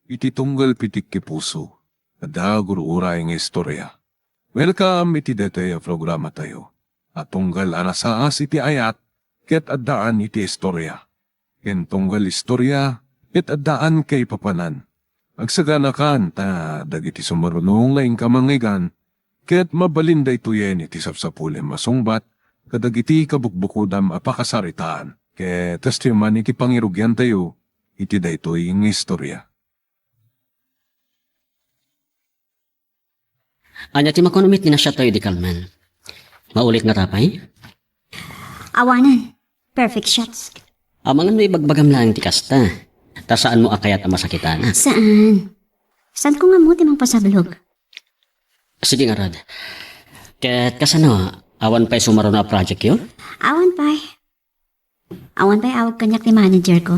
iti tunggal pitik ki puso, ada guru-uray ng istorya. Welcome iti detaya programa tayo. At tunggal anasaas iti ayat, ket addaan iti istorya. Ken tunggal istorya, ket addaan kay papanan. Agsaganakan ta dagiti sumarunong laing kamangigan, ket mabalinday tuyen iti sapsapulem masungbat, kadagiti kabukbukudam apakasaritaan. Ket testiman iti pangirugyan tayo, iti daytoy ng istorya. Anya ti makonumit ni na siya tayo di kalman. Maulit nga tapay? Awanan. Perfect shots. Amangan mo ibagbagam lang ti kasta. Ta saan mo akayat ang masakitan? Saan? Saan ko nga mo timang pasablog? Sige nga Rod. Ket kasano, awan pa'y sumaro na project yun? Awan pa'y. Awan pa'y awag kanyak ni manager ko.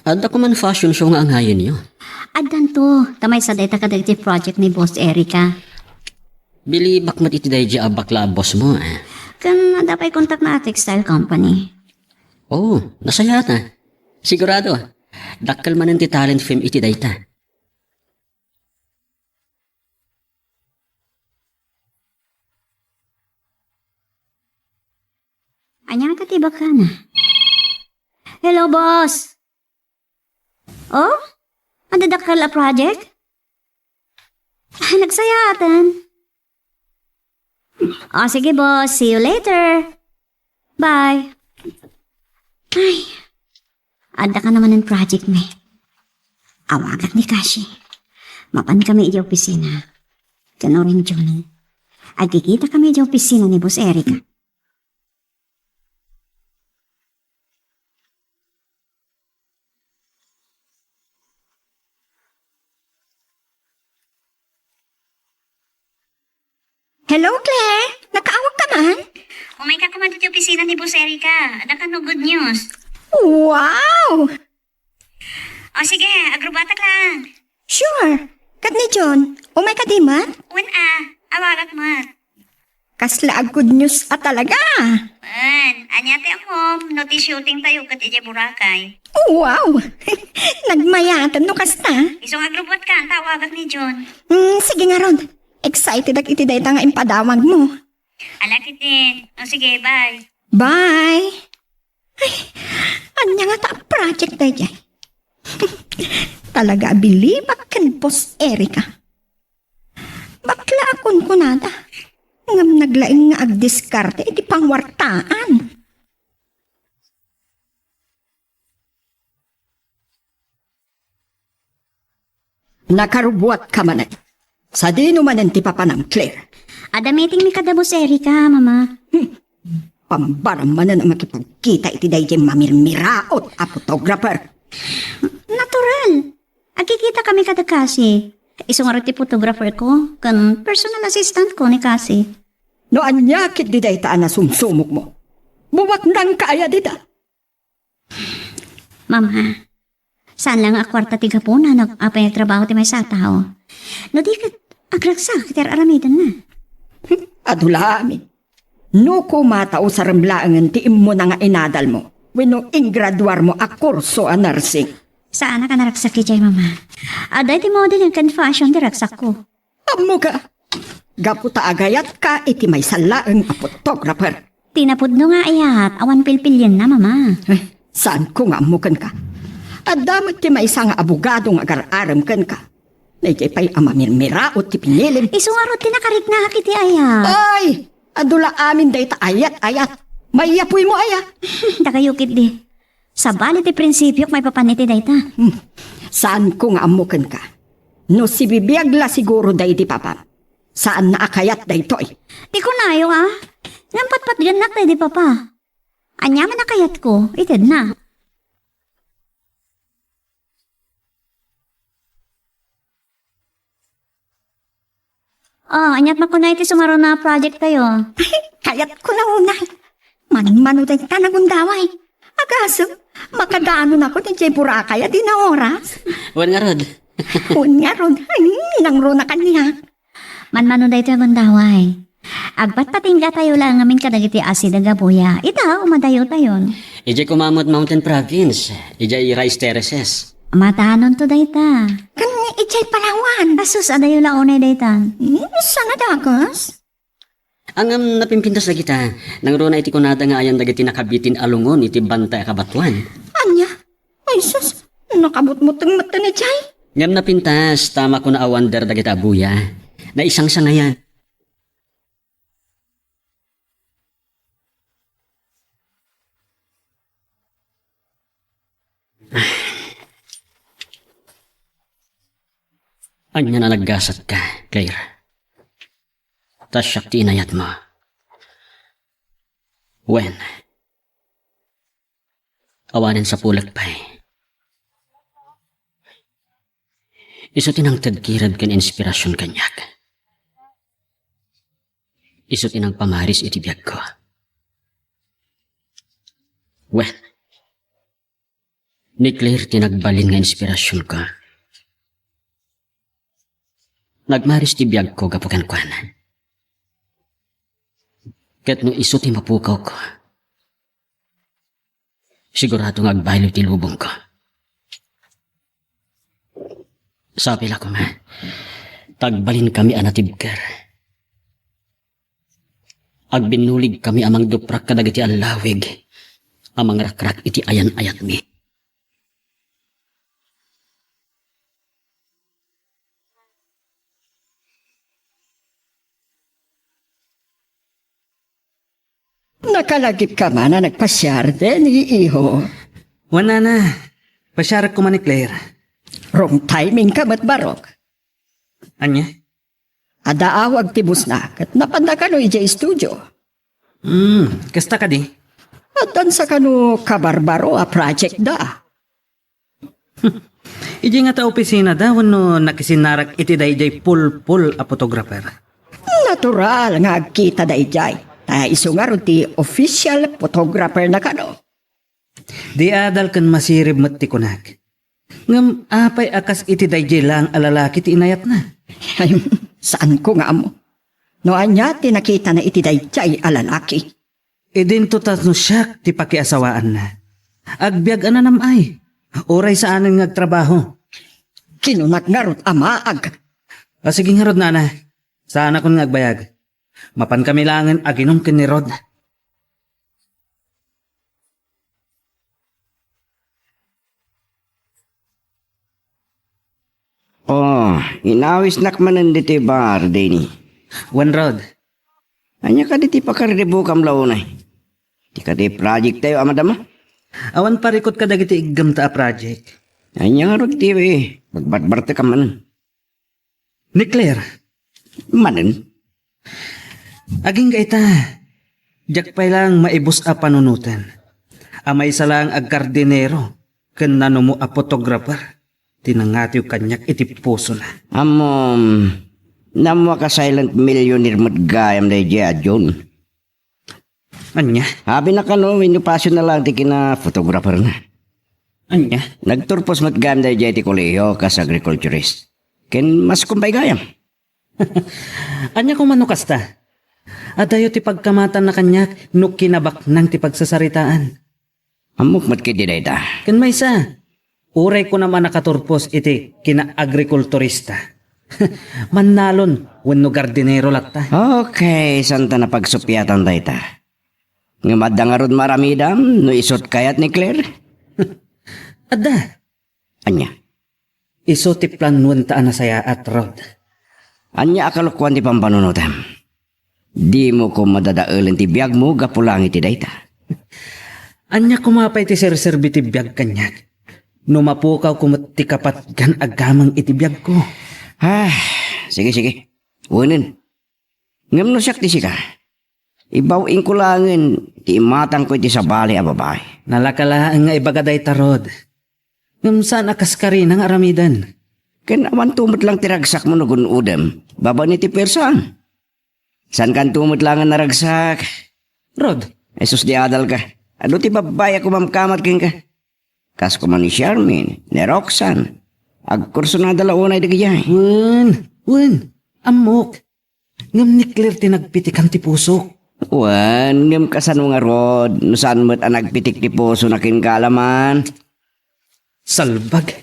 Adda ko man fashion show nga ang hayin niyo. Adan to. Tamay sa data kadagiti project ni Boss Erica. Bili bakmat iti dahi bakla boss mo eh. Kan dapay kontak na textile company. Oh, nasaya na. Sigurado. Dakkal man ti talent film iti dayta. Anya nga katibak ka na. Hello, boss. Oh? Madadakal a project? Nagsayatan. Oh, sige, boss. See you later. Bye. Ay, ada ka naman ng project, me. Awagat ni Kashi. Mapan kami di opisina. Kanorin John. Agkikita kami di opisina ni Boss Erica. Hello, Claire! Nakaawag ka man? Umay ka kumadit yung opisina ni Boss Erica. Ada ka no good news. Wow! O sige, agrobatak lang. Sure! Kat ni John, umay ka di man? Awagat mat. Kasla ag good news talaga! Anyate ako, notice shooting tayo kat ije Boracay. Wow! Nagmayatan no kasta. Isong agrobot ka, ang tawagat ni John. Sige nga Rod. Excited ag iti dayta nga impadawag mo. Alakit din. O sige, bye. Bye! Ay, anya nga ta project na dyan. Talaga bilibak kan Boss Erica. Bakla akon kunada. Ngam naglaing nga agdiskarte iti pangwartaan. Nakarubuat ka man. Sa di naman ti papanam, Claire. Ada meeting mi kada Boss Erica, mama. Pambaram man na makipagkita iti dayjay mamirmiraot a photographer. Natural. Agkikita kami kada kasi. Isong araw ti photographer ko, kan personal assistant ko ni Kasi. No anyakit di dayta na sumsumok mo. Buwak nang kaya dita. Mama, saan lang akwarta tiga po na nag-apay trabaho ti may sa tao. No di ka agragsak, iti aramidan na. Adula amin. No ko matao sa ramlaangan ti mo na nga inadal mo. Weno ingraduar mo a kurso a nursing. Saan na ka naragsak ki jay, mama? Aday ti model yung kan fashion di ragsak ko. Amo ka. Gaputa agayat ka iti may salaang a photographer. Tinapudno nga ayat, awan pilpilyan na, mama. Ay, saan ko nga amukan ka? At damat ti may isang abogado nga agar-aram kan ka. Naijay pa'y amamirmiraot ti pinilim. Isungarot ti nakarik na kiti ayat. Ay! Adula amin dayta ayat-ayat. Maiyapoy mo ayat. Dakayukit di. Sa bali ti prinsipyo may papaniti dayta. Saan ko nga amukan ka? No si bibiyagla siguro day di papa. Saan naakayat daytoy? Di ko nayo Nampat-pat ganak tayo di papa. Anya man nakayat ko, ited na. Anyat makunay ti sumaro na project tayo. Kayat ko na unay. Manang-mano day tanagundaway. Agaso, makadano na ko ni Jay Boracay at di na oras. Wan nga Rod. Unya ron, ay, nangro na kanya. Manmano day tayo gundaway. Agbat patingga tayo lang ngamin kadagiti asid agabuya. Ita, umadayo tayon. Ijay Kumamot Mountain Province. Ijay Rice Terraces. Matahanon to dayta. Kan ijay palawan. Asus, adayo launay daytan. Sana dagas? Ang napimpintas na kita, nang runa iti kunada nga ayan dagiti nakabitin alungon iti bantay kabatuan. Anya? Ay sus, nakabutmutang mata ni Jay. Ngam napintas, tama ko na awander dagiti abuya, na isang sangayan. Anya na naggasat ka, Claire. Tas siyak ti inayat mo. When? Awanin sa pulak pa'y. Iso tinang tadkirad kan inspirasyon kanyak. Iso tinang pamaris iti biyag ko. When? Ni Claire tinagbalin nga inspirasyon ko. Nagmaris ti biyag ko gapukan kwan. Ket no iso ti mapukaw ko. Sigurado nga agbaylo ti lubong ko. Sabi la ko ma, tagbalin kami anatibker. Agbinulig kami amang duprak kadag iti alawig. Amang rakrak iti ayan-ayat mi. Nakalagip ka man na nagpasyar din, iho. Wala na. Pasyarak ko man ni Claire. Wrong timing ka mat barok. Anya? Adaawag tibus na, kat napanda ka no ija studio. Kasta ka di? At dan sa kano kabarbaro a project da. Iji nga ta opisina da, wano nakisinarak iti dayjay pul-pul a photographer. Natural nga agkita da ijay. Ta iso nga ron ti official photographer na kano. Di adal kan masirib mat ti kunak. Ngam apay akas iti dayjay lang alalaki ti inayat na. Ay, saan ko nga mo? No anya tinakita na iti dayjay alalaki. Idin to tas no siyak ti pakiasawaan na. Agbiag ana namay. Oray sa anin ngagtrabaho. Kinunak nga ron amaag. Sige nga rod na. Saan ako ngagbayag? Mapan kami langan aginom ken ni Rod. Oh, inawis nakmanan diti bar, Denny. Wan Rod. Anya ka diti pakardibo kam launay. Di ka di project tayo amadama. Awan parikot ka dagiti iggam ta a project. Anya nga rod tiyo eh. Magbatbarte ka manan. Ni Claire. Manan? Aging gaita, jak pay lang maibus a panunutan. Amay sa lang ag kardinero, ken nano mo a photographer. Tinangatiw kanyak iti puso na. Namwa ka silent millionaire mat gayam na iya John. Anya? Habi na ka no, inupasyon na lang ti kina photographer na. Anya? Nagturpos mat gayam na iya ti koleyo kas agriculturist. Ken mas kumpay gayam. Anya kung manukasta? At ayo ti pagkamatan na kanyak, no kinabak nang ti pagsasaritaan. Amok mat kiti dayta. Ken may isa, uray ko naman nakaturpos iti kina-agrikulturista. Manalon, wenno gardinero latta. Okay, santa na pagsupyatan dayta. Nga madangarod maramidam, no isot kayat ni Claire. Adda, Anya? iso ti planuan ta anasaya at Rod. Anya akalukwan ti pampanunutam. Di mo ko madadaulan ti biyag mo gapulang iti dayta. Anya kumapay ti serserbi ti biyag kanyak. Numapukaw kumati kapat gan agamang iti biyag ko. Sige. Unin. Ngam no siyak ti sika. Ibawing ko langin, ti imatang ko iti sabali a babae. Nalakalaan nga ibagaday tarod. Ngam saan akas ka rin ang aramidan. Ken awan tumot lang tiragsak mo nugun udem. Baba ni ti persan. San kan tumot lang ang naragsak? Rod, Esus di adal ka. Ano ti babaya ko mamkamat king ka? Kas ko man ni Charmin, ni Roxanne. Agkurso na dalaunay di kaya. Wen, amok. Ngam ni Claire tinagpitikan ti puso. Wan, ngam kasan nga rod. No saan mo't ang nagpitik ti puso na kinkalaman. Salbag.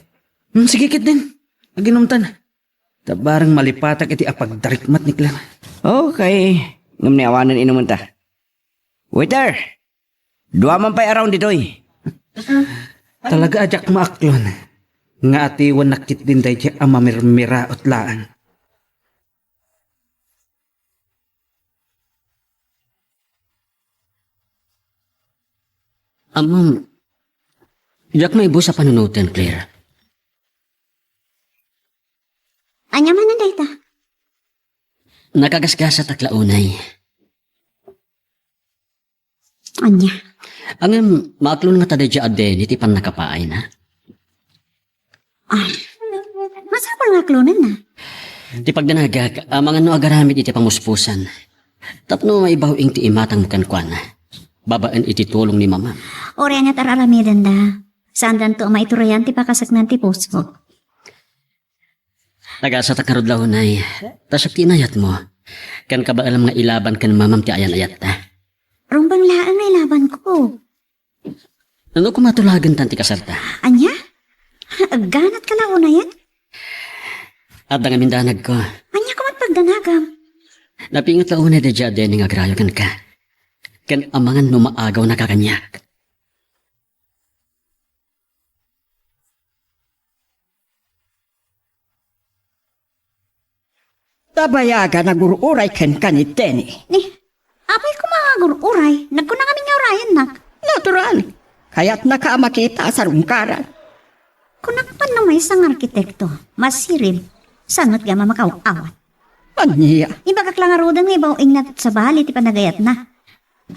Sige kit din. Aginumtan. Tabarang malipatak iti apagdarikmat ni Clara. Okay. Ngam ni awanan inuman ta. Waiter! Dua man pa'y around ditoy. Talaga ajak maaklon. Nga atiwan nakit din day di ang mamirmira at laan. Jak may ibo sa panunutan, Claire. Anya man na dayta. Nakagasgasa taklaunay. Anya. Ang maaklon nga taday dya aden, iti pan nakapaay na. Masapal nga klonan na. Ti pagdanagag, mga no agaramid iti pamuspusan. Tapno may ing ti imatang mukankwan. Babaan iti tulong ni mama. Ore nga tararamidan da. Saan dan to maiturayan ti pakasaknan ti puso. Nagasa takarod lahunay. Tasak tinayat mo. Kan ka ba alam nga ilaban kan mamam ti ayan-ayat ta? Rumbang laan na ilaban ko. Ano kumatulagan tanti kasarta? Anya? Ganat ka na una yan? At dangamindanag ko. Anya ko magpagdanagam. Napingat launay da dya aden nga agrayo kan ka. Kan amangan no maagaw na kakanyak. Tabayaga na gururay ken kaniteni. Ni, apay ko mga gururay. Nagkunang kami nga urayan nak. Natural. Kaya't nakaamakita sa rungkaran. Kunak pa na may isang arkitekto. Masirib. Sanot gama makawawat. Aniya. Ibagak lang arudan nga ibaw ingnat sa bali ti panagayat na.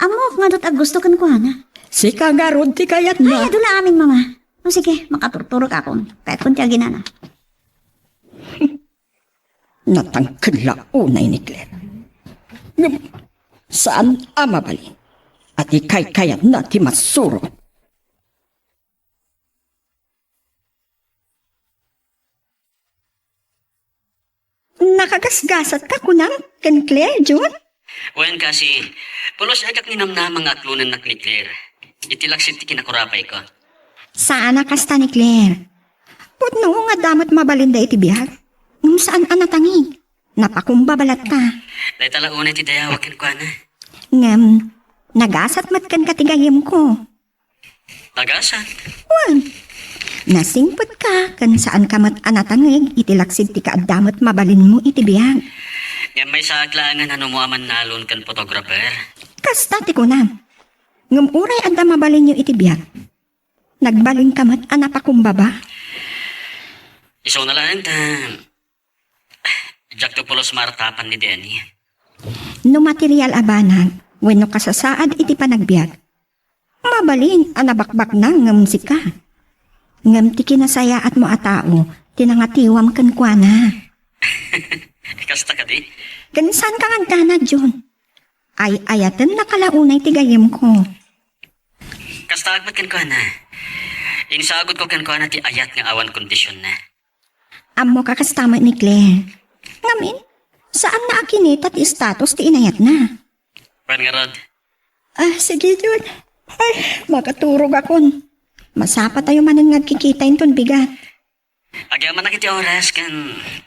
Amo nga dot gusto kan ko na. Si kagarod ti kayat Ay, na. adula amin mama. O sige, makaturturok ako. Kahit kunti ginana. Natangkadla unay ni Claire. Saan amabalin? At ikay kayat na ti masuro. Nakagasgasat ka kunang ken Claire, John? Wen kasi, pulos agak ni namna mga aklunan na ni Claire. Itilaksit ti kinakurapay ko. Saan nakasta ni Claire? Putno nga damat mabalinda iti bihag. Saan anatangi? Napakumbabalat ka. Dahil talaunay ti dayawag kan kwa na. Ngam, nagasat mat kan katigayim ko. Tagasan. Wan, nasingpot ka kan saan ka mat anatangig itilaksid ti kaadamat mabalin mo iti bihag. Yan may saklangan ano mo aman nalon kan photographer. Kasta ti kunan. Ngam uray adda mabalin nyo iti bihag. Nagbalin ka mat anapakumbaba. Iso na lang ta. Jack to pulos maratapan ni Denny. No material abanag, wenno kasasaad iti panagbiag. Mabalin anabakbak na ngam sika. Ngam ti kinasaya at mo atao, tinangatiwam kan kwa na. Kasta ka di? Gansan kang agdana, John. Ay ayatan nakalaunay ti gayem ko. Kasta agbat kan kwa na. Insagot ko kan kwa na ti ayat nga awan kondisyon na. Amo kakastama ni Claire. Ngamin, saan na akinita ti status ti inayat na? Wen nga Rod. Sige, John. Ay, makaturog akon. Masapa tayo manan nagkikita inton bigat. Agyaman na kiti oras kan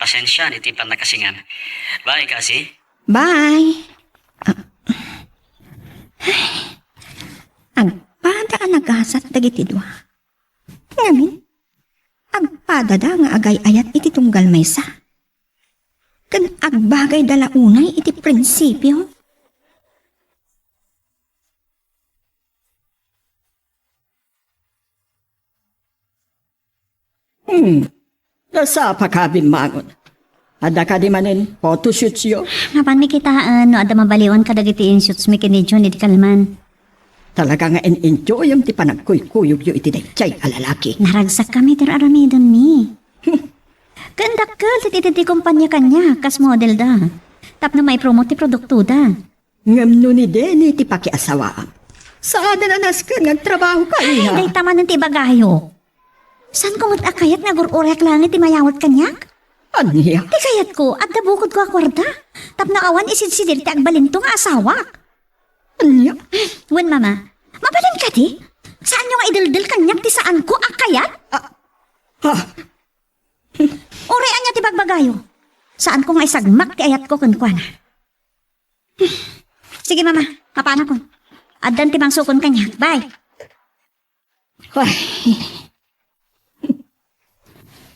pasensya ni ti panakasingan. Bye kasi. Bye. Agpada ang nagasat dagiti dua. Ngamin, agpadada nga agay ayat iti tunggal maysa. Kan agbagay dala unay iti prinsipyo. Nasa pakabimangon. Ada ka di manin photoshoots yo. Napan mi kitaan no adda mabaliwan ka dagiti inshoots mi kini John iti kalman. Talaga nga enjoy yung ti panagkuy-kuyog yo iti daychay alalaki. Naragsak kami ter aramidon mi. Kandakkel ti kumpanya kanya kas model da. Tapno may promote ti produkto da. Ngam no ni Denny ti pakiasawa. Saan na nanas ka nagtrabaho ka iha? Day taman ng ti bagayo. San ko mat akayat nga gururek lang ti mayawat kanyak? Aniya? Ti kayat ko at bukod ko akwarda. Tapno awan isidsidir ti agbalin to nga asawa. Aniya? Wen mama, mabalin ka di? Saan nyo nga idildil kanyak ti saan ko akayat? Urian niya ti bagbagayo. Saan ko nga isagmak ti ayat ko kunkwana. Sige mama, mapana ko. Addan ti bang sukon kanya. Bye. Ay.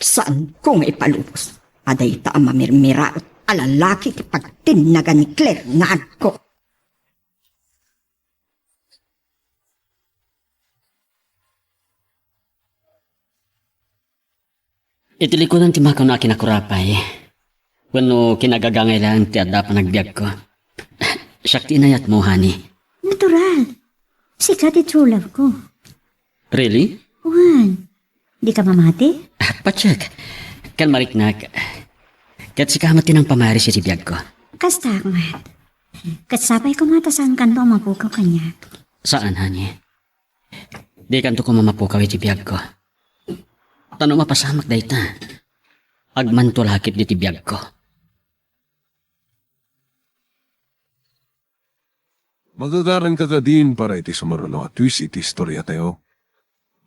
Saan ko nga ipalubos? Aday ta ang mamirmira at alalaki ti pagtinaga ni Claire nga ko. Itilikudan ti makaw na kinakurapay. Wano kinagagangay lang ti adda pa nagbiag ko. Syakti inayat mo, honey. Natural. Sika ti true love ko. Really? Juan, di ka mamati? Pacheck. Kan mariknak. Kat si kamati ng pamari si biag ko. Kasta akmat. Katsapay ko matasan kanto mapukaw kanya. Saan, honey? Di kanto ko mamapukaw iti biag ko. Tano mapasamak da ita. Agmanto lakit di tibiyag ko. Magagaran ka din para iti sumaruno at twist iti istorya tayo.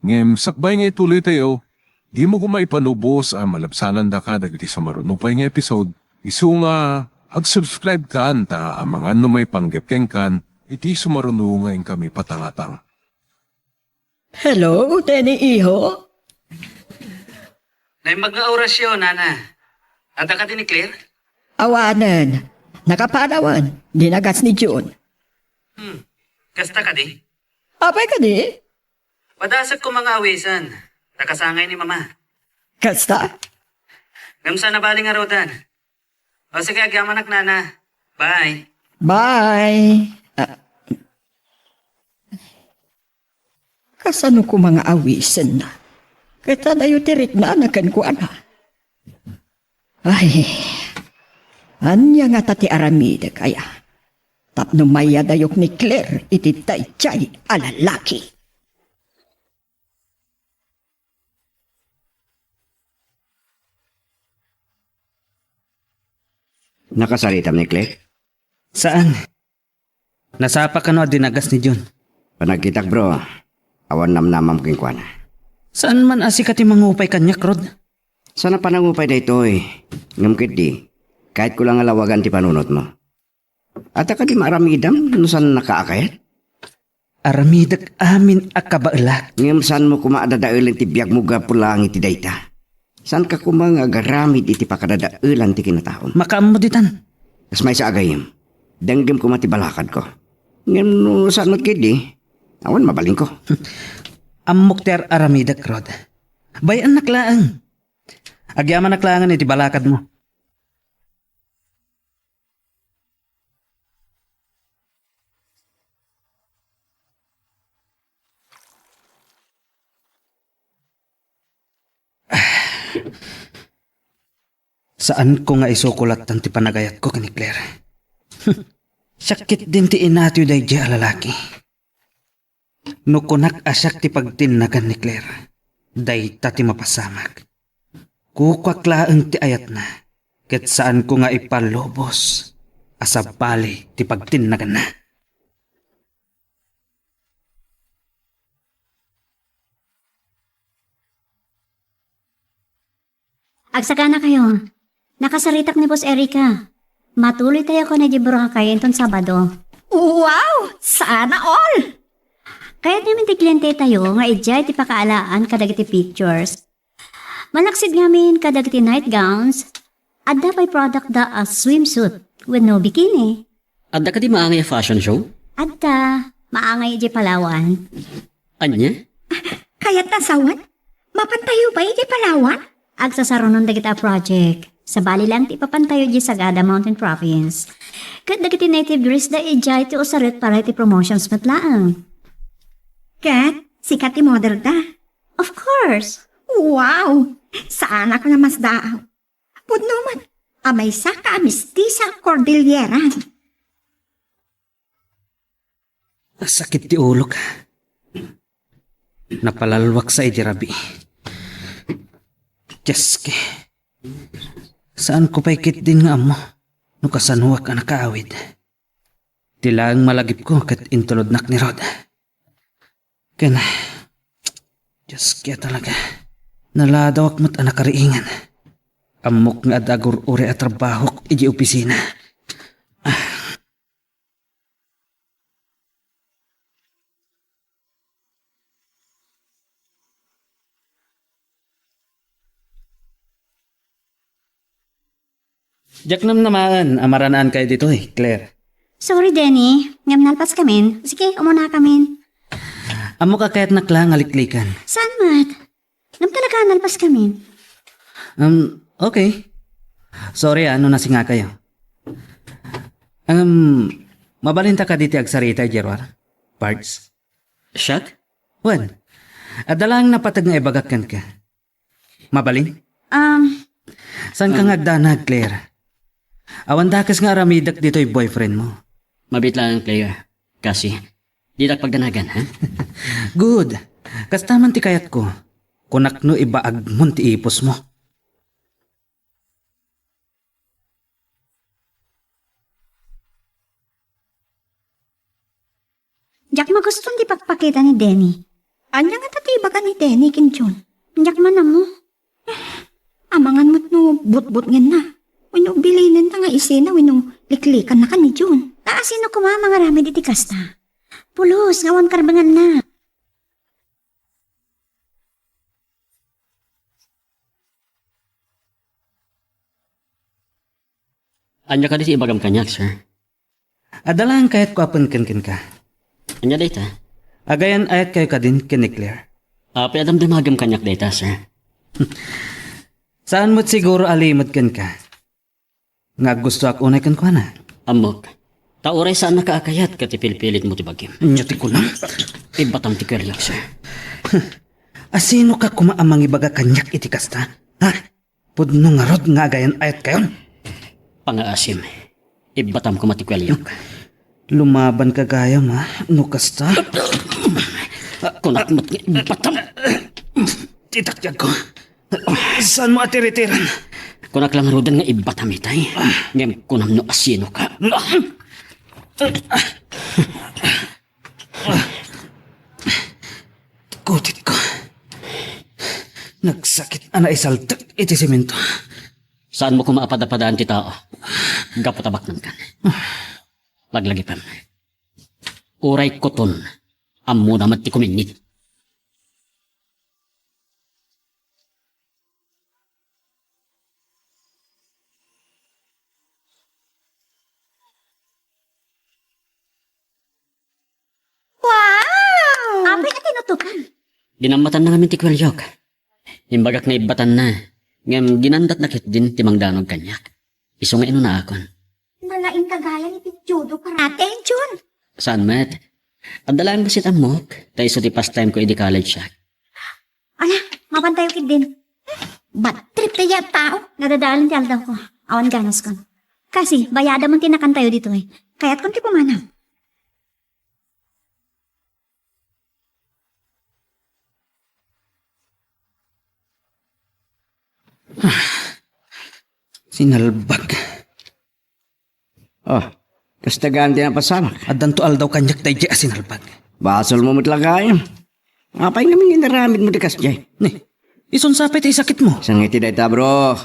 Ngem, sakbay nga ituloy tayo, di mo kumaipanubos ang malabsanan da ka iti sumaruno pa yung episode. Isu nga, ag-subscribe ka anta ang mga numay panggapkeng kan, iti sumaruno ngayon kami patangatang. Hello, Tenny Iho. Naimbag nga orasyon, Nana. Anda ka din ni Claire? Awanan. Nakapanawan. Dinagas ni June. Kasta ka di? Apay ka di? Padasag ko mga awisan. Nakasangay ni Mama. Kasta? Gamsa na baling arodan. O sige, agyamanak, Nana. Bye. Bye. Kasano ko mga awisan na? Kita na yung tirik na anakan ko ana. Ay, anya nga tati aramida kaya. Tapno maya dayok ni Claire iti taychay alalaki. Nakasalitam ni Claire. Saan? Nasapa ka no dinagas ni John. Panagkitak bro, awan namnamam kingkwana. Saan man asikat yung mangupay kanyak, Rod? Sana panangupay na ito eh. Ngamkit di, kahit ko lang alawagan ti panunot mo. At ka di maaramidam, no saan nakaakayat? Aramidag amin akabaelak. Ngam saan mo kumaadadailan ti biyag mo gapulang iti dayta? Saan ka kumang agaramid iti pakadadailan ti kinataon? Makaam mo ditan. Kas may sa agayim, danggim ko matibalakad ko. Ngam no saan matkid di, awan mabaling ko. Amok ter aramidag, Rod. Bayan naklaang. Agyaman naklaangan iti balakad mo. Saan ko nga isukulatan ti panagayat ko kani Claire? Sakit din ti inatyo day di alalaki. Nukunak asyak ti pagtinagan ni Claire. Day ta ti mapasamak. Kukwaklaan ti ayat na. Ket saan ko nga ipalobos. Asabali ti pagtinagan na. Agsaka na kayo. Nakasaritak ni Boss Erika. Matuloy tayo ko na jiburo kayo itong Sabado. Wow! Sana all! Kaya't namin ti kliyente tayo nga ijay ti pakaalaan kadagiti pictures. Malaksid ngamin kadagiti nightgowns at by product da a swimsuit with no bikini. Adda ka di maangay fashion show? At maangay ijay Palawan. Anya? Kaya't nasawan? Mapantayo ba iti Palawan? Agsasaronon dagita project. Sa bali lang ti papantayo di Sagada Mountain Province. Kat dagiti native dress da ijay ti usarit para ti promotions matlaang. Kat, sikat ti model da. Of course. Wow! Saan ako na mas daaw? Pudno man, amay saka amistisa Cordillera. Sakit ti ulo ka. Napalalwak sa idirabi. Jaske. Saan ko paikit din nga amo? No kasanuwak ang nakaawid. Tilang malagip ko kat intulodnak ni Rod. Kena. Jaske talaga. Naladawak mo't ang nakariingan. Amok nga adagur ure at trabaho iti opisina. Diyak nam naman, amaranaan kayo dito Claire. Sorry, Denny. Ngam nalpas kamin. Sige, umuna kamin. Amo ka kaya't naklang aliklikan. Saan, Mat? Ngam talaga nalpas kamin. Okay. Sorry ano nasi nga kayo. Mabalinta ka diti agsarita, Gerwar? Parts? Siyak? Wan, adalang napatag nga ibagakan ka. Mabalin? Saan ka nga agdanag, Claire? Awan dakas nga aramidak dito'y boyfriend mo. Mabit lang, Claire. Kasi, di tak pagdanagan, ha? Good. Kastaman ti kayat ko. Kunak no ibaag mon ti ipos mo. Jack, maguston di pagpakita ni Denny. Anya nga tatiba ka ni Denny kin John. Jack, man mo. Amangan mo't no but-but ngin na. Wino bilinin ta nga isina wino liklikan na ka ni John. Kaasino kuma mga rami di tikasta. Pulos, ngawan karbangan na. Anya ka di ibagam kanyak, sir. Adalang kayat ko apan ken ka. Anya data? Agayan ayat kayo ka din ken ni Claire. Piadam damagam kanyak data, sir. Saan mo't siguro alimot ken ka? Nga gusto ako unay ken ko na. Amok. Tauray saan nakaakayat ka ti pilipilit mo ti bagim. Nyati ko na. Ibatam ti keryak, sir. Asino ka kumaamang ibaga kanyak iti kasta? Ha? Pudno nga rod nga agayan ayat kayon? Pangaasim. Ibatam ko matikwelyok. Lumaban ka gaya ma, no kasta? Kunak mo't ibatam. Titakyag ko. Saan mo atiritiran? Kunak lang rodan nga ibatam itay. Ngem kunam no asino ka. Kutit ko. Nagsakit ana isaltak iti simento. Saan mo kumaapada-padaan ti tao? Gaputabak ng kan. Laglagi pam. Uray koton. Ammo naman ti kuminit. Wow! Apay na tinutukan. Dinamatan na namin ti kwelyok. Imbagak na ibatan na. Ngam ginandat na kit din timang danog kanyak. Iso nga ino na akon. Nalaing kagaya ni Pitjudo parate, John. Saan, Matt? Adalaan ba si Tamok? Tayo sa di pastime ko di college siya. Ala, mapantayo kid din. Bad trip kaya tao. Nadadalan ti aldaw ko. Awan ganas ko. Kasi, bayada mong tinakantayo dito eh. Kaya't konti pumanaw. Sinalbag. Oh, kastagaan din ang pasamak. Adan to aldaw kanyak tayo di sinalbag. Basol mo matlagayan. Apay namin ginaramid mo di kasjay. Ni, ison sapit ay sakit mo. Isang iti dayta bro.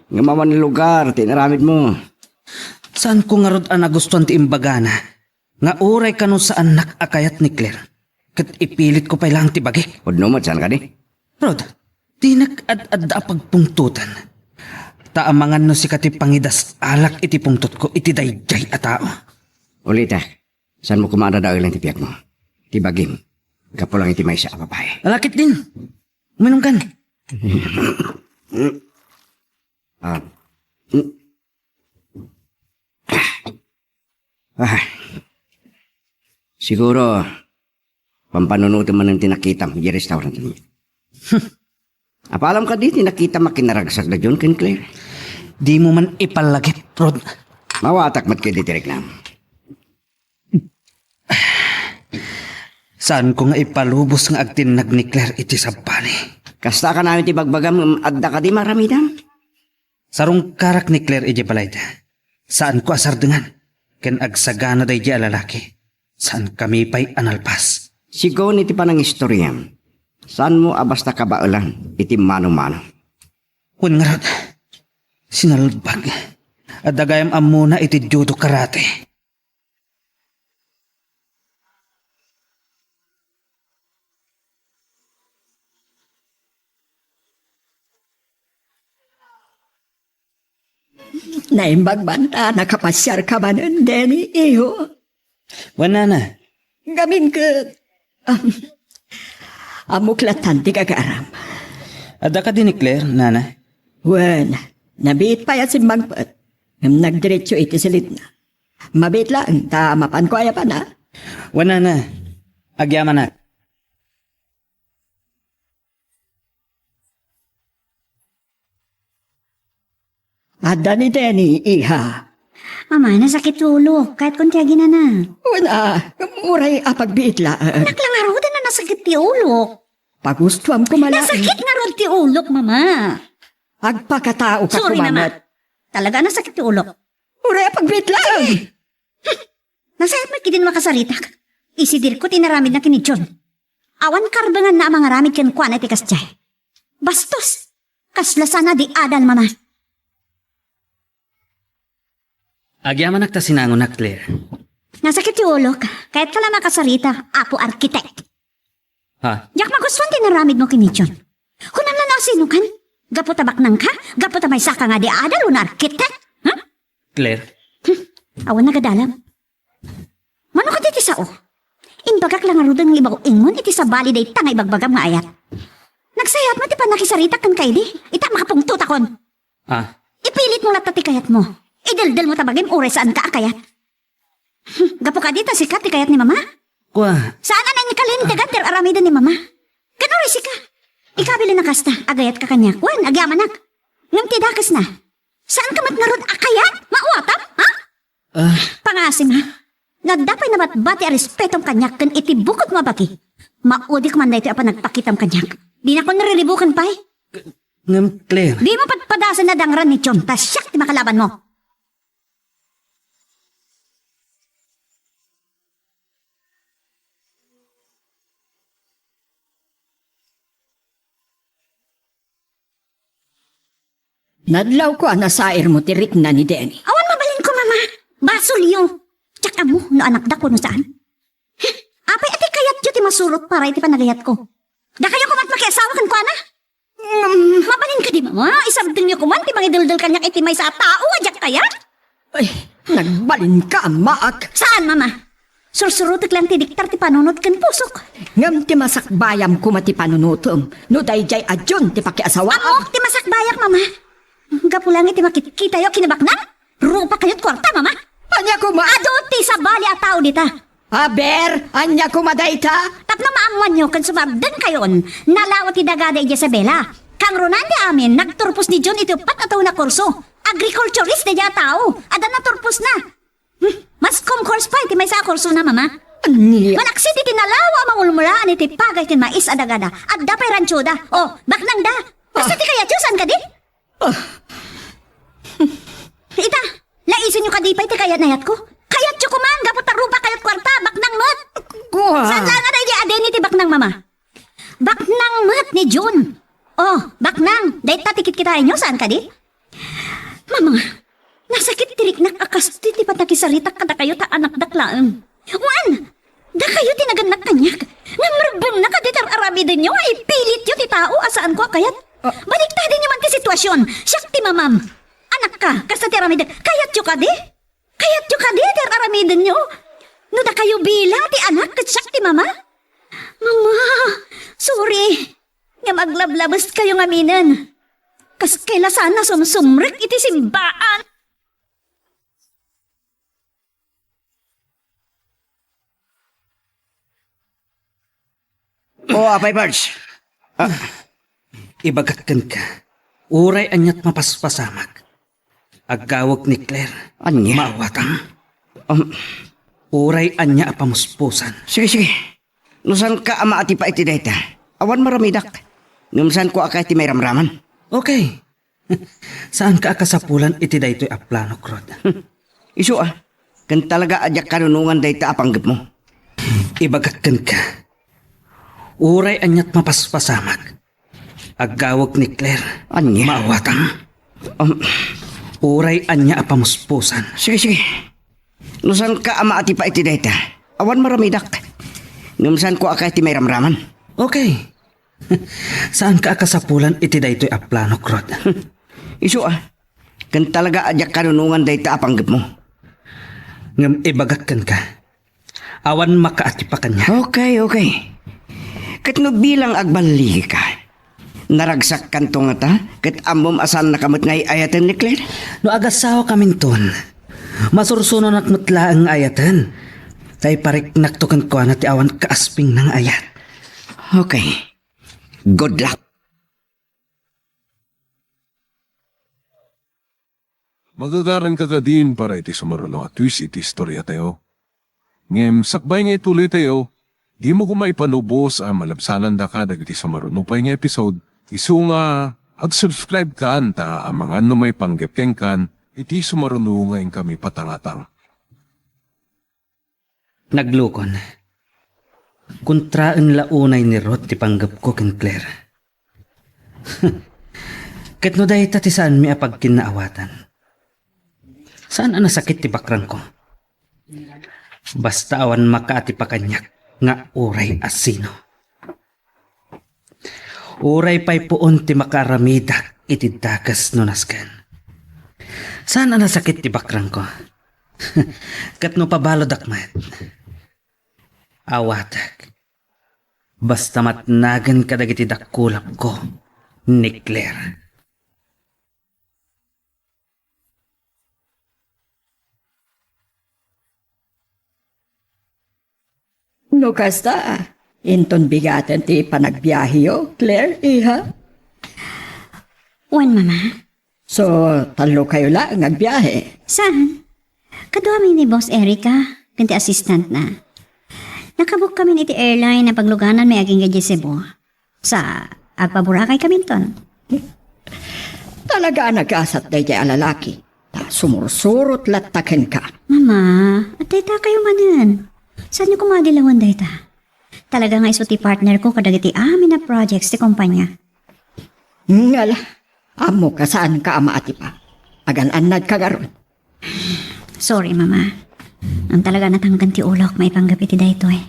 Ngamawan ng lugar, tinaramid mo. Saan ko nga rod ang nagustuhan ti imbagana? Nga uray ka no sa anak akayat ni Claire. Kat ipilit ko pa ilang ti bagi. Pudno mo, saan ka di? Rod, di nag-ad-ad pagpungtutan. Taamangan no si kati pangidas alak iti pungtot ko iti dayjay a tao. Ulita, saan mo kumaanda daw ilang tipiyak mo? Tibagim. Kapulang iti may sa babae. Alakit din. Uminom kan. Ah. Ah. Siguro, pampanunutin man ang tinakita mo di restaurant mo. Apalam ka di, tinakita makinaragsak na John ken Claire. Di mo man ipalagip, Rod. Mawatak mat kayo di reklam. Saan ko nga ipalubos nga agtinag ni Claire iti sabani? Kasta ka namin ti bagbagam, adda ka di maramidan. Sarong karak ni Claire iti balayda. Saan ko asardengan? Ken agsagana day di alalaki. Saan kami pa'y analpas? Sigaw ni ti panang istorya. Saan mo abasta kabaulan, iti mano-mano. Kun nga Rod, Sinalbag. At dagayam amuna iti judo karate. Naimbag banta, nakapasyar ka ba nun, Denny, iyo? Wana na. Gamin ka. Amuklatan ti kagaram. Ada ka din ni Claire, nana. Wen, nabiit pa yan si Magpat. Nagdiretso iti silit na. Mabit lang, ta mapan ko aya pa na. Wana na. Agyaman na. Ada ni Denny, iha. Mama, nasakit ulo. Kahit kung tiyagi na na. Una, muray apagbiit laan. Naklangaro din na nasakit ti ulo. Pagustuhan ko malaan. Nasakit nga ron ti ulok, mama. Agpakatao ka Sorry, mama. kumamat. Talaga nasakit ti ulok. Muray apagbiit lang. Nasayat mo kidin makasarita. Isidir ko tinaramid na kinidyon. Awan karbangan na mga ramid ken kuan iti kasjay. Bastos. Kaslasan na di adal, mama. Agyaman na ta sinangon na Claire. Nasakit ti ulok. Kahit ka lang makasarita, apo arkitek. Ha? Yak magustuhan tinaramid mo kinidyon. Kunam na nasinukan. Gapo tabak nang ka? Gapo tabay saka nga di adal o na arkitek? Ha? Claire? Awan nagadalam. Mano ka diti sao? Inbagak lang arudang ibaw ingon iti sa bali day tanga ibagbagam nga ayat. Nagsayat mo ti pa nakisarita kan kay di. Ita makapungtut akon. Ah, Ipilit mo latat ti kayat mo. Idaldal mo tabagim ure saan ka akayat. Gapo ka dita sikat ti kayat ni mama? kwa. Saan anay ni kalindagan ter aramidan ni mama? Ganuri si ka. Ikabili na kasta, agayat ka kanya. Wan, agyamanak. Ngam ti dakas na. Saan ka mat narod akayat? Mauatap, ha? Pangasim ha. Nagdapay na matbati a respetong kanyak kan iti bukod mo baki. Maudik man na iti apa nagpakitam kanyak. Di na ko narilibukan pa eh. Ngam Claire. Di mo patpadasan na dangran ni Chon, tas siyak ti makalaban mo. Nadlaw ko nasair mo tirik na ni Denny. Awan mabalin ko, mama. Basulyo. Tsaka mo, no anak da ko no saan. Apay ati kayat yu ti masurot para iti panagayat ko. Da kayo kumat makiasawa kan ko, ana? Mabalin ka di, mama. Isabding niyo kuman, ti mangidaldal kanyak iti may sa tao, adyak kayat? Ay, nagbalin ka, maak. Saan, mama? Sursurutik lang ti diktar ti panunod kan pusok. Ngam ti masakbayam ko mati panunutom. No dayjay adyon ti pakiasawa. Amok, ti masakbayak, mama. Gapo lang iti makikita yo kinabak na. Rupa kayo't kwarta, mama. Anya ko ma... Ado ti sa bali a tao dita. Aber, anya ko madayta. Tapno maamwan nyo kan sumabdan kayon. Nalawat ti dagada Isabela. Kang Ronan di amin, nagturpos ni John iti upat ataw na kurso. Agriculturist na dya tao. Adan na turpos na. Mas course pa iti may sa kurso na, mama. Anya. Manaksit iti nalawa mangulmulaan iti pagay ti mais adagada. At dapay ranchoda. O, baknang da. Basta ti kaya Diyosan ka di? Ita, laisin nyo kadipay ti kayat nayat ko. Kayat nyo kumang, gapot rupa kayat kwarta, baknang mat. Saan lang nga di aden iti baknang, mama? Baknang mat ni June. Oh, baknang, dahit tatikit kita inyo, saan ka di? Mama, nasakit tirik nakakas ti patakisarita kada kayo ta anak daklaan. Wan, da kayo tinaganak kanyak. Namarbong na kaditar arabi din nyo, ay pilit nyo ti tao, asaan ko kayat? Baliktadin nyo man ti sitwasyon. Siyak ti mamam. Anak ka, kasta ti aramidin. Kayat nyo ka di? Kayat nyo ka di, ti aramidin nyo? No da kayo bilang ti anak, kat siyak ti mama? Mama, sorry. Nga maglablabas kayo ngaminan. Kas kaila sana sumsumrik iti simbaan. O, apay Pards. Ibagakan ka. Uray anyat mapaspasamak. Aggawag ni Claire. Anya? Maawatang. Uray anya apamuspusan. Sige, sige. Nusan ka ama ati pa iti dayta. Awan maramidak. Ngumsan ko akay iti may ramraman. Okay. Saan ka akasapulan iti daytoy a plano, Krod? Isu kan talaga ajak kanunungan dayta apanggap mo. Ibagakan ka. Uray anyat mapaspasamak. Aggawag ni Claire. Anya? Maawatang. Uray anya apamuspusan. Sige, sige. Nusan ka ama ati pa iti dayta. Awan maramidak. Numsan ko akay ti may ramraman. Okay. Saan ka akasapulan iti daytoy a plano, Krod? Isu kan talaga ajak kanunungan dayta apanggap mo. Ngam ibagakan ka. Awan makaati pa kanya. Okay, okay. Kat no bilang agbaligi ka. Naragsak kanto nga ta, kat amom asan nakamot ngay ayatan ni Claire. No agasawa kaminton. Masursuno nakmutla ang ayatan. Tay parik naktukan ko na ti awan kaasping ng ayat. Okay. Good luck. Magagaran ka ka din para iti sumarunong at twist iti istorya tayo. Ngem, sakbay nga ituloy tayo, di mo kumaipanubos ang malabsanan da ka dagiti sumarunong pa nga episode. Isu nga, ag-subscribe ka anta ang mga may panggapkeng kan, iti sumarunong ngayon kami patangatang. Naglukon. Kontraan launay ni Rod ti panggap ko ken Claire. Ket no dahi ti saan mi apag kinaawatan. Saan ang nasakit ti bakrang ko? Basta awan makaati pa kanyak nga uray asino. Uray pa'y puon ti makaramida iti dakas no nasken. Saan ang nasakit ti bakrang ko? Kat no pabalo dakmat. Awatak. Basta matnagan kadagiti dakulap ko ni Claire. No kasta, inton bigaten ti panagbiyahiyo, Claire, iha? Wan, mama. So, talo kayo lang agbiyahe. Saan? Kaduha ni Boss Erica, kanti assistant na. Nakabook kami ni ti airline na pagluganan may aging gadya Cebu. Sa agpaburakay kami ton. Talaga nagasat day jay alalaki. Ta sumursurot lataken ka. Mama, atay ta kayo manan. Saan niyo kumadilawan day ta? Talaga nga iso ti partner ko kadagiti amin na projects ti kumpanya. Ngala, amo ka saan ka ama ati pa. Agan-anad ka garon. Sorry, mama. Ang talaga natanggan ti ulok may panggap iti dayto eh.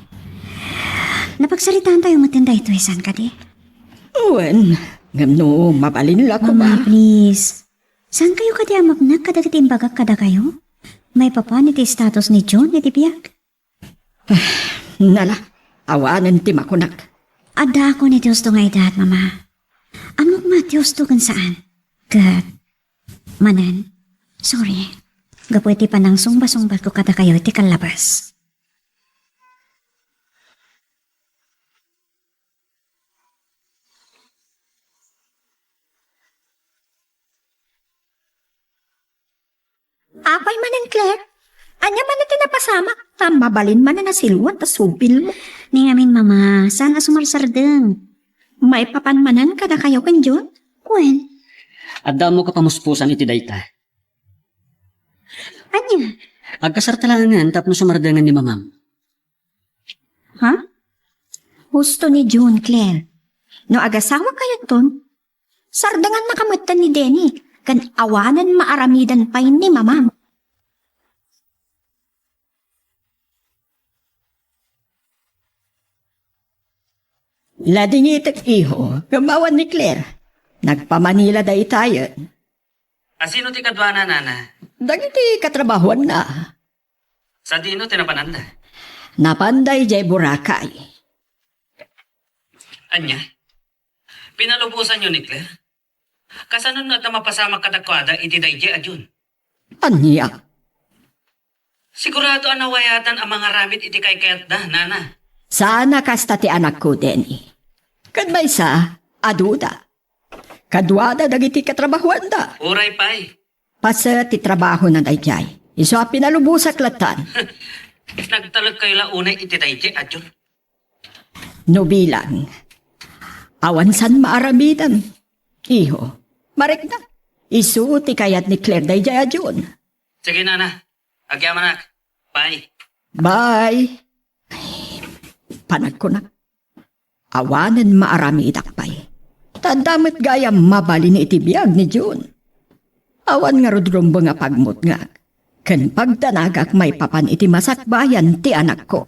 Napagsaritaan tayo matin dayto eh, saan ka di? Uwen, ngam no, mabalin la ko Mama, ba? please. Saan kayo kadi amagnak kadagiti imbagak kada kayo? May papan iti status ni John iti biyak? Nala, awanan ti makunak. Ada ako ni Diyos to nga idat, mama. Amok ma Diyos to kan saan? Kat, manan, sorry. Gapo iti panang sumba-sumbat ko kada kayo iti kalabas. Apay manan, Claire. Anya man natin napasama. Mabalin man na nasilwan, tas supil mo. Ni amin, mama, sana sumarsardeng. May papanmanan kada kayo kan John? Kwen, Adda mo ka pamuspusan iti dayta. anya? Agkasartalangan tapno sumardangan ni mamam. Ha? Gusto ni John, Claire. No agasawa kayo ton, sardangan na kamutan ni Denny, kan awanan maaramidan pa ni mamam. Ladingitek iho, gamawan ni Claire. Nagpamanila day tayo. Asino ti kadwana, nana? Dagiti katrabahuan na. Sa dino tinapananda. Napanday jay Boracay. Anya? Pinalubusan nyo ni Claire? Kasanon na mapasama kadakwada iti dayjay adyon. Anya? Sigurado anawayatan ang mga ramit iti kay kayat da, nana. Sana kasta ti anak ko, Denny. Kad may sa, aduda. Kadwada dagiti katrabahuan da. Uray pay. Pasa ti trabaho na dayjay. Iso a pinalubusak latan. Nagtalag kayo launay iti dayjay adyon. No bilang. Awan san maaramidan. Iho, marik na. Isu ti kayat ni Claire dayjay adyon. Sige, nana. Agyamanak. Bye. Bye. Panag ko na. Awanan maarami itakpay. Tadamit gaya mabali ni itibiyag ni June. Awan nga rodrombo nga pagmut nga. Ken pagdanagak may papan iti masakbayan ti anak ko.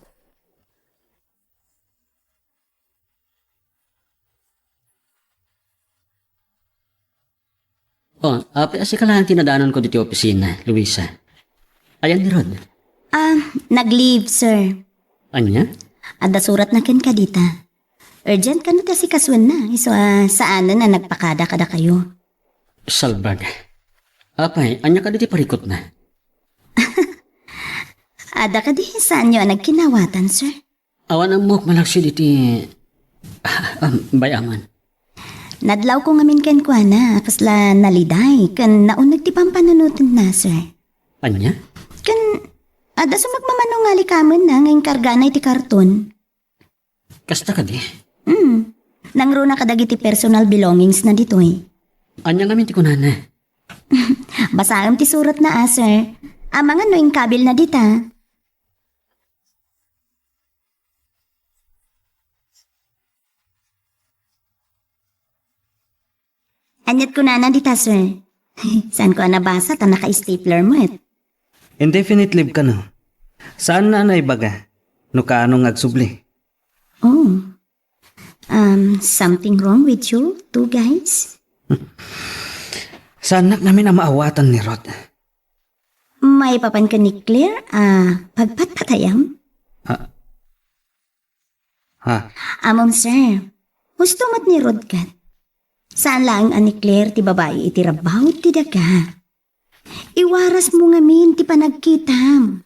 Oh, asi ka lang tinadaanan ko dito opisina, Luisa. Ayan ni Rod. Nag-leave, sir. Anya? Adda surat na ken ka dita. Urgent ka na si kaswan na. So, saan na nagpakada kada kayo? Salbag. Apay, anya ka dito parikot na. Ada ka di saan nyo nagkinawatan, sir? Awan ang mok malaksi dito. Bayaman. Nadlaw ko ngamin ken kwa na, kasla naliday, kan naunag ti pampanunutin na, sir. Anya? Kan, ada sa magmamanungali kaman na, ngayong karga na iti karton. Kasta ka di. Nangro na kadagiti personal belongings na dito eh. Anya ngamin ti kunana. Basaam ti surat na, sir. Amang ano yung kabil na dita. Anyat ko na dita, sir. Saan ko nabasa ta naka-stapler mo et? Indefinite leave ka no. Saan na ibaga? No kaanong agsubli? Oh. Something wrong with you two guys? Saan namin ang maawatan ni Rod? May papan ka ni Claire, pagpatpatayam? Ha? Amom, sir. Gusto mat ni Rod kat. Saan lang ani Claire ti babae iti rabaw ti daga. Iwaras mo ngamin ti panagkitam.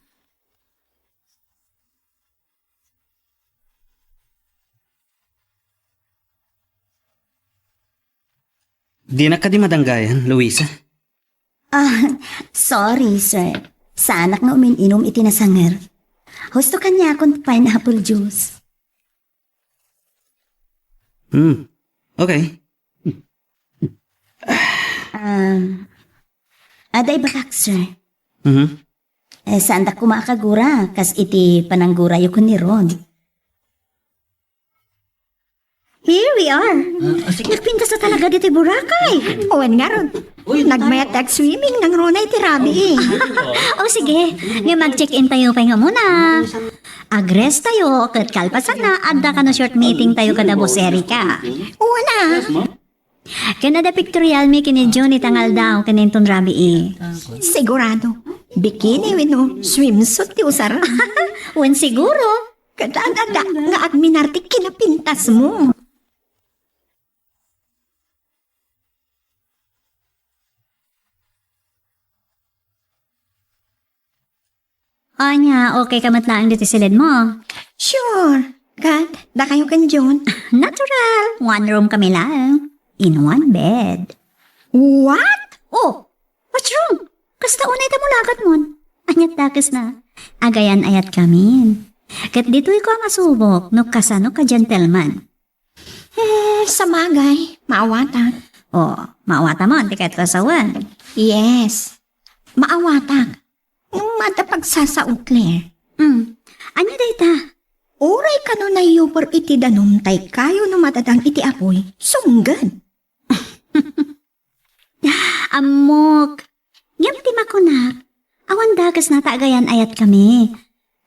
Di na ka di madanggayan, Luisa. Sorry, sir. Sa anak nga umininom iti nasanger. Gusto kanya akong pineapple juice. Okay. Aday bakak, sir. Mhm. Saan da kumakagura, kas iti pananggura yu kun ni Ron. Here we are. Nagpintas na talaga dito Boracay. Owen nga ron. Nagmayat swimming ng ronay ti Rabi eh. O sige, nga mag-check-in tayo pa nga muna. Agres tayo, kat kalpasan na, agda ka na short meeting tayo kada boss Erika. Una. Kanada pictorial mi kini Johnny tangal daw kaninton Rabi eh. Sigurado. Bikini wino. Swimsuit ti usara. Wen siguro. Kadadada nga adminarti kinapintas mo. Anya, okay ka matlaang dito silid mo. Sure. God, da kayo kan John. Natural. One room kami lang. In one bed. What? Oh, what's wrong? Kasta unay ta mo lakat mon. Anyat takas na. Agayan ayat kami. Kat dito'y ko ang asubok, no kasano ka gentleman. Sa magay. Maawatag. Oh, maawata mo, di kahit kasawan. Yes. Maawatag. Nung matapagsasaot, Claire. Anya dayta? Oray ka no na yupor iti danom tay kayo no matadang iti apoy. Sunggan. Amok. Ngam ti makunak. Awan dagas na taagayan ayat kami.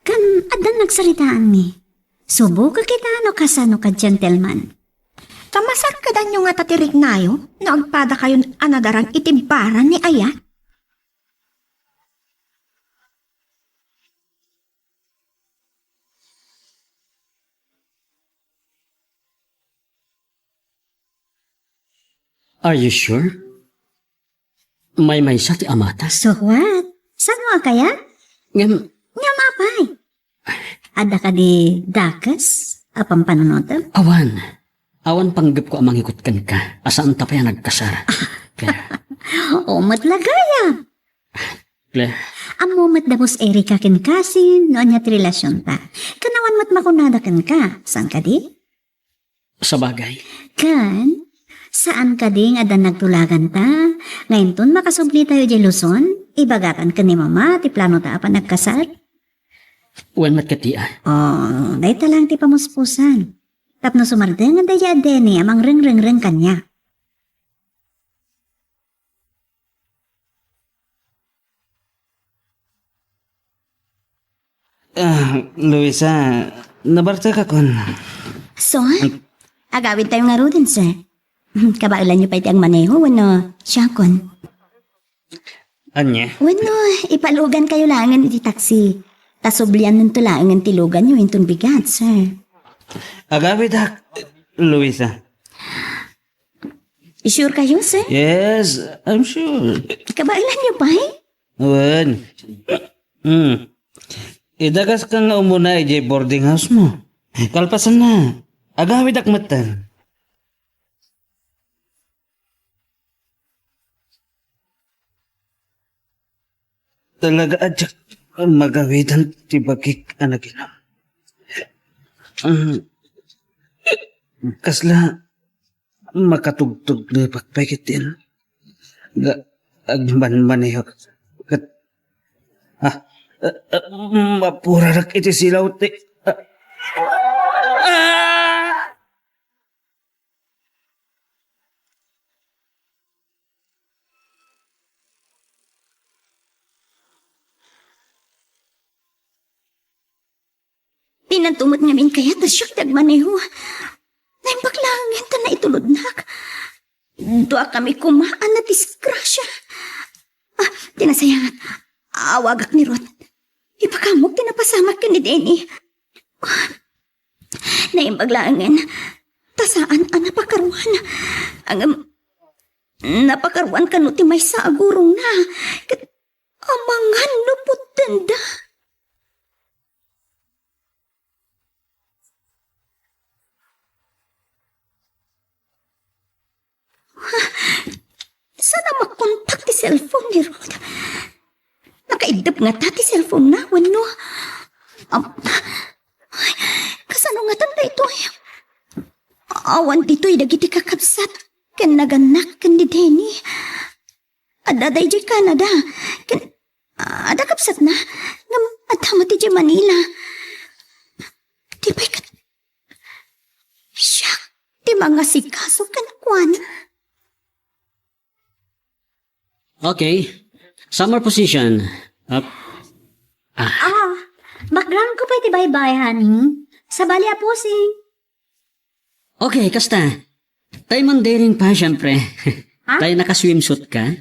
Kan adan nagsalitaan mi. Subo ka kita no kasano ka gentleman. Tamasar ka dan yung nga tatirik nayo na agpada kayo anadarang itibaran ni Ayat. Are you sure? May sa ti amata. So what? Saan mo kaya? Ngam, Nga mapay. Ada ka di dakas? Apang panunotam? awan. Awan panggap ko amang ikot kan ka. Asaan ta pa yan nagkasara. Claire. O matlagaya. Claire. Amo mat dabos Erika ken kasin no anya ti relasyon ta. Kanawan mat makunada ken ka. Saan ka di? Sa bagay. Kan? Saan ka di nga dan nagtulagan ta? Ngayon ton makasubli tayo di Luzon? Ibagatan ka ni mama ti plano ta pa nagkasal? Uwan mat katia. Oh, dahi ta lang ti pamuspusan. Tapno sumardeng nga daya deni amang reng kanya. Luisa, nabarta ka kon. So, agawin tayo nga rin, sir. Kabailan niyo pa iti ang maneho, wano, siya kon. Anya? Wano, ipalugan kayo langan iti taksi. Tasublian ng tulangan tilugan niyo intong bigat, sir. Agawid hak, Luisa. Sure kayo, sir? Yes, I'm sure. Kabailan niyo pa, eh? Wan. Idagas ka nga umuna boarding house mo. Kalpasan na. Agawid akmatan. Talaga adyak magawidan tibagik anaginam. Kasla makatugtog na pagpakitin. Agman-maneho. Mapurarak iti silaw ti. Pinantumot ngamin kaya tas siya nagmaneho. Naimbaglangan ta na itulod nak. Doa kami kumaan na disgrasya. Tinasayangan. Awagak ni Rod. Ipakamog tinapasamak ka ni Denny. Naimbaglangan. Tasaan ang napakaruan. Napakaruan ka no ti may saagurong na. Amangan lupot tanda. Sana makontak ti cellphone ni Rod. Nakaidap nga ta ti cellphone na, wano. Kasano nga tanda ito eh. Awan dito'y dagiti kakabsat. Kan naganak kan di Denny. Adaday di Canada. Ada kapsat na. Ngam adama ti di Manila. Di ba'y kat... Siya, di mga sikaso kan kwan. Okay. Summer position. Background ko pa iti bye-bye, honey. Sa bali apusing. Okay, kasta. Tayo man daring pa, syempre. Ha? Tayo naka-swimsuit ka?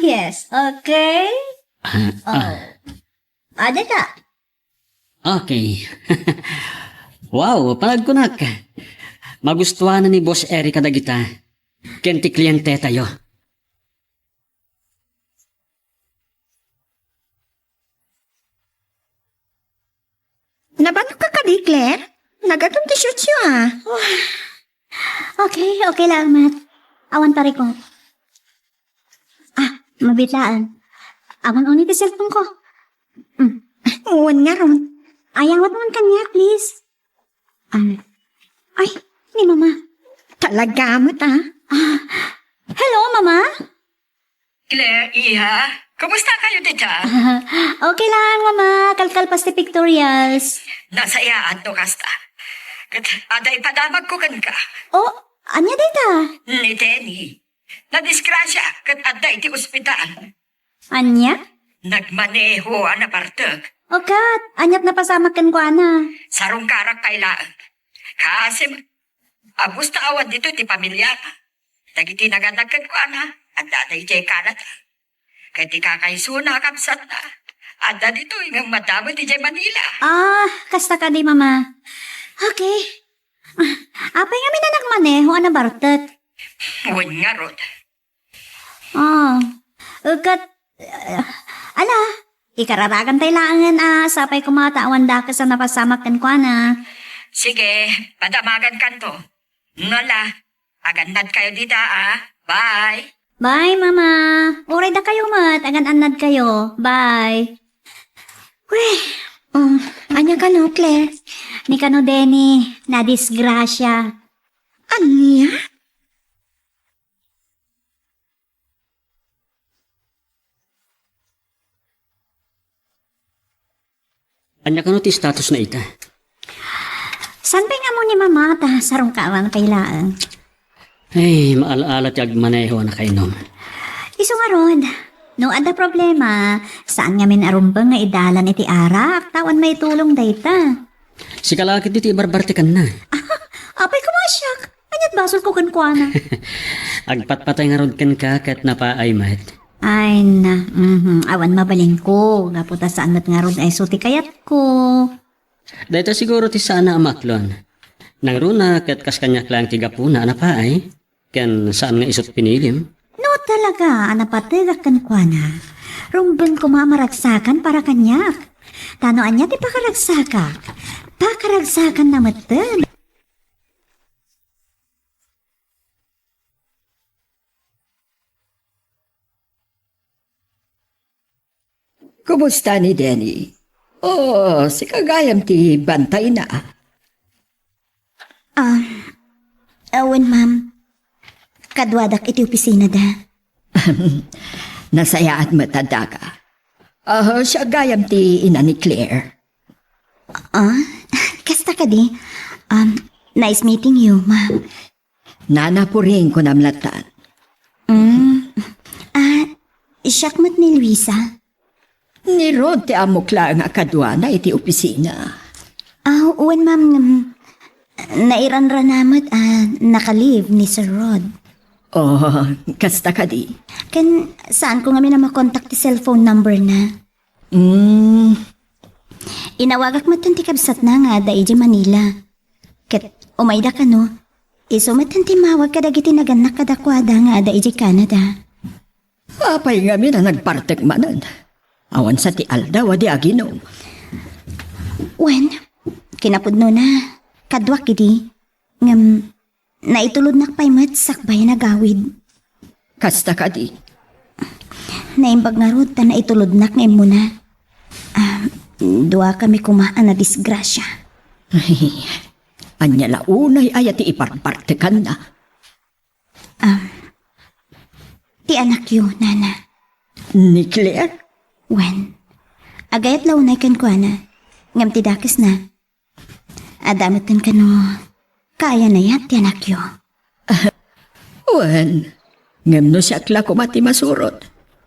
Yes, okay. Ada ka? Okay. Wow, panagkunak. Magustuhan na ni Boss Eric kadagita. Kenti kliyente tayo. Nabanok ka kadi, Claire? Nagatong t-shirt siya Okay lang, Matt. Awan pare ko. Mabitlaan. Awan ulit yung cellphone ko. Uwan nga ron. Ayang wat naman kanya, please. Ay, ni Mama. Talaga mo Hello, Mama. Claire, Iha, kumusta kayo dito? Okay lang, Mama. Kalkalpas ti pictorials. Nasayaan to kasta. Aday padamag ko kan ka. Oh, anya data? Ni Denny. Nadisgrasya kat aday ti ospital. Anya? Nagmaneho ang napartag. Okat, anyat na pasamakan ko, ana. Sarong karak kailaan. Kasi abus na awan dito ti pamilya. Dagiti naganagkan ko ana. At daday jay Canada. Kaya ti kakaisuna kapsat na. Ada dito ingang madamo di jay Manila. Kasta ka di, Mama. Okay. Apay nga minanak maneho, ana bartet. Huwag nga rod. Ukat, ala, ikararagan tayo langan, sapay kumatawan da ka sa napasamakan ko, ana. Sige, padamagan kanto. Nola, agandad kayo dita Bye. Bye, Mama. Uray da kayo, Mat. Agan-anad kayo. Bye. Weh, anya ka no, Claire? Ni kano, Denny. Nadisgrasya. Anya? Anya ka no ti status na ita? San pa nga mo ni Mama ta sarong kawan kailaan? Ay, maalaala ti agmaneho na kainom. Iso nga, Rod. No ada problema, saan nga min arumbang nga idalan iti arak, tawan may tulong dayta. Si kalakit diti barbarte kan na. Apay kumasyak, anyat basol ko kankwana. Agpatpatay nga rod kan ka kat napaay mat. Ay na, awan mabalin ko, gaputa saan mat nga rod ay suti kayat ko. Dahito siguro ti sana amaklon. Nang runa kat kas kanyak lang tiga puna napaay. Kan saan nga isot pinilim. No talaga, anapatiga kankwana. Rumbang ko mamaragsakan para kanyak. Tanoan niya ti pakaragsaka. Pakaragsakan na matan. Kumusta ni Denny? Oh, si kagayam ti bantay na. Awan ma'am, kadwadak iti opisina da. Nasaya at matanda ka. Siya gayam ti ina ni Claire. Kasta ka di. Nice meeting you, ma'am. Nanapuring ko namlatan. Siyakmat ni Luisa. Ni Rod ti amukla nga kadwa na iti opisina. Uwan ma'am, nairanranamat nakalive ni Sir Rod. Oh, kasta ka di. Kan saan ko nga makontak ti cellphone number na? Inawagak matan ti kabsat na nga da iji Manila. Ket umayda ka no, isumatan ti mawag kadagiti naganak kadakwada nga da iji Canada. Apay nga mi na nagpartek manan. Awan sa ti Alda wadi aginom. Wen, kinapudno na. Kadwak idi. Ngam, naitulod nakpay mat sakbay na gawid. Kasta ka di. Naimbag nga rod ta naitulod nak ngayon muna. Dua kami kumaan na disgrasya. Anya launay ay ti iparpartekan na. Ti anak yu, nana. Ni Claire? Wen, agayat launay kan ko na. Ngam ti dakis na. Adamit kan kano. Kaya na yat ti anak yu. Wen, ngam no siya kla ko mati masurot.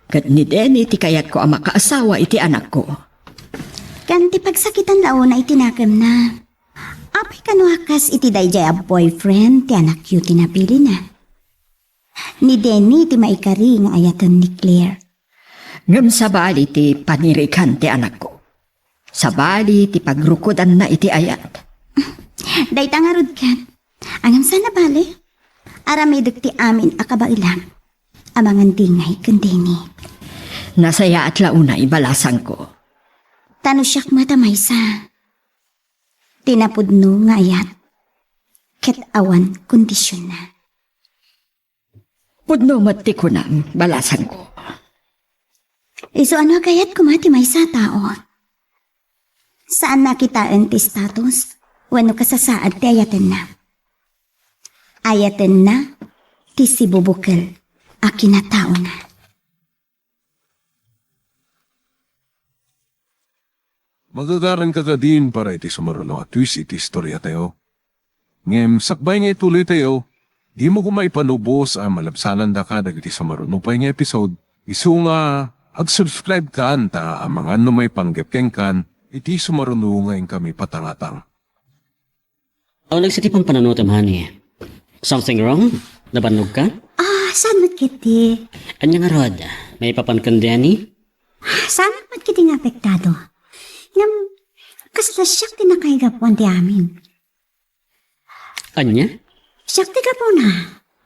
Kat ni Denny ti kayat ko ang makaasawa iti anak ko. Kan ti pagsakitan launay tinakam na. Apay kano hakas iti dayjay a boyfriend ti anak yu tinapili na. Ni Denny ti maikari nga ayatan ni Claire. Ngam sa bali ti panirikan ti anak ko. Sa bali ti pagrukodan na iti ayat. Dayta nga rod kan. Angam sana bali. Aramidag ti amin akabailang. Amangan dingay kandini. Nasaya at launa ibalasan ko. Tano siyak matamay sa. Tinapudno nga ayat. Ket awan kondisyon na. Pudno mati ko na balasan ko. Iso ano agayat kumati may sa tao? Saan nakitaan ti status? Wano kasasaad ti ayaten na? Ayaten na ti si bubukal a kinatao na. Magagaran ka din para iti sumaruno at twist iti istorya tayo. Ngem sakbay nga ituloy tayo, di mo kumaipanubos ang malabsanan da ka dagiti sumaruno pa nga episode. Isu nga ag-subscribe ka anta ang mga may panggapkeng kan iti sumaruno ngayon kami patangatang. O nagsitipang pananutam, honey. Something wrong? Nabanog ka? Saan mat kiti? Anya nga rod, may papankan Denny? Saan mat kiti nga apektado? Ngam, kasalasyak ti nakahigapuan ti amin. Anya? Siyak ti ka po na.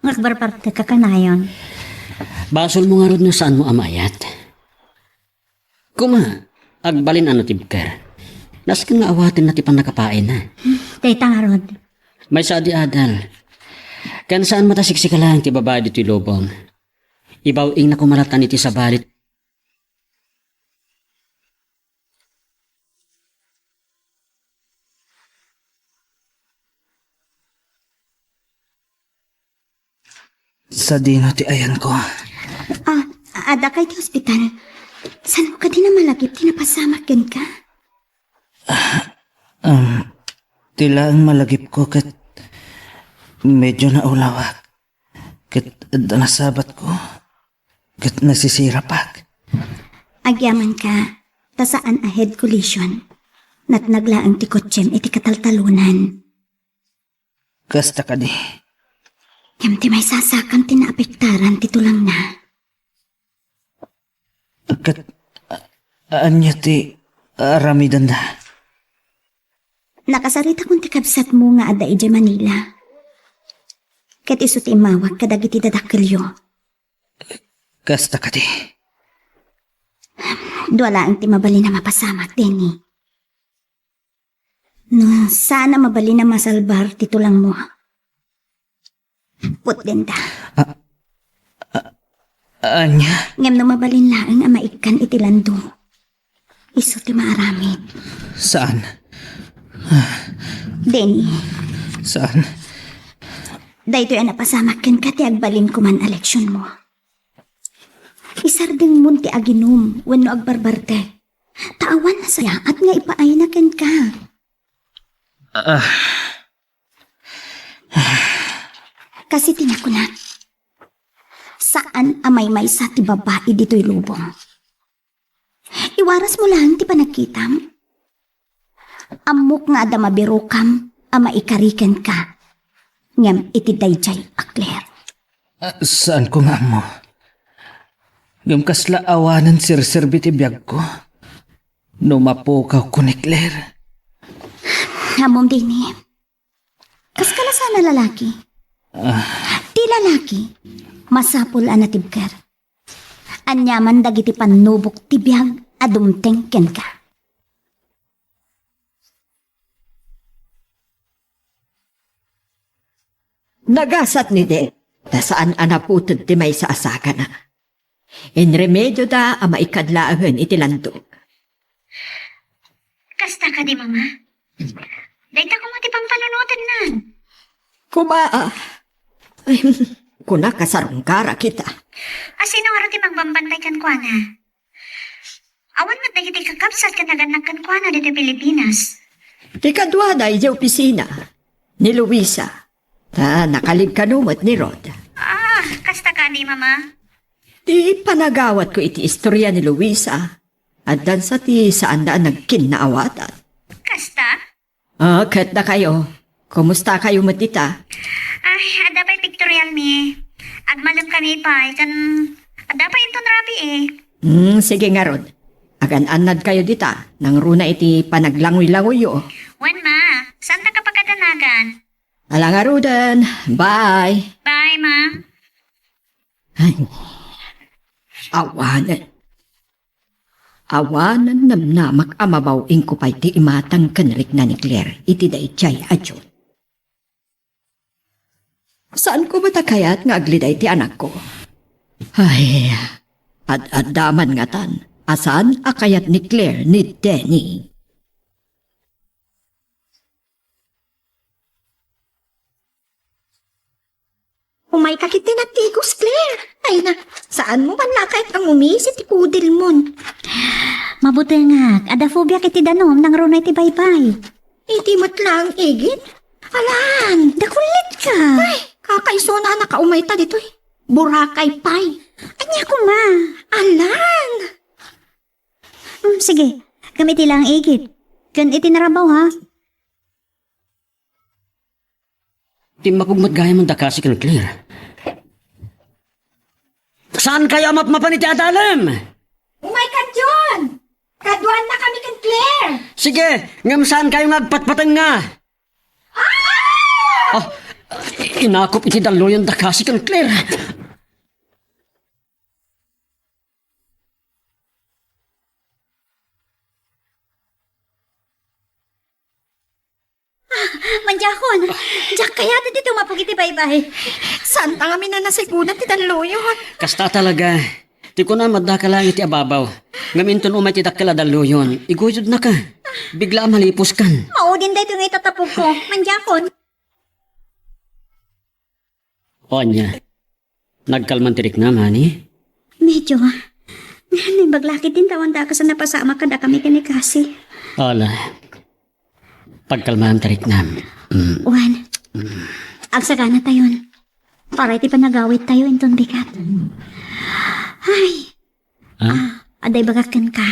Ngakbarparte ka kanayon. Basol mo nga rod na saan mo amayat. Kuma, agbalin ano tibker. Naskan nga awatin na tipan nakapain na. Dayta nga rod. May sadi adal. Kan saan matasiksik ka lang ti babae dito lobong. Ibawing na kumalatan iti sa balit. Sa dino ti ayan ko. Ada kay ti hospital. Saan mo ka din na malagip? Tinapasamak yan ka? Tila ang malagip ko kat medyo naulawak. Kat nasabat ko. Kat nasisirapak. Agyaman ka, tasaan ahead collision. Nat naglaang ti kotsem iti kataltalunan. Kasta ka di. Yam ti may sasakan tinaapektaran titulang na. Kat, anya ti aramidan da. Nakasarita kong ti kabsat mo nga ada ije Manila. Ket iso ti imawag kadag iti dadakkelyo. Kasta ka di. Duwala ang ti mabali na mapasamak, Denny. No, sana mabali na masalbar titulang mo. Put din ta. Anya? Ngem no mabalin laang ang maikan iti lando. Iso ti maaramid. Saan? Denny, Saan? daytoy ang napasamak ken ka ti agbalin ko man eleksyon mo. Isardeng mun ti aginom wenno agbarbarte. Taawan na saya at nga ipaay na ken ka. Kasi tinako na. Saan amay may sa ti babae dito'y lubong? Iwaras mo lang ti panagkitam. Amok nga ada mabirukam ama ikariken ka. Ngem iti dayjay akler. Saan ko nga mo? Ngam kasla awanan sir-serbi ti biyag ko. Numapukaw ko ni Claire. Hamom din eh. Kas ka na sana lalaki? Ti lalaki, masapul anatibker. Anyaman dagiti panubok ti biyag adumteng ken ka. Nagasat ni De, tasaan anaputod ti may sa asaka na. In remedyo da ama ikadlaangan iti landog. Kasta ka di, mama? Dayta ko mo ti pampanunutan na. Kumaa. Ay, kuna kasarong kara kita. Asino nga ti magbambantay kan kwa na? Awan mat dagiti kakapsat ka naganak kan kwa na dito Pilipinas. Ti kadwa da iti opisina ni Luisa. Ta nakalib kanumot ni Rod. Ah, kasta ka di, mama? Ti panagawat ko iti istorya ni Luisa. At dan sa ti saan daan nagkinaawatan. Kasta? Kat na kayo. Kumusta kayo matita? Ay, ada pa'y pictorial mi. Agmalap kami pa, kan... Ada pa inton rabi eh. Sige nga Rod. Agan-anad kayo dita. Nang runa iti panaglangoy-langoy yo. Wan ma, saan na kapagkadanagan? Ala nga Rodan. Bye. Bye, ma. Ay, awanan. Awanan namnamak amabaw ko pa'y ti imatang kanrik na ni Claire. Iti dayjay adyon. Saan ko matakayat nga agliday ti anak ko? Ay, ad-adaman nga tan. Asan akayat ni Claire ni Denny? Umay kakit din at tigos, Claire. Ay na, saan mo man lakayat ang umisit ti pudil mon? Mabuti nga, ada phobia kiti danom nang runay ti baybay. Iti matlang igit. Alan, Dakulit ka. ay, kakaiso na nakaumay ta dito eh. Burakay pay. Anya ko ma. Alan! Sige, gamiti lang igit. Kan itinarabaw ha. Di mapugmat gaya man da kasi kan Claire. Saan kayo mapaniti adalam? Umay ka, John! Kaduan na kami kan Claire! Sige, ngam saan kayo nagpatpatan nga? Ah, inakop iti daloyan da kasi kan Claire. Manjakon, jak kaya dito mapagiti baybay. Santa kami na nasigunan ti Danloyon. Kasta talaga. Ti ko na madaka lang iti ababaw. Ngaminton umay ti dakala daloyon. Iguyod na ka. Bigla malipos kan. Maudin dito nga itatapog ko. Manjakon. O niya. Nagkalman tirik na, mani. Medyo. May baglaki din tawan da ka sa napasama kada kami kinikasi. Ala. Pagkalman tirik na. Juan, agsagana tayon. Para iti panagawit tayo inton bikat. Ay, Aday bagakan ka.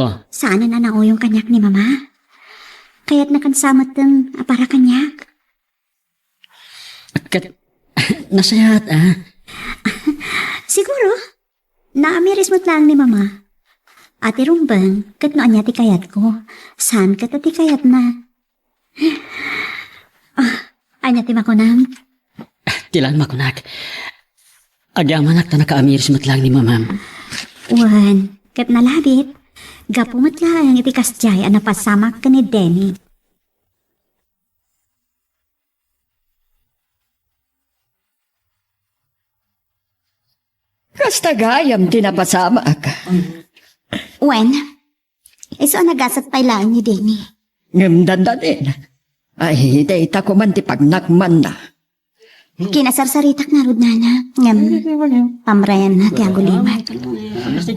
Oh, Saan na yung kanyak ni mama? Kaya't nakansamat ng para kanyak. kat, nasayat Siguro, naamiris mo't lang ni mama. Ate Rumbang, kat noon niya tikayat ko. Saan ka tatikayat na? Anya ti makunam. Tilan makunak. Agyaman ta nakaamiris matlang ni mamam. Wan, kat nalabit. Gapumat lang iti kasjay ang napasamak ka ni Denny. Kastagayam tinapasama ka. Wen, iso nagasat pailaan ni Denny. Ngamdanda din. Ay, dayta ko man ti pagnakman na. Kinasarsaritak na rod na. Ngam, pamrayan na ti agulimat.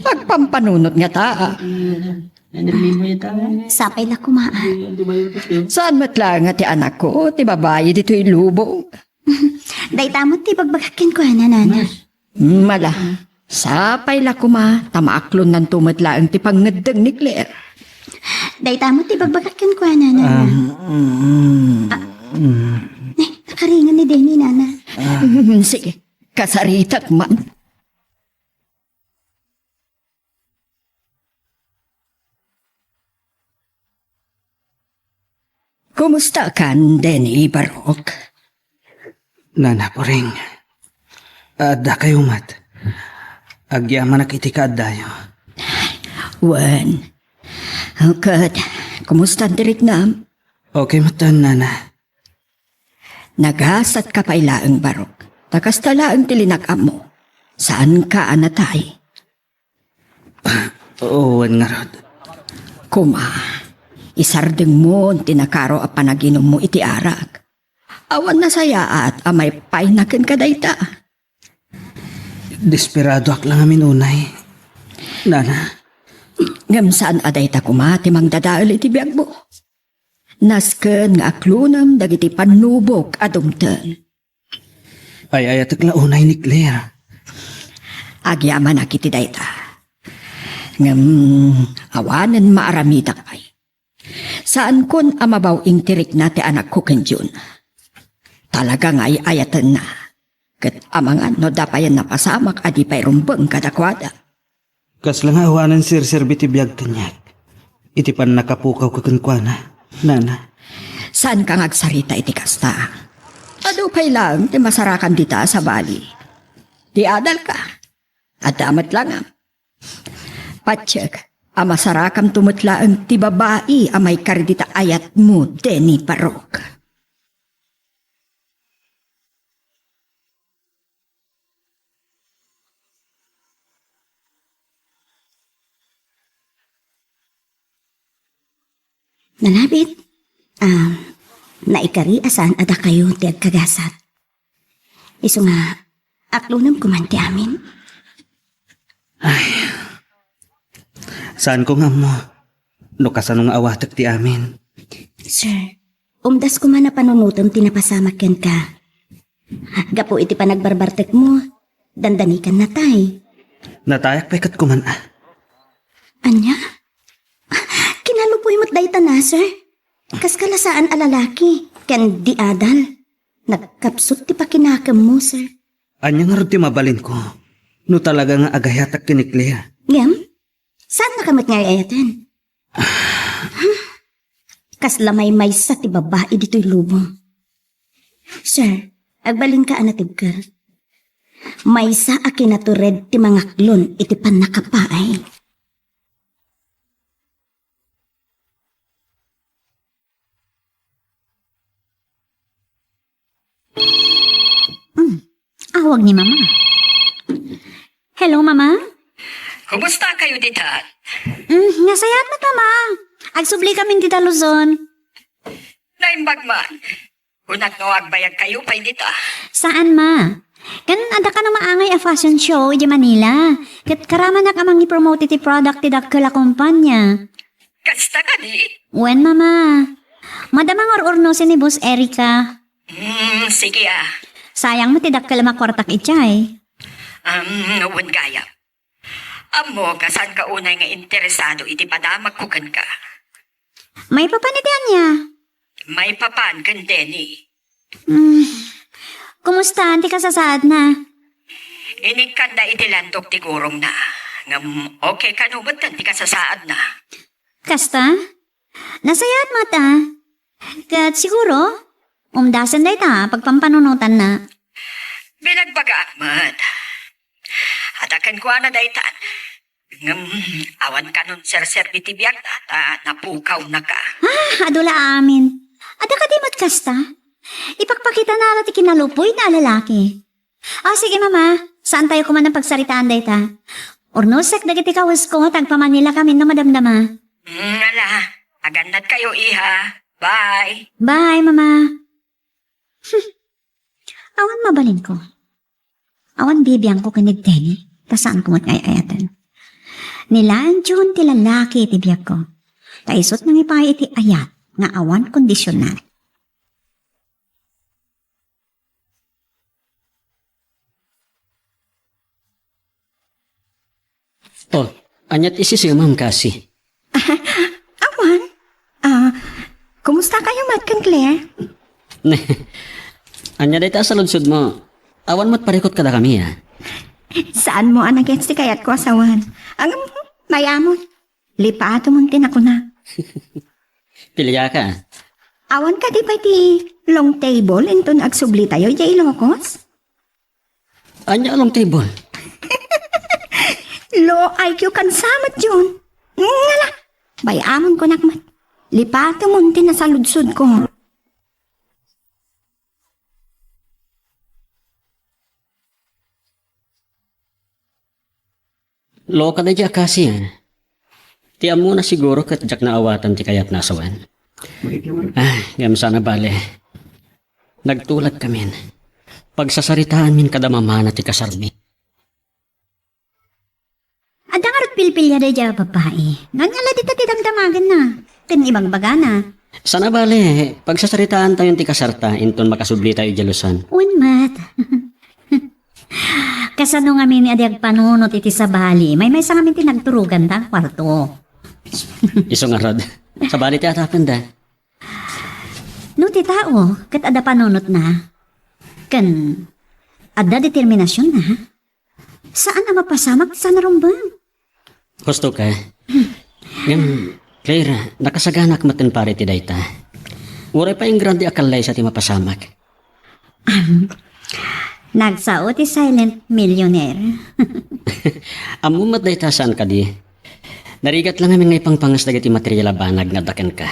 Pagpampanunot nga taa. Sapay la kumaan. Saan matlang nga ti anak ko, ti babae dito ilubong. Day tamot ti bagbagakin ko nana. Mala, sapay la kuma, tamaaklon ng tumatlaang ti pangnadang ni Claire. Day tamot ti bagbagakin ko nana. Nakaringan ni Denny nana. Sige, kasaritak man. Kumusta kan, Denny Barok? Nana po ring. Adda kayo mat. Agyaman na kiti ka dayo. Wan. Kat, kumusta ang tirik nam? Okay matan, nana. Nagasat ka pa ilaang Barok. Takastala ang tilinakam mo. Saan ka anatay? Owan nga rod. Kuma, isardeng mo ang tinakaro a panaginom mo iti arak. Awan na saya at amay painakin ka dayta. Desperado ak lang amin unay. Nana, Ngam saan aday ta kumati mang dadaal iti biyag mo. Nasken nga aklunam dagiti panubok adumten. ay ayatak lang unay ni Claire. Agyaman na kiti dayta. Ngam awanan maaramitak ay. Saan kun amabaw ing tirik na ti anak ko kenjun. Talaga nga ay ayatan na. Kat amangan no dapayan na pasamak adi pay rumbeng kadakwada. Kas lang awanan sir biti biyag kanyak. Iti pan nakapukaw kakankwana. Nana, Saan ka ngagsarita iti kasta? Ado pay lang ti masarakan dita sa bali. Di adal ka. At damat lang am. Patsyak, amasarakam tumutla ang ti babae amay kardita ayat mo, Denny Barok. Nalabit. Naikari asan ada kayo ti agkagasat. Iso nga, aklunam kumanti amin. saan ko nga mo? No kasano nga awatak ti amin. Sir, umdas ko man na panunutom tinapasamak yan ka. Gapo iti panagbarbartek mo, dandanikan na tay. Natayak pekat ko man Anya? Kinalupoy mo't dayta na, sir. Kas kalasaan alalaki, ken di adal. Nagkapsot ti pakinakam mo, sir. Anya nga rin ti mabalin ko. No talaga nga agayatak kini Claire. Ngam? Saan nakamot nga ayatan? Kas lamay may sa ti babae dito'y lubong. Sir, agbalin ka anatib ka. May sa akinatured ti mga klon iti pan nakapaay. Awag ni mama. Hello, mama? Kumusta kayo dito? Nasayat na mama. Agsubli kami dita Luzon. Naimbag man. Unat no agbayag kayo pa dito. Saan, ma? Kan ada ka na maangay a fashion show di Manila. Kat karaman na kamang i-promote iti product ti dakkel a kumpanya. Kasta ka di? Wen, mama. Madamang or-urnosin ni Boss Erica. Sige Sayang mo ti dakkel makwartak itchay. Uwan gaya. Amo, kasan ka unay nga interesado iti padamag kukan ka. May papanitian niya. May papan kan Denny. Kumusta? Anti kasasaad na. Inikanda iti landok ti gurong na. Ngam okay ka no, ba't ti kasasaad na? Kasta? Nasayat mata. Kat siguro, umdasan day ta pagpampanunutan na. Binagbaga Ahmad. Hatakan ko na daytan. Ngam, awan ka nun sir iti biyak na napukaw na ka. Adula amin. Ada ka di kasta? Ipagpakita na natin kinalupoy na lalaki. Sige mama, saan tayo kuman ng pagsaritaan day ta? Ornosek dagiti kawas ko, tagpaman nila kami na madamdama. Ala, agandad kayo iha. Bye. Bye, mama. Awan mabalin ko. Awan bibiyang ko kinig Denny. Tasaan ko ayatan. Nilaan June ti lalaki iti biyag ko. Taisot nang ipay iti ayat nga awan kondisyonal. Oh, anyat isisimam kasi. Awan? Kumusta kayo, Matkan Claire? Anya day ta sa lunsod mo. Awan mo't parikot kada kami ha. Saan mo anagets ti kayat ko asawan? Ang mayamon. Lipato mong tinako na. Pilya ka. Awan ka di ba ti long table inton agsubli tayo jay Ilocos? Anya along table. Low IQ kan samat yun. Ngala. Bayamon ko nakmat. Lipato mong tinasaludsod ko. Loka na dya kasi ha. Tiam mo na siguro kat jak na awatan ti kayat nasawan. Gam sana bale. Nagtulad kamin. Pagsasaritaan min kada mamana ti kasarmi. Ada nga rin pilpilya day dya babae. Ngangala di ta tidagdamagan na. Tin ibang baga na. Sana bale, pagsasaritaan tayo ti kasarta, inton makasubli tayo jalusan. Unmat. Kasano nga ni adyag panunot iti sa bali. May sa ngamin tinagturugan ta kwarto. Iso nga rod. Sa bali ti atapan da. No ti tao, kat ada panunot na. Kan, ada determinasyon na. Saan na mapasamak sa narumbang? Gusto ka? Ngam, Claire, nakasaganak matin pare ti dayta. Uray pa yung grande akalay sa ti mapasamak. Nagsao ti silent millionaire. Amumat dayta saan ka di? Narigat lang aming ngay pangpangas dagiti material banag nga daken ka.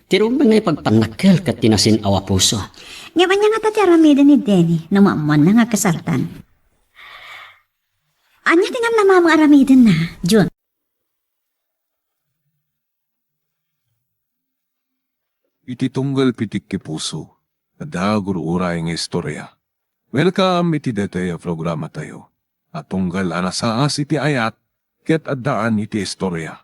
Tiro ba ngay pagpanakkel kat tinasin awa puso? Ngayon niya nga tati aramida ni Denny, numamuan na nga kasartan. Anya tingan na mamang aramidin na, June. Iti tunggal pitik ki puso, adagur uray nga istorya. Welcome iti detaya programa tayo. At tunggal anasaas iti ayat, ket addaan iti istorya.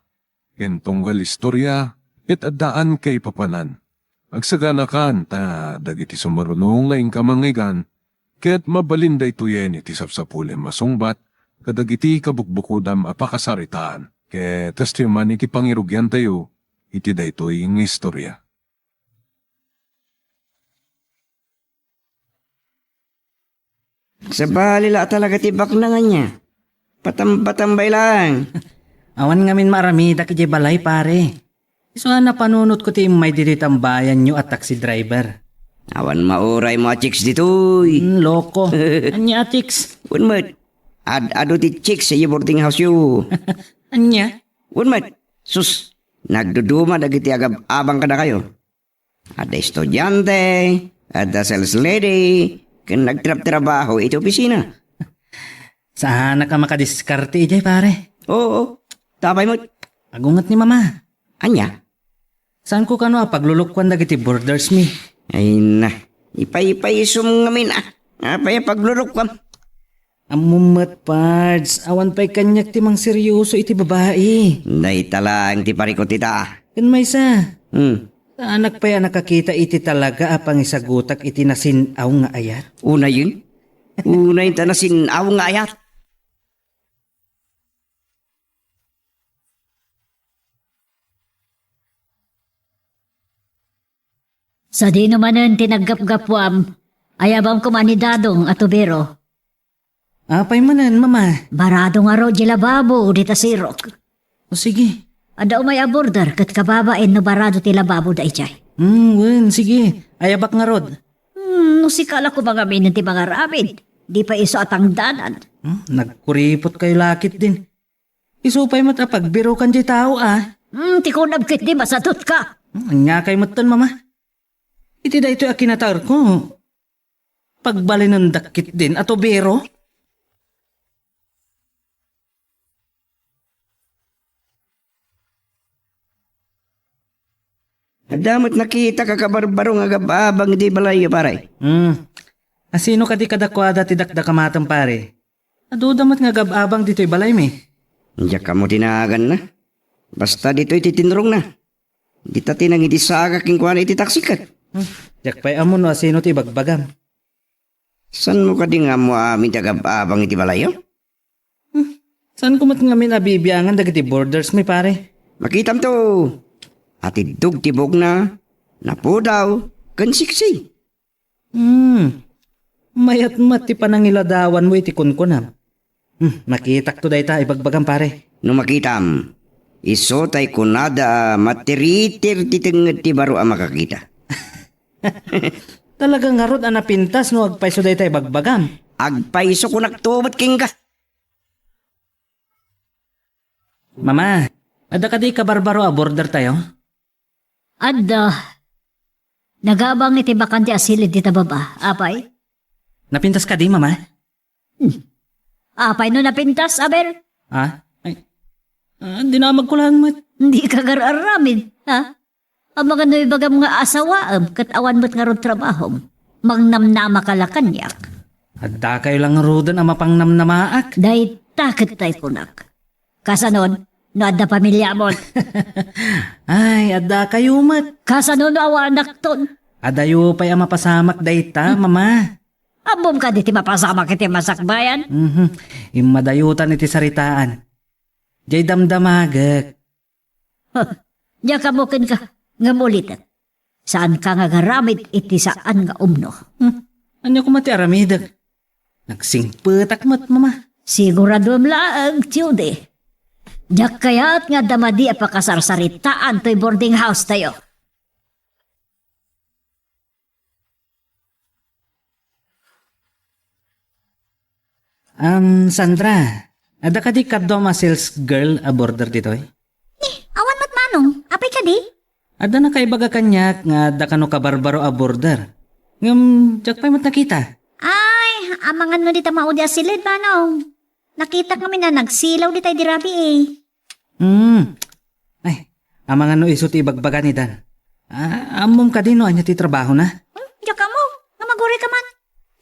Ken tunggal istorya, ket addaan kay papanan. Agsaganakan ta dagiti sumarunong laing kamangigan, ket mabalinday tuyen iti sapsapulem masungbat, kadagiti kabukbukudam apakasaritaan. Ket testiman iti pangirugyan tayo, iti daytoy ng istorya. Sa balila talaga tibak na nga niya. Patambay lang. Awan ngamin maramida kiti balay pare. So nga napanunot ko ti may diritambayan nyo at taxi driver. Awan mauray mo chicks ditoy. Loko. Anya atix? Unmat. Ado ti chicks sa iyo boarding house yu. Anya? Unmat. Sus. Nagduduma dagiti abang kada kayo. Ada estudyante. Ada sales lady. Kan nagtrap-trabaho iti opisina. Saan ka makadiskarte ijay pare? Oo. Tapay mo. Agungat ni mama. Anya? Saan ko kano paglulukwan dagiti borders mi? Ay na. Ipay-ipay isum ngamin ah. Apay paglurok kam. Amumat pards. Awan pa'y kanyak ti mang seryoso iti babae. Day talang ti parikot ita. Kan may sa. Sa anak pa'y nakakita iti talaga apang isagutak iti nasinaw nga ayat. Una yun. Una yung tanasinaw nga ayat. Sa di naman tinaggap-gapwam, ayabang kumanidadong at tubero. Apay manan, mama. Barado nga ro di lababo dita sirok. O sige. Ada umay aborder kat kababain no barado ti lababo da ichay. Wen, sige. Ayabak nga rod. Musikala ko mga minin ti mga rabid. Di pa iso atang danan. Nagkuripot kay lakit din. Isupay mat pagbiro kan di tao Ti kunab kit di masatot ka. Anya kay matan, mama. Iti da ito akinatar ko. Pagbali ng dakit din ato bero. Damot nakita ka kabarbaro nga gababang di balay pare. Asino ka di kadakwada ti dakda kamatang pare? Adudamat nga gababang dito'y balay mi. Diyak ka mo tinagan na. Basta dito'y titinrong na. Di ta tinang idisaga king kuwan iti taksikat. Jak pa'y amon no asino ti bagbagam. San mo ka di nga mo amin ta gababang iti balayo? Saan kumat nga min abibiyangan dagiti borders mi pare? Makitam to. Ati dug tibok na. Napudaw. Kansiksi. Mayat mat ti panangiladawan mo iti kunkunam. Makitak to dayta ibagbagam pare. No makitam. Iso tay kunada matiritir titenged ti baro ang makakita. Talagang harod ang napintas no agpaiso dayta ibagbagam. Agpaiso ko nagtubat king ka. Mama, ada ka di kabarbaro a border tayo? Adda. Nagabang iti bakan ti asilid dita baba. Apay? Napintas ka di, mama? Apay no napintas, aber? Ay, dinamag ko lang mat. Hindi ka gararamin, ha? Ang mga noy bagam nga asawaam, kat awan mo't nga ron trabahom. Mangnamnama ka lakanyak. Adda kayo lang rodan ang mapangnamnamaak. Day takit tay kunak. Kasanon, no adda pamilya mo. Ay, adda kayo mat. Kasanon no awa anak ton. Adayo pa'y ang mapasamak dayta, mama. Abom ka di ti mapasama kiti masakbayan. Imadayutan iti saritaan. Jay damdamagak. Diya kamukin ka, nga mulitan. Saan ka nga garamit iti saan nga umno? Ano ko mati aramidag? Nagsingpetak mat, mama. Sigurado laang, tiyude. Diyak kaya't nga damadi a pakasarsaritaan to'y boarding house tayo. Sandra, ada ka di kadoma sales girl a border dito eh? Awan mo't manong, apay ka di? Ada na kaibaga kanyak nga da kano kabarbaro a border. Jak pa'y mat nakita. Ay, amangan mo dita maudi asilid, manong. Nakita kami na nagsilaw di tayo dirabi eh. Ay, amangan no iso ti ibagbaga ni Dan. Amom ka din no, anya ti trabaho na. Diyak ka mo, nga maguri ka man.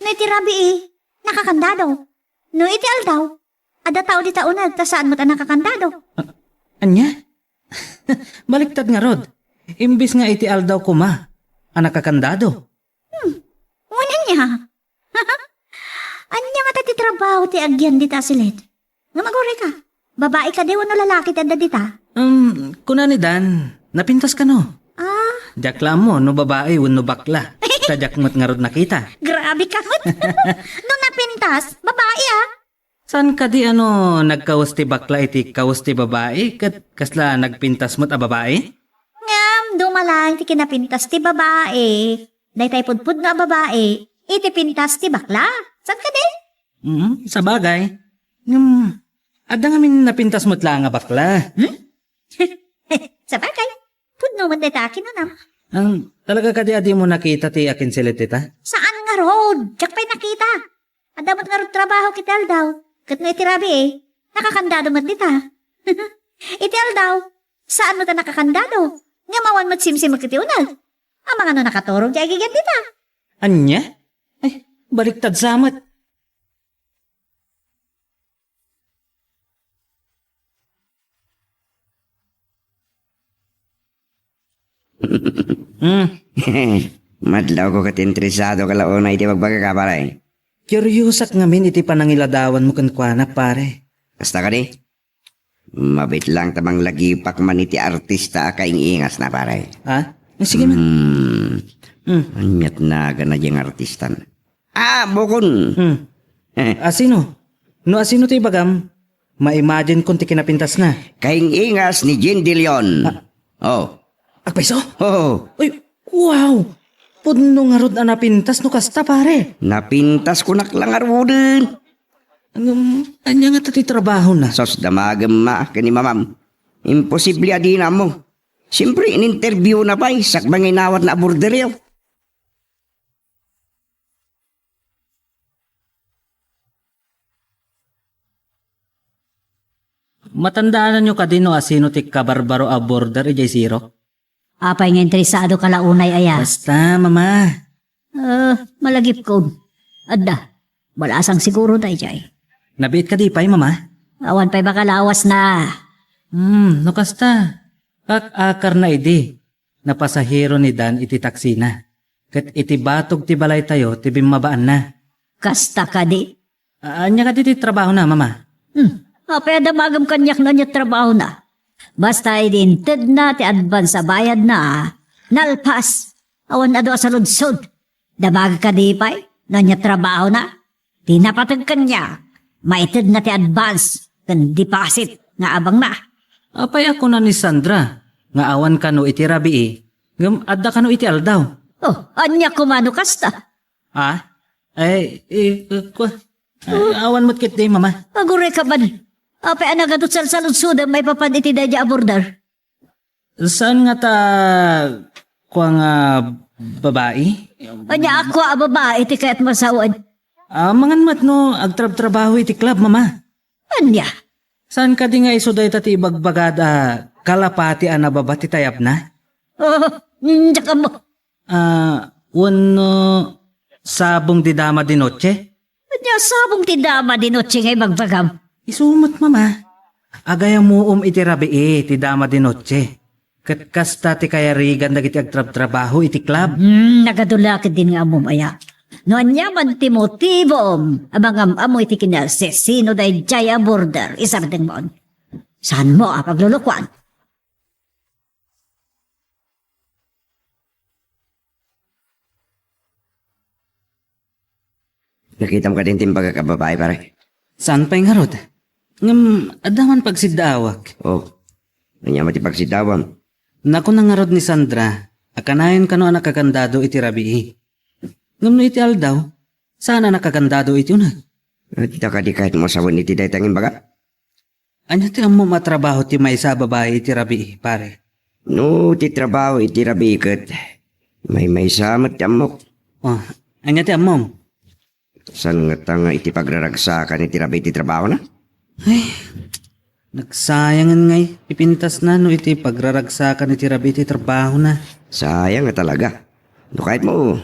No itirabi eh, nakakandado. No iti aldaw, ada tao di taunag, ta saan mo ta nakakandado. Anya? Baliktad nga rod. Imbis nga iti aldaw ko ma, anak kakandado. Wala niya. Anya nga ti trabaho ti agyan di ta silid. Nga maguri ka, babae ka di wano lalaki ti adda di ta. Kuna ni Dan, napintas ka no? Jakla mo, no babae, no bakla. Tadyak mo't nga rod nakita. Grabe ka mo't. No napintas, babae ah. San ka di nagkawas ti bakla iti kawas ti babae? Kasla nagpintas mo't a babae? Ngam, dumalang ti kinapintas ti babae. Dahil pudpud nga babae, iti pintas ti bakla. San ka di? Sa bagay. Ada nga min napintas mo't lang nga bakla. Sa bagay, pudno man dahil akin na nam. Talaga ka di mo nakita ti akin sila tita? Saan nga road? Diyak pa'y nakita. Adamot nga road trabaho kital daw. Kat na itirabi eh, nakakandado mat dita. Ital daw, saan mo ta nakakandado? Nga mawan mat simsim magkitiunal. Ang mga no nakaturog di agigan dita. Anya? Ay, baliktad samat. Madlaw ko katintresado ka launa iti magbaga ka pare. Curiousak nga min iti panangiladawan mo kankwana pare. Basta ka di. Mabit lang tamang lagipak man iti artista ka ingas na pare. Sige man. Anyat na ganadiyang artistan. Bukon. Asino? No asino ti bagam? Ma-imagine kung ti kinapintas na. Kaing ingas ni Jean De Leon. Oh. Agpaiso? Oh. Uy, wow! Pudno nga rod na napintas no kasta pare. Napintas ko naklangar mo din. Anya nga tati trabaho na. Sos damagam ma kani mamam. Imposible adina mo. Siyempre, in-interview na pa sakbang inawat na aborderyo. Matandaan nyo ka din no asino ti kabarbaro a border ijay zero? Apay nga interesado ka launay aya. Basta, mama. Malagip ko. Adda, wala sang siguro tayo jay. Nabiit ka di pa'y, mama? Awan pa'y baka lawas na. No kasta. Akar na idi. Napasahero ni Dan iti taksi na. Kat iti batog ti balay tayo, ti bimabaan na. Kasta ka di. Anya ka ti trabaho na, mama? Apay ada magam kanyak na niya trabaho na. Basta idinted na ti advance sa bayad na. Nalpas. Awan na do sa ludsod. Dabag ka di pa'y. Na niya trabaho na. Tinapatag kanya. Maited na ti advance. Kan deposit. Nga abang na. Apay ako na ni Sandra. Nga awan ka no iti rabii. Ngam adda ka no iti aldaw. Oh, anya kumano kasta. Awan mo't kit di, mama. Agure ka ba? Apay anagadot sa ludsod may papad iti dadya abordar. Saan nga ta kuang babae? Anya ako babae iti kaya't masawad. Mangan mat no, agtrab-trabaho iti club, mama. Anya? Saan ka di nga isuday tati ibagbagada kalapati anababa ti tayap na? Tsaka mo. Wano sabong di dama di noche? Anya sabong ti dama di noche ngay magbagam. Isumot, mama. Agaya mo iti rabii ti dama di noche. Kat kasta ti kaya rigan dagiti agtrab-trabaho iti club. Nagadulakid din nga mo maya. No anya man ti motibo abang amoy ti kinasesino day jaya border isardeng mon. Saan mo paglulukwan? Nakita mo ka din tim pagkakababae pare. Saan pa yung harod? Ngam, adaman pagsidawak. Oh. Nanya mati pagsidawam. Naku na nga rod ni Sandra, akanayon ka no nakagandado iti rabii. Ngam no iti aldaw, sana nakagandado iti unag. Kita ka di kahit mo sawon iti daytangin baga. Anya ti mo matrabaho ti may sa babae iti rabii, pare. No, ti trabaho iti rabi kat. May samat ti amok. Oh, anya ti amom? San nga tanga iti pagraragsakan iti rabi iti trabaho na? Ay, nagsayangan ngay. Ipintas na no iti pagraragsakan iti rabi iti trabaho na. Sayang nga talaga. No kahit mo,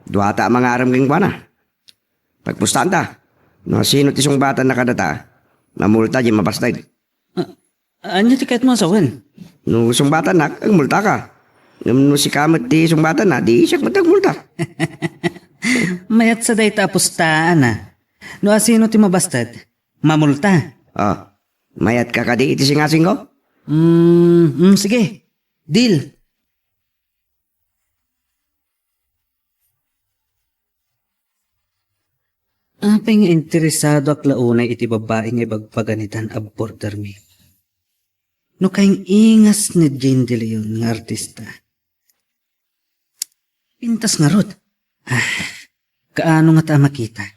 duwata ang mga aram kang na. Pagpustaan ta, no sino ti sungbatan na kadata, namulta di mabastay. Anya ti kahit mo asawan? No sungbatan na, ang multa ka. No si kamat ti sungbatan na, di siya matagmulta. Mayat sa day tapustaan na. No asino ti mabastad, mamulta. Mayat ka kadi iti singasing ko? Sige. Deal. Apay nga interesado ak launay iti babae nga ibagpaganitan a border me. No kayong ingas ni Jane De Leon nga artista. Pintas nga rod. Kaano nga ta makita?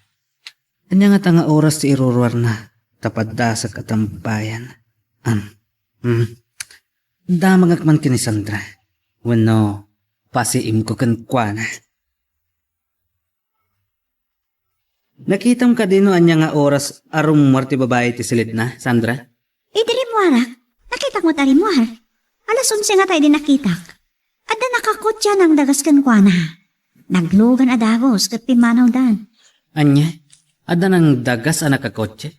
Anya nga ta nga oras ti irurwar na tapad da sa katampayan. Damang akman kini Sandra. Wano, pasiim ko kan kwa na. Nakitam ka din no anya nga oras arum marti babae ti silid na, Sandra? Diri mo arak. Nakita mo tari mo Alas 11 nga tayo din nakita. Ada nakakotya ng dagas kan kwa na. Naglugan adagos kat pimanaw dan. Anya? Ada nang dagas anak kakotse?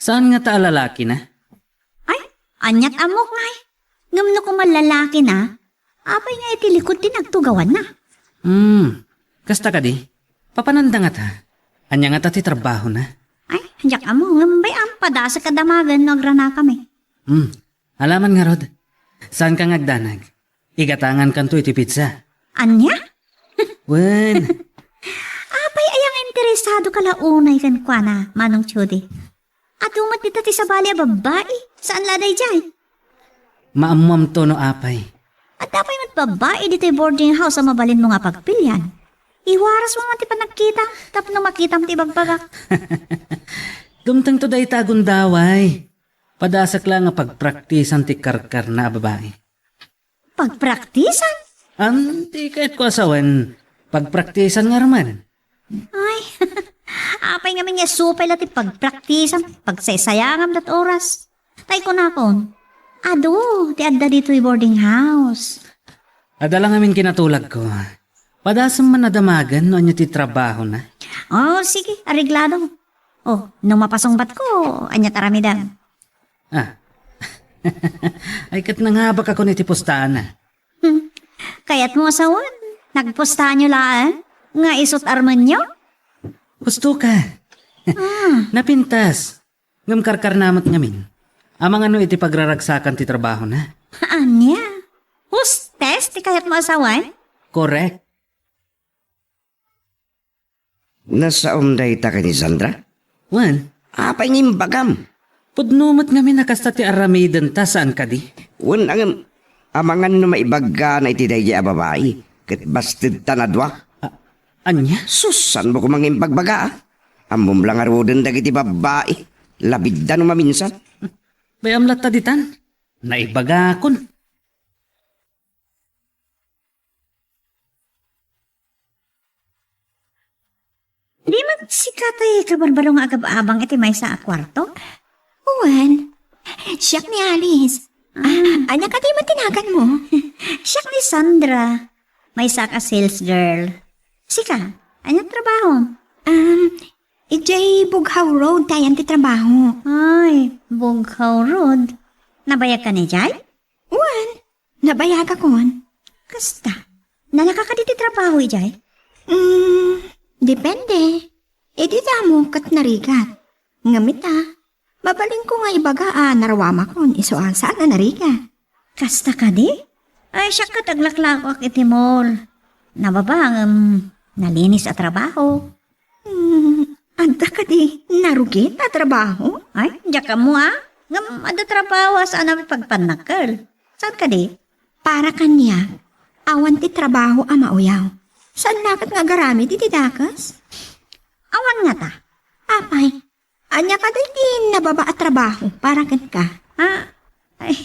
Saan nga ta lalaki na? Ay, anyat amok nga Ngamno ko malalaki na. Apay nga itilikod din nagtugawan na. Kasta ka di? Papananda nga ta. Anya nga ta ti trabaho na. Ay, hanyak amo. Ngambay ampada sa kadamagan nagrana kami. Alaman nga rod. Saan ka ngagdanag? Igatangan kanto iti pizza. Anya? Wen, Apay ayang interesado ka launay kan kwa na, Manong Chudi. At umat dito ti sa bali a babae. Saan laday dyan? maamam to no apay. At dapat mat babae dito yung boarding house ang mabalin mo nga pagpilyan. Iwaras mo nga ti panagkita, tapos no makita mo ti bagbagak. Dumtang to day tagon daway. Padasak lang nga pagpraktisan ti karkar na babae. Pagpraktisan? Di kahit ko asawan, pagpraktisan nga raman. Ay, apay nga nga supay lati pagpraktisan, pagsaysayangan dat oras. Tay ko na kon. Ado, ti adda dito yung boarding house. Adala ngamin kinatulag ko. Padasam man nadamagan no anyo ti trabaho na. Oh, sige, areglado. Oh, nung mapasungbat ko, anya taramidan. Ah. Ay kat nanghabak ako ni ti pustahan na. Kaya't mo asawan, nagpustahan nyo laan, nga isot arman nyo? Gusto ka. Napintas. Ngam karkar namat ngamin. Amang ano iti pagraragsakan ti trabaho na. Anya? Hustes, ti kaya't mo asawan? Correct. Nasa umday ta ni Sandra? Wan, Apay ngim bagam. pudnumat ngamin nakasta ti aramidan ta saan ka di? Wan ang amangan no maibaga na iti dayjay a babae. Ket bastid tanadwa. Anya? Susan mo kumangim pagbaga. Amom lang aruden dagiti babae. Labid da no maminsan. Bayam latta ditan. Naibagakon. Di man si katay kabarbalong agab-abang iti may sa kwarto? Uwan, siyak ni Alice. Anya ka di matinagan mo? Siya ni Sandra. May sa ka sales girl. Sika, anyang trabaho? Ijay Bughaw Road tayan ti trabaho. Ay, Bughaw Road. Nabayag ka ni Jay? Uwan, nabayag akon. Kasta. Nalaka ka diti trabaho, Jay? Depende. E di damo kat narigat. Ngamit babaling ko nga ibaga narawama kon isuan saan na narigat. Kasta ka di? Ay, siya ka taglaklako ak iti mall. Nababang, nalinis at trabaho. Anta ka di narugit na trabaho? Ay, diya ka mo Ngam, ada trabaho saan namin pagpanakal. Saan ka di? Para kanya, awan ti trabaho mauyaw. Saan nakat nga garami di dakas? Awan nga ta. Apay, anya ka di nababa at trabaho para kan ka. Ay,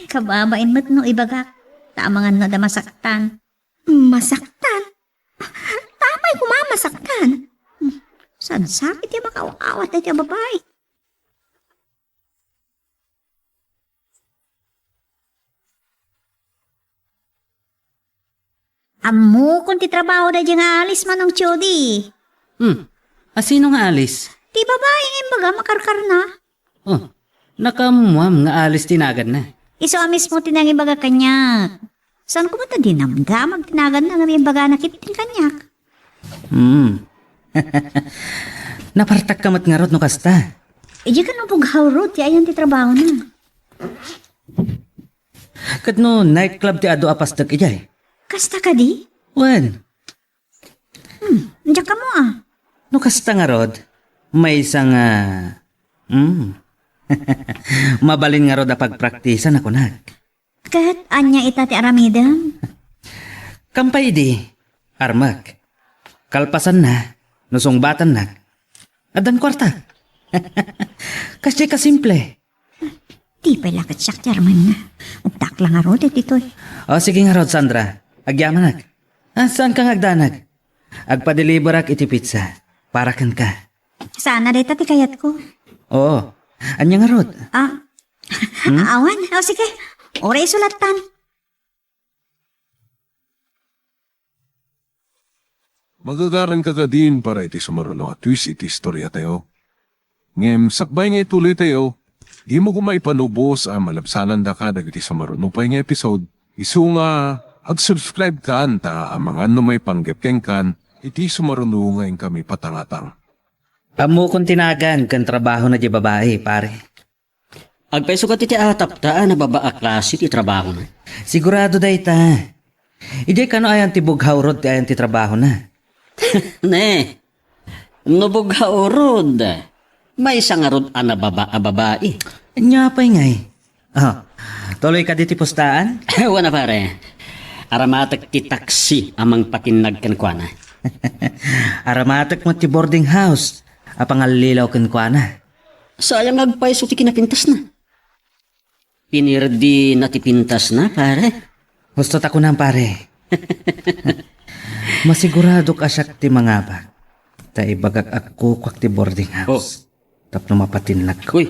kababain mo't no ibagak. Tamangan na da masaktan. Masaktan? Tapay kumamasaktan. Saan sakit yung makawawat at yung babae? Amo kung ti trabaho na dyan nga alis manong Chody. Asino nga alis? Ti babae nga imbaga makarkar na. Oh, nakamuam nga alis tinagan na. Iso amis mo tinang imbaga kanyak. Saan ko ba ta dinamdamag tinagan na nga imbaga nakiting kanyak? Napartak kamat nga rot no kasta. Iji ka no Bughaw Road, ti ayan ti trabaho na. Kat no nightclub ti ado apasdag ijay. Kasta ka di? Wan, Diyan ka mo no kasta nga rod, may isang mabalin nga rod a pagpraktisan ako na. Kat anya ita ti aramidam? Kampay di, armak. Kalpasan na, nusungbatan na. Adan kwarta. Kasi kasimple. Di pa lakat siya German na. Ugtak lang nga rod ito'y. O sige nga rod, Sandra. Agyaman ak. Saan kang agdanag? Agpa-deliver ak iti pizza. Para kan ka. Sana dito ti kayat ko. Oo. Anya nga rod. Awan. O sige. Oray sulatan. Magagaran ka din para iti sumaruno at twist iti istorya tayo. Ngem, sakbay nga ituloy tayo. Di mo kumaipanubos ang malabsanan da ka dagiti sumaruno pa nga episode. Isu nga, ag-subscribe ka anta ang mga ano may panggepkeng kan, iti sumaruno nga kami patangatang. Amo kong tinagan kan trabaho na di babae, pare. Agpeso ka ti atap ta na babaa klase ti trabaho na. Sigurado day ta. Ijay kano ayan ti bughaw rod ti ayan ti trabaho na. Ne, nubog urod. May isang arod a babae. Anya pa ngay. Oh, tuloy ka diti postaan? Wana pare, aramatak ti taksi amang patinag kan kwa na. Aramatek mo ti boarding house. Apangalilaw ken kwa na. Sayang agpaiso ti kinapintas na. Pinirdi na ti pintas na pare. Gusto ta ko nang pare. Masigurado ka siya ti mga bag. Ta ibagak ako kwak ti boarding house. Tapno mapatinlag ko.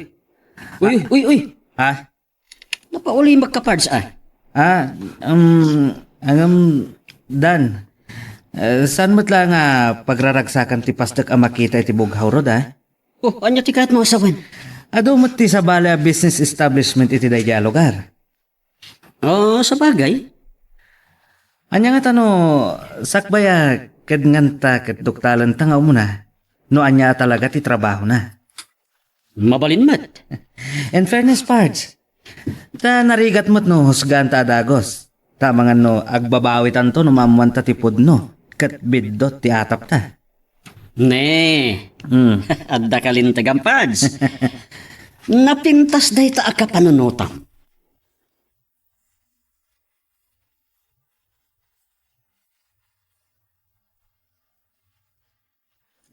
Uy. Ha? Napauli magkapards ah. Dan. Saan mo't lang pagraragsakan ti pastak ang makita iti bughaw rod Anya ti kahit mga asawan? Ado mo't ti sa bala business establishment iti dayja lugar. Sa bagay. Anya nga tano, sakbaya kad nganta kat duktalan tangaw mo na, no anya talaga ti trabaho na. Mabalin mat. In fairness parts, ta narigat mo't no husgan ta adagos. Ta mga no agbabawi tanto no mamuanta ti pudno, kat biddot ti atap ta. Ne, adda kalintagang pads. Napintas day ta aka panunutam.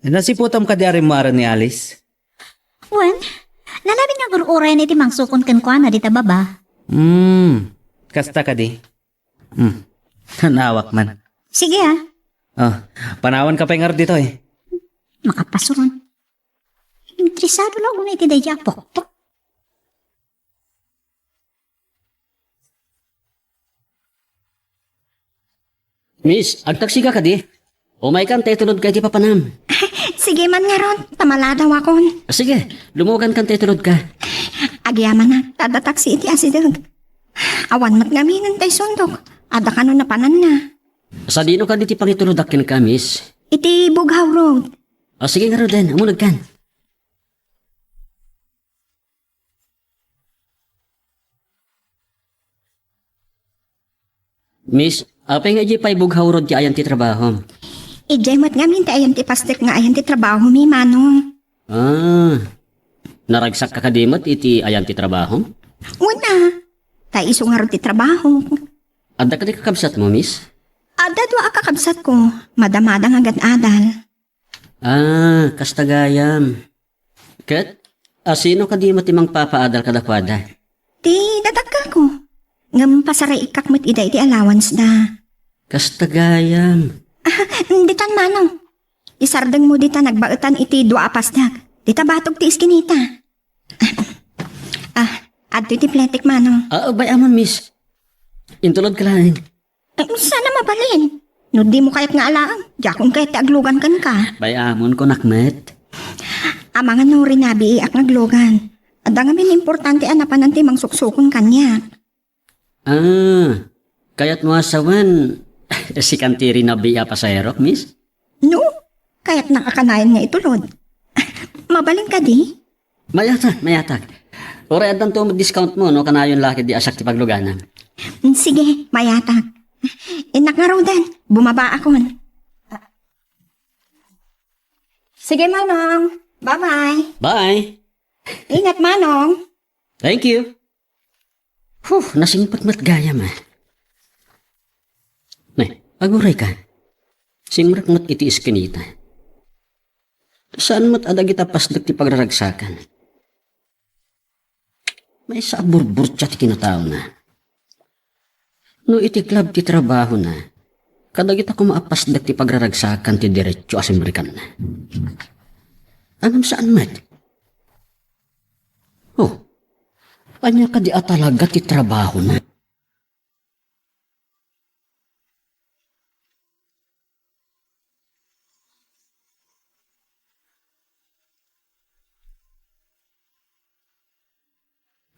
Nasiputam ka di arimara ni Alice? Wen, nalabing nga gururay ni timang sukon kan kwa na dita baba. Kasta ka di? Hanawak man. Sige ah, Oh, panawan ka pa nga dito eh. makapasuron. Interesado lang kung iti day pokpok. Miss, agtaksi ka di. Umay kan tetulod kay di papanam. Sige man nga ron, tamala daw akon. Sige, lumugan kan tetulod ka. Agyaman na, tadataksi iti asideg. Awan mat ngaminan tay sundok. Ada ka no napanan na. Sa dino ka di ti pangitulod akin ka, miss. Iti Bughaw Road. Sige nga Roden, amunag kan. Miss, apay nga di pa'y bughaw rod ti ayan ti trabaho. Ijay mat ngamin ti ayan ti pastek nga ayan ti trabaho mi manong. Naragsak ka kadimot iti ayan ti trabaho? Una, tay iso nga ron ti trabaho. Adda ka di kakabsat mo, miss? Ada dua akakabsat ko, madamada nga adal. Kastagayam. Kat, sino ka di mo timang papaadal kadakwada? Ti dadagka ko. Ngam pasaray ikak mo't ida iti allowance na. Kastagayam. Ditan manong. Isardeng mo dita nagbaetan iti dua pasdag. Dita batog ti iskinita. Adto iti pletik manong. Bayaman, miss. Intulod ka lang. Sana mabalin. No di mo kayak nga alaan. Jakong kayat ti aglugan kan ka. Bayamon ko nakmet. Amangan no rinabi iak naglugan. Ada nga min importante anapan nanti mang suksukon kanya. Kaya't mo asawan, si kantiri na biya pasayro, miss? No, kaya't nakakanayan nga itulod. Mabalin ka di? Mayatak. Ore adan to discount mo, no? Kanayon laki di asak ti pagluganan. Sige, mayatak. Inak nga Rodan, bumaba akon. Sige manong, bye-bye. Bye! Ingat manong. Thank you! Nasingpat mat gayam Nay, aguray ka. Simrat mat iti iskinita. Saan mat adag itapas ti pagraragsakan? May sa burbur ti kinatao na. No iti club ti trabaho na, kadag ita kumaapas ti pagraragsakan ti diretso asimbrikan na. Anam saan mat? Anya ka di atalaga ti trabaho na.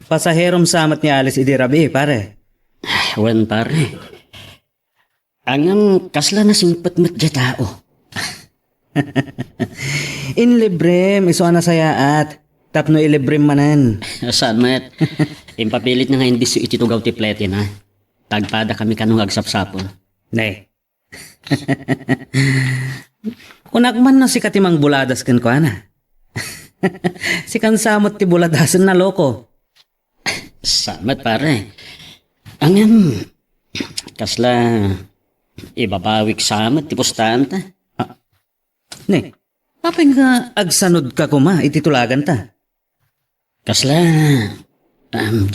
Pasaherom samat ni Alice idi rabi, pare. Wan pare. Angam kasla na singpat mat di tao. In librem, iso na sayaat. Tapno ilibrem manan. Saan mat? Impapilit na nga hindi si ititugaw ti plete na. Tagpada kami kanong agsapsapon. Ne. Kunak man na si katimang buladas kan ko ana. Si kan samot ti buladasan na loko. Salamat pare. Ang kasla ibabawik samat ti pustahan ta. Ne. Apay nga agsanod ka kuma ititulagan ta. Kasla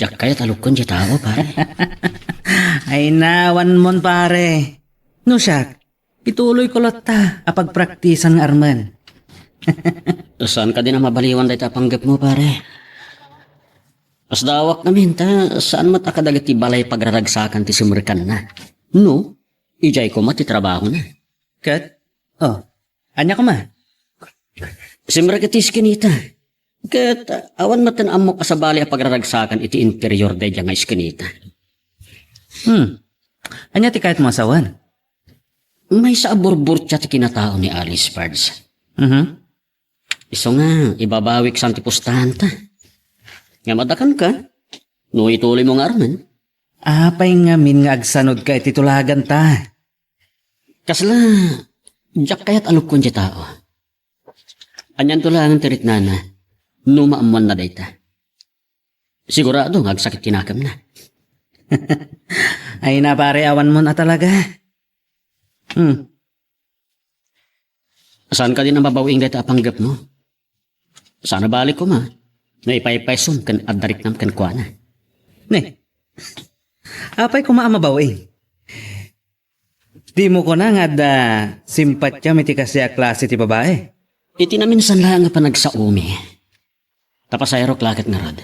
jak kaya talukon di tao pare. Ay nawan mon pare. No siyak, ituloy ko lot ta apagpraktisan nga arman. Saan ka din na mabaliwan dahi tapanggap mo pare? As dawak namin ta, saan matakadagat ti balay pagraragsakan ti simurikan na? No, ijay ko mati trabaho na. Kat? Oh, anya ko ma? Simurikatis kinita. Kat awan matan amok sa balay pagraragsakan iti interior dahi nga iskinita. Anya ti kahit masawan? May sa aburbur ti kinatao ni Alice Pards. Iso nga, ibabawik sa antipustahan ta. Nga madakan ka, no ituloy mo nga arman. Apay nga min nga agsanod ka ititulagan ta. Kasla, jak kayat alukon di tao. Anyan tulangan tirit nana, no maamuan na dayta. Sigurado nga agsakit kinakam na. Ay na pare, awan mo na talaga. Saan ka din ang babawing dayta apanggap mo? Sana balik ko ma. Na ipaypayson kan adarik nam kan kuana. Ne, apay kumaamabaw Di mo ko na nga da simpatya miti kasi a klase ti babae. Iti na minsan lang nga panagsaumi. Tapasayro klaket nga rod.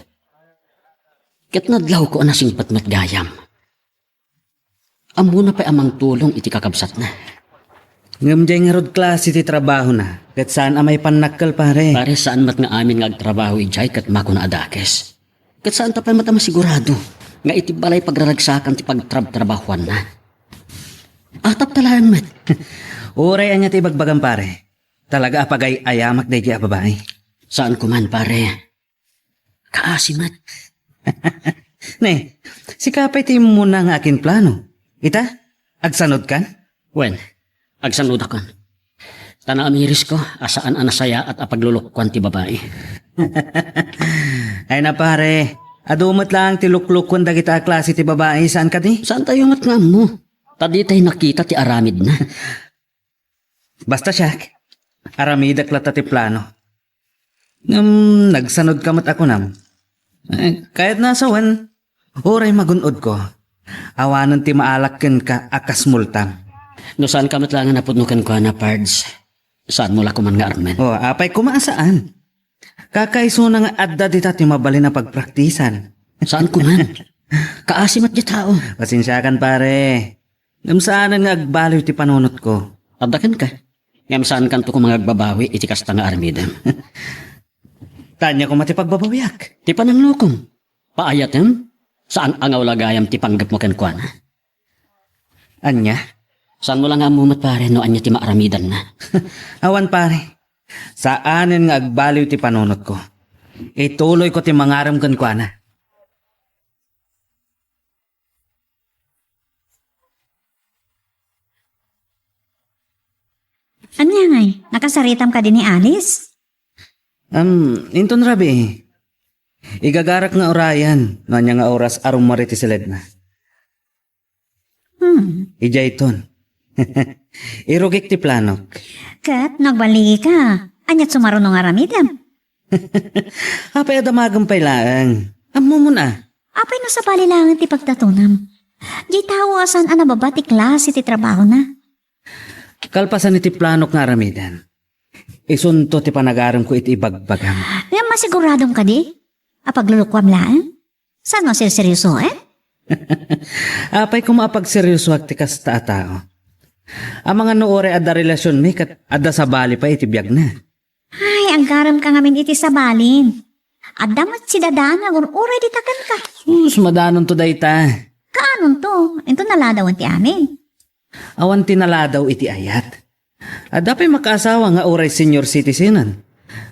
Ket nadlaw ko na singpat matgayam. Amuna pa amang tulong iti kakabsat na. Ngam jay nga rod klase ti trabaho na. Kat saan amay panakkel pare. Pare saan mat nga amin nga agtrabaho ijay kat mako na adakes. Kat saan tapay mata masigurado nga iti balay pagraragsakan ti pagtrab-trabahuan na. Atap talaan mat. Uray anya ti bagbagan pare. Talaga apagay ayamak day a babae. Saan ko man pare? Kaasimat. Ne, si kapay ti muna nga akin plano. Ita, agsanod kan? Wen, agsanod akon. Tana amiris ko, asaan anasaya at apaglulukwan ti babae. Ay na pare, adumat lang ti luklukon dagita klase ti babae. Saan ka di? Saan tayo ngat nga mo? Tadi tayo nakita ti aramid na. Basta siya, aramidak lata ti plano. Nagsanod kamot ako nam. Kahit nasawan, oray magunod ko. Awanan ti maalakken ka akas multang. No saan ka matlangan na putnukan ko na pards? Saan mo lakuman nga armen? O, apay kumaasaan. Kakaiso na nga adda dita ti mabali na pagpraktisan. Saan ko man? Kaasimat di tao. Pasensyakan pare. Saanan nga agbaliw ti panunot ko. Adakan ka. Ngam saan kanto ko mga agbabawi iti kasta nga armidem. Tanya ko mati pagbabawiak. Ti pananglukom. Paayatem? Saan angaw lagayam ti panggap mo kenkwana? Anya? Saan mo lang nga mumat pare no anya ti maaramidan na? Awan pare. Saanin nga agbaliw ti panunot ko. Ituloy ko ti mangaram kenkwana. Anya ngay, nakasaritam ka din ni Alice? Inton rabi. Igagarak nga orayan. Nanya nga oras arum mariti silid na. Ija iton. Irugik ti planok. Kat, nagbali ka. Anyat sumarunong aramidam. Apay adamagang pailaang. Amo mo na. Apay no sa palilangan ti pagtatunam. Di tao asan anababa ti klase ti trabaho na. Kalpasan iti planok nga aramidan. Isunto ti panagaram ko iti ibagbagam. Ngayon masiguradong ka di? Apaglulukwam laan? Saan mo seryoso Apay kumapagseryoso ti kasta a tao. Ang mga noore adda relasyon mi kat adda sa bali pa iti biyag na. Ay, ang garam ka ngamin iti sabalin. Adamat si dadana kung uray ditakan ka. Sus, madanon to dayta. Kaanon to? Ito naladawan ti amin. Awan tinala daw iti ayat. Adda pa'y makaasawa nga oray senior citizenan.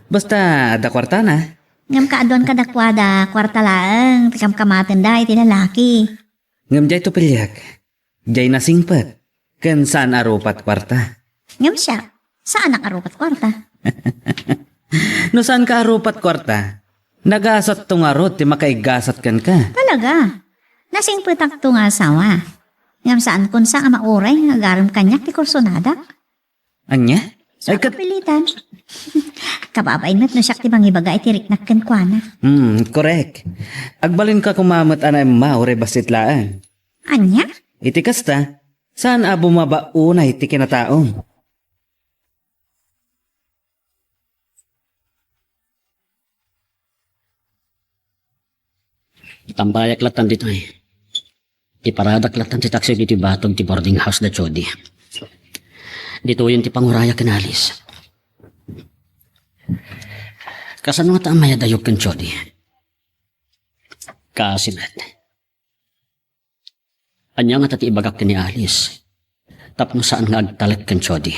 Basta adda kwarta na. Ngam kaadon ka dakwada, kwarta laang, tikam kamaten da iti lalaki. Ngam jay to pilyak. Jay nasingpat. Ken saan arupat kwarta? Ngam siya, saan ang arupat kwarta? No saan ka arupat kwarta? Nagasat tong arot, ti makaigasat kan ka. Talaga, nasing putak to nga asawa. Ngam saan kun sa mauray nga garam kanyak ti kursonada? Anya? Ay kat... Kapilitan. Kababain met no siya ti bang ibaga itirik nakken kuana. Correct. Agbalin ka kumamat anay maure basitlaan. Anya? Iti kasta, saan abo mabaunay ti kinataong? Tambayak latan dito eh. Iparadak latan ti taksi dito batog ti boarding house na Jody. Dito yun ti panguraya kinalis. Kasan nga taang maya dayog kan Jody? Kaasimet. Anya nga tati ibagak ni Alice. Tapno saan nga agtalat kan Jody.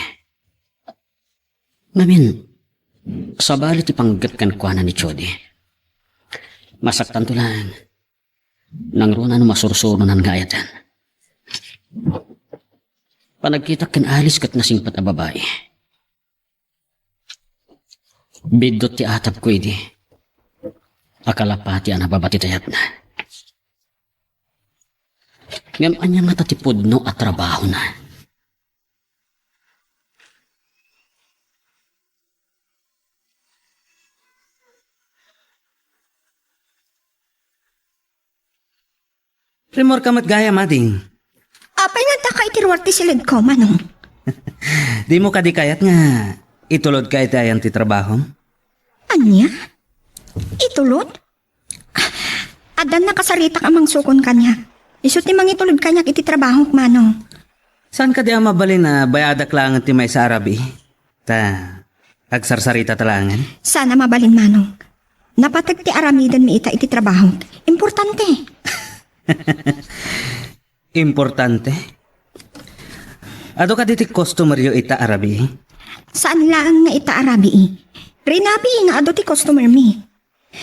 Ngamin, sabali ti panggat kan kuana ni Jody. Masaktan to lang. Nang runa no masursuro ng gayatan. Panagkita kan Alice kat nasingpat na babae. Bidot ti atap ko idi. Akala pati ang nababatitayat na. Ngam anya matatipod no at trabaho na. Primor kamat gaya mading. Apay nagtaka itiruwarte silid ko, manong. Di mo kadikayat nga. Itulod ka itayan ti trabaho? Anya? Itulod? Adan nakasarita ka mang sukon kanya. Iso ti mangitulod kanya iti trabaho, manong. Saan ka di ang mabalin na bayadak lang ti may sa Arabi? Agsarsarita talangan? Sana mabalin, manong. Napatag ti aramidan mi ita iti trabaho. Importante. Importante? Ado ka diti customer yo ita Arabi? Saan lang nga ita arabi? Rinabi nga ado ti customer mi.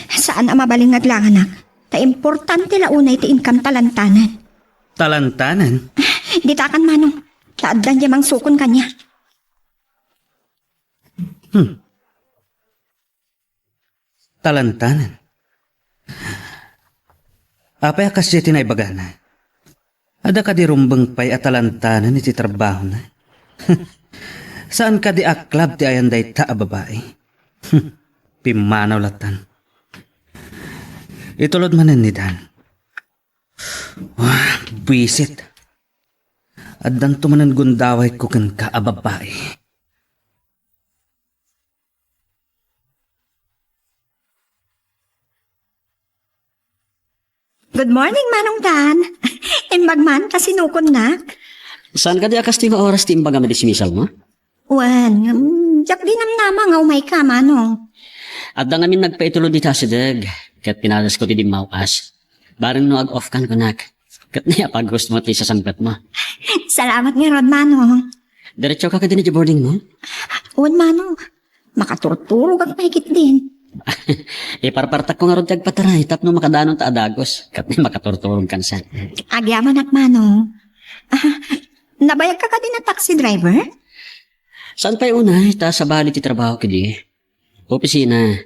Saan ang mabalin nga aglanganak? Ta importante launay ti income talantanan. Talantanan? Ditakan, manong. Kaadlan niya mang sukon kanya. Talantanan? Apay akas siya tinaybagana. Ada ka di rumbang pay at talantanan iti trabaho na. Saan ka di aklab ti ayanday ta a babae? Pimanaw latan. Itulod manan ni Dan. Bisit. Addan tumanan gundaway ko kan ka a babae. Good morning, Manong Dan. Imbagman, kasinukon na. Saan ka di akas ti oras ti imbaga medisimisal mo? Wan, jak di namnama nga umay ka, Manong. At da ngamin nagpaitulod di tasideg. Kat pinalas ko ti di mauas. Barang no ag-off kan ko nak. Kat niya pag gusto mo ti sasangkat mo. Salamat nga, Rod, Manong. Diretso ka din di boarding mo? Wan, Manong. Makaturturog ang mahigit din. Iparpartak ko nga ron tagpataray. Tapno makadanon ta adagos. Kat niya makaturturong kansan. Agyaman at Manong. Nabayag ka din na taxi driver? Saan pa'y unay? Ta sa bali ti trabaho kidi. Opisina.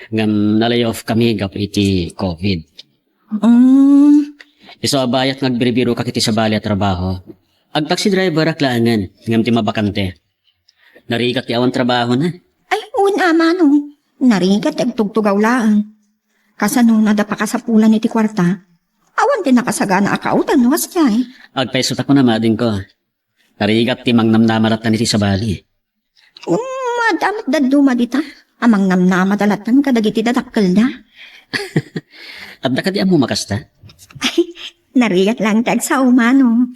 Ngam nalayoff kami gap iti COVID. Iso abayat nagbiribiro ka kiti sa bali at trabaho. Ag taxi driver aklangan. Ngam ti mabakante. Narigat ti awan trabaho na. Ay, una, Manong. Narigat ang tugtugaw lang. Kasano nadapa ka sa pulan iti kwarta, awan din nakasagana akautan was jay. Agpaiso ta ko na mading ko. Narigat ti mangnamnamarat na niti sa bali. Madamat daduma dita. Amang namnamadalatan kadagiti dadakkel na. At da ka di amo makasta. Ay, narigat lang tag sa umano.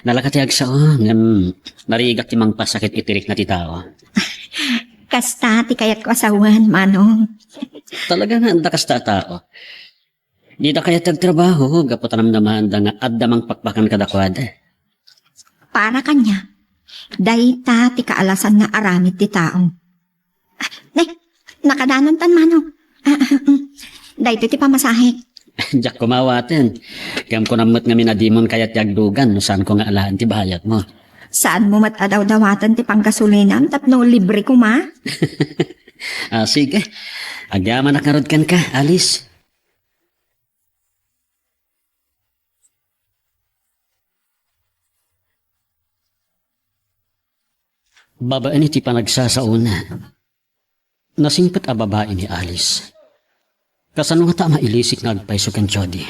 Nalakatiag sa ngam narigat ti mangpasakit itirik na ti tao. Kasta ti kayat ko asawan, Manong. Talaga nga anda kasta tao. Di da kaya tagtrabaho, gaputanam naman da nga addamang pakpakan kadakwada. Para kanya, dayta ti kaalasan nga aramid ti tao. Nay, nakadanon tan, Manong. Dayto ti pamasahe. Diyak kumawaten. Kayam ko namot nga minadimon kayat yagdugan no saan ko nga alaan ti bayat mo. Saan mo matadaw-dawatan ti pangkasulinan tapno libre ko ma? Sige. Agyaman nakarod kan ka, Alice. Babaan iti panagsasauna. Nasingpat a babae ni Alice. Kasano nga ta mailisik na agpaiso kan Jody.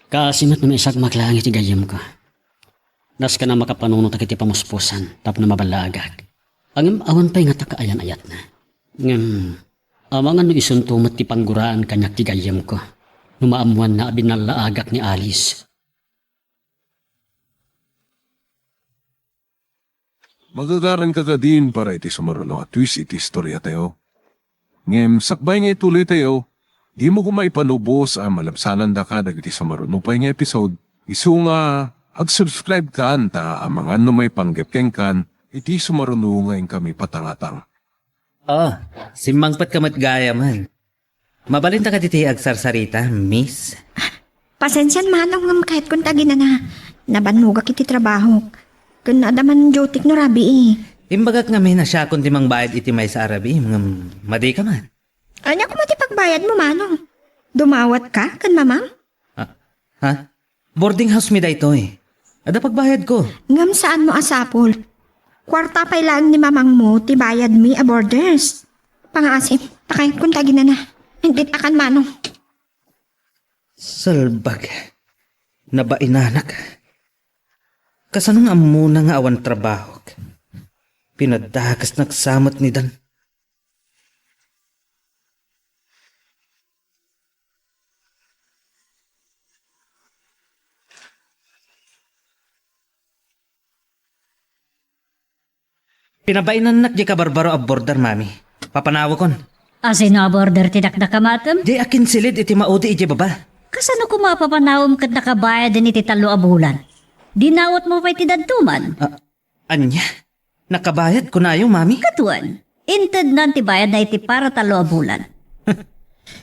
Kaasimat na may isag maklang iti gayam ko. Nas ka na makapanunot iti pamuspusan tap na mabalagag. Ang awan pa'y nga takaayan-ayat na. Amangan no isuntumot ti pangguraan kanyak ti gayam ko. Numaamuan na abinalaagak ni Alice. Magagaran ka din para iti sumaruno at twist iti istorya tayo. Ngem, sakbay nga ituloy tayo, di mo kumaipanubos ang malabsanan da ka dagiti sumaruno pa nga episode. Isu nga, ag-subscribe ka ta ang mga may panggapkeng kan, iti sumaruno ngayon kami patangatang. Simangpat kamat gaya man. Mabalinta ka diti agsarsarita, miss. Pasensyan manong ngam kahit kung tagi na nabanuga kiti trabaho. Kun adaman jotik no rabi eh. Imbagak nga may nasya kung timang bayad iti may sa Arabi, madi ka man. Anya ko mati pagbayad mo manong. Dumawat ka kan mamang? Ha? Boarding house mi da ito eh. Ada pagbayad ko. Ngam saan mo asapol? Kwarta pa ilaan ni mamang mo ti bayad mi a borders. Pangasim, takay kung tagi na. Hindi takan manong. Salbag. Nabainanak. Kasanong amuna nga awan trabaho. Pinadagas nagsamot ni Dan. Pinabainan nak di ka barbaro abordar, mami. Papanawo kon. Asin na border tidak na kamatam? Di akin silid iti maudi iti baba. Kasano ko mapapanawam kat nakabayad din iti 3 a bulan? Dinawat mo pa'y tidadtuman? Anya? Nakabayad ko na yung mami? Katuan, inted nanti bayad na iti para 3 a bulan.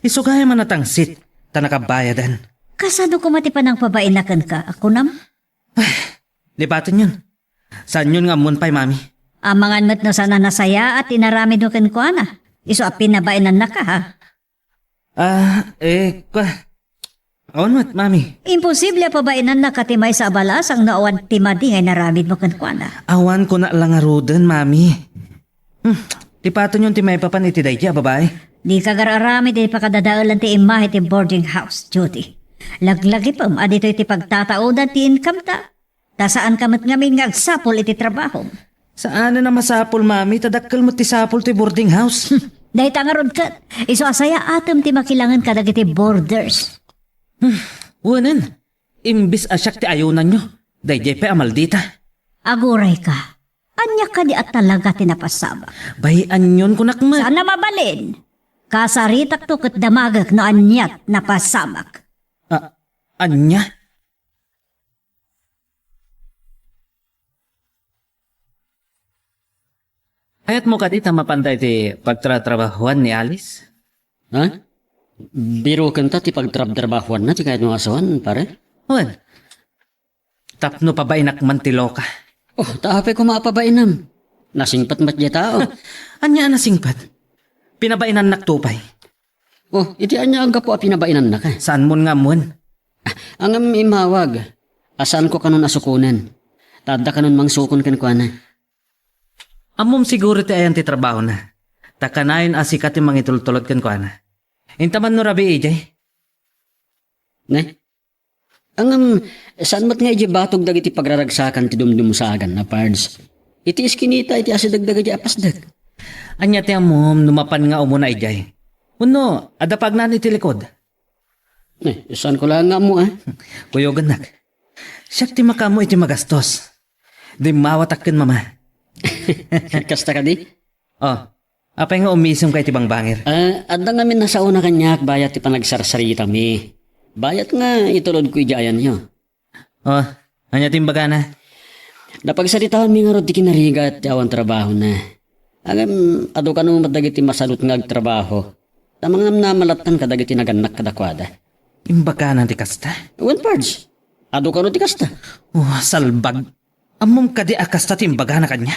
Isugaya man natangsit, ta nakabayadan. Kasano ko matipan ang pabainakan ka? Ako nam? Libatin yun. Saan yun nga mun pa'y mami? Amangan mo't no sana nasaya at inaramid mo kan ko na. Iso a pinabainan na ka ha? Awan mo't mami. Imposible pabainan na katimay sa abalas ang naawan timadi ngay naramid mo kan ko na. Awan ko na lang arudan, mami. Lipatin yun timay papan iti dayja, babae. Di ka gararamid di pa kadadaulan ti imahe ti boarding house, Judy. Laglagi pam, adito iti pagtataudan ti income ta. Ta saan kamat ngamin ngagsapol iti trabaho. Saan na masapol, mami? Tadakkel mo ti sapol ti boarding house. Dahil tangarod ka, iso asaya atom ti makilangan ka dagiti borders. Wanan. Imbis asyak ti ayunan nyo. Dayjay pa amaldita. Aguray ka. Anya ka di at talaga tinapasabak. Bayan yun kunakma. Sana mabalin. Kasaritak to kat damagak no anyat napasabak. Anya? Hayat mo ka dita mapantay ti pagtratrabahuan ni Alice? Ha? Biro kanta ti pagtrabtrabahuan na ti kahit mga asawan, pare? Wan. Tapno pa ba inakman ti loka? Oh, taapay ko maapabainam. Nasingpat matya tao. Anya na singpat? Pinabainan naktupay. Oh, iti anya ang kapo a pinabainan na ka. Saan mo nga mon? Ang imawag. Asaan ko kanon asukunan? Tada kanon mang sukon kan kwa na. Amom siguro ti ayan ti trabaho na. Takanayon asikat ti mangitultulod kan kwa na. Intaman no rabi ijay. Ne? Ang saan mat nga iji batog dag iti pagraragsakan ti dumdumusagan na pards. Iti iskinita iti asidagdag iti apasdag. Anya ti amom numapan nga umuna ijay. Uno, adapag na iti likod. Saan ko lang nga mo Kuyogan nak. Siyak ti makamo iti magastos. Di mawatakin mama. Kasta ka di? Apay nga umisong kay ti bangbangir. Adda nga min nasa una kanyak bayat ti panagsarsarita mi. Bayat nga itulod ko ijayan nyo. Anya timbaga na? Napagsaritaan mi nga rod ti kinariga at awan trabaho na. Agam, ado ka nung madagiti masalot nga agtrabaho. Tamang na malatan ka dagiti naganak kadakwada. Imbaga na ti kasta? One parts. Ado ka no ti kasta. Salbag. Amom kadi akas ta timbaga na kanya.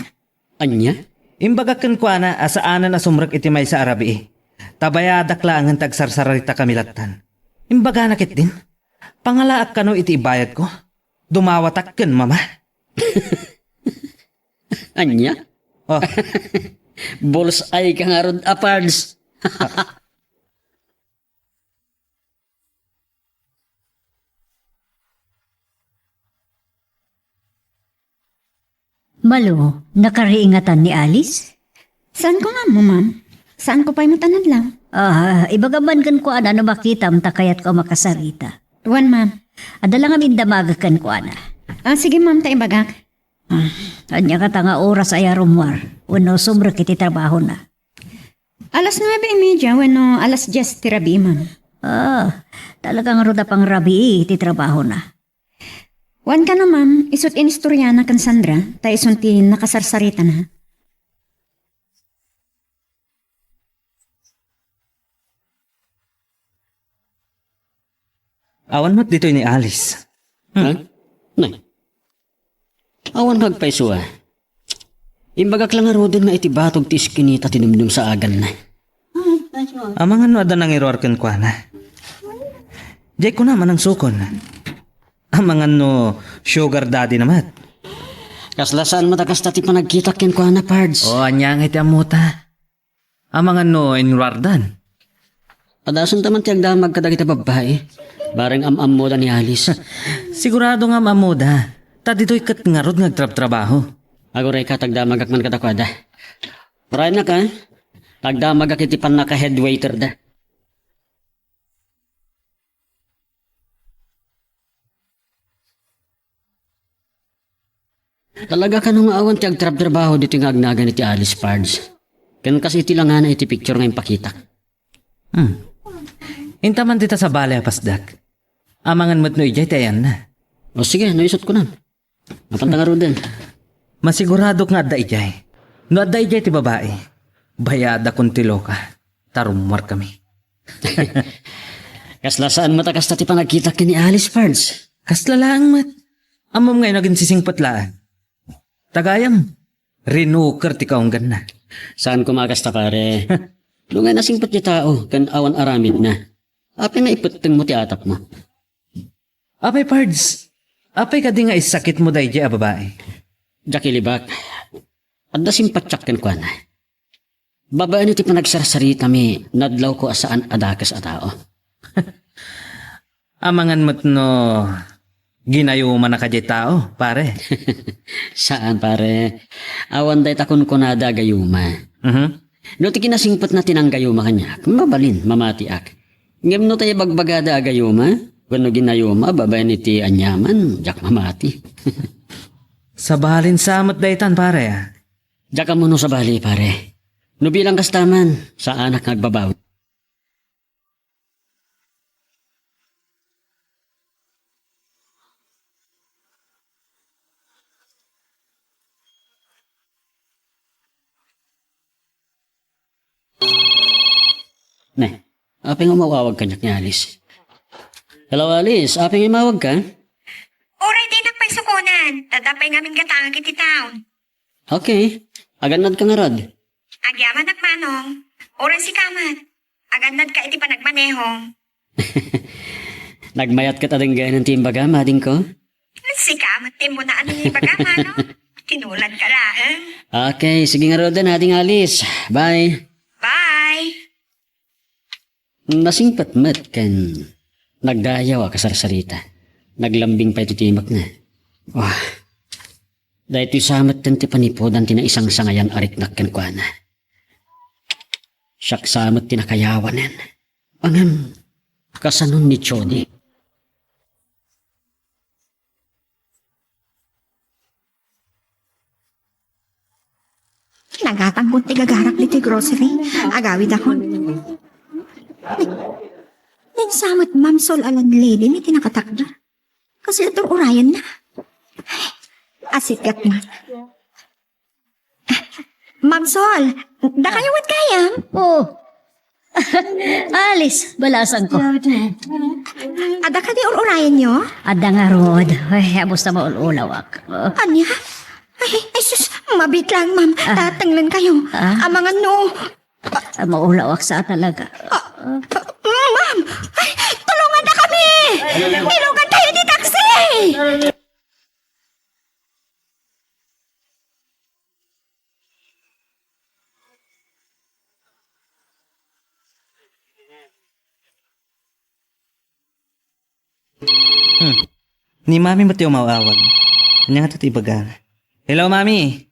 Anya? Imbaga kan kwa na asaanan na sumrak iti may sa Arabi. Tabayadak lang ang tagsarsarita kamilatan. Imbaga na kit din. Pangalaak kano iti ibayad ko. Dumawatak kan mama. Anya? Oh, Bols ay ka nga rod apards. Malo, nakariingatan ni Alice? Saan ko nga mo, ma'am? Saan ko pa'y matanad lang? Ibagaman kan ko ana na makita am takayat ko makasarita. Tuwan, ma'am. Adala nga mindamagakan ko ana. Sige, ma'am, tayo bagak. Anya ka nga oras ay arumwar. Uno sumra kiti trabaho na. Alas 9:30, bueno, alas 10 tirabi, ma'am. Talagang ruda pang rabi iti trabaho na. Wan ka na, ma'am. Isut inistoryana kan Sandra. Tayo isunti nakasarsarita na. awan mo't dito ni Alice. Ha? Nay. Awan magpaisuwa. Imbagak lang nga rodin nga iti batog ti iskinita tinumdum sa agan na. Amangan no ada nang iror kan kwa na. Jay ko naman ang sukon. Amangan no sugar daddy naman. Kaslasaan matakas ti panagkita ken ko na pards. O anyang iti amuta. Amangan no inwardan. Padason taman ti agdamag kadag iti babae. Bareng am-am mo da ni Alice. Sigurado nga mamuda. Ta dito'y kat nga rod nagtrap-trabaho. Agoray ka tagdamagak man katakwada. Pray na ka. Tagdamagak iti pan naka head waiter da. Talaga ka nung awan ti agtrap-trabaho dito nga agnagan iti Alice Pards. Kan kasi iti lang nga na iti picture nga impakitak. Intaman dita sa balay pasdak. Amangan mo't no ijay tayan na. O sige, naisot ko na. Napantanga ro din. Masigurado nga adda ijay. No adda ijay ti babae. Bayada kung ti loka. Tarumwar kami. Kaslasaan matakas ti panagkita ni Alice Pards. Kaslalaang mat. Amom ngayon naging sisingpatlaan. Tagayam. Rinuker ti kaunggan na. Saan kumakasta pare? Nung nga nasingpat niya tao, kan awan aramid na. Apay nga iputeng mo ti atap mo. Apay Pards. Apay ka di nga isakit mo dahi a babae. Jackie Libak, adda simpatsak kan kwa na. Babaan iti panagsarsarita mi, nadlaw ko asaan adakas a tao. Amangan mo't no ginayuman na kajay tao, pare. Saan pare? Awan day takon ko na da gayuma. No ti kinasingpat na tinanggayuma kanya, mabalin, mamatiak. Ngem no tayo bagbagada agayuma, kung ginayuma, babayan iti anyaman, jak mamati. Sa balin samot daytan, pare. Jak ka mo no sa bali, pare. No bilang kastaman, sa anak nagbabaw. Ne, apay nga mawawag ka ni Alice. Hello Alice, apay nga mawag ka? Oray din ang paisukunan. Tadapay ngamin gatangag iti town. Okay, aganad ka nga rod. Agyaman at manong. Oray si kamat. Agandad ka iti panagmanehong. Nagmayat ka tadang gaya ng timbaga, mading ko? Si kamat din mo na ano yung baga, manong. Tinulad ka lang. Okay, sige nga rod na, ading Alice. Bye. Bye! Nasingpat mat kan nagdayaw kasarsarita. Naglambing pa ititimak na. Wah, dahil ito'y samat tan ti panipodan tina isang sangayan ariknak kan kwa na. Siyak samat tinakayawanan. Angam, kasanon ni Chody. Nagatangkot ti gagarap dito grocery. Agawid ako. Nagsamot ma'am sol alan lady ni tinakatakda. Kasi itong orayan na. Asit kat ma. Ma'am Sol, da kayo wat kaya? Oh, Alis, balasan ko. Ada ka di urayan nyo? Ada nga rod. Ay, abos na maululawak. Anya? Ay, sus, mabit lang, ma'am. Tatanglan kayo. Ang mga no. Maulawak sa talaga. Ma'am! Ay, tulungan na kami! Ilugan tayo ni taxi! Ni mami mo tayo mawawag. Ano nga ito ibaga? Hello, mami.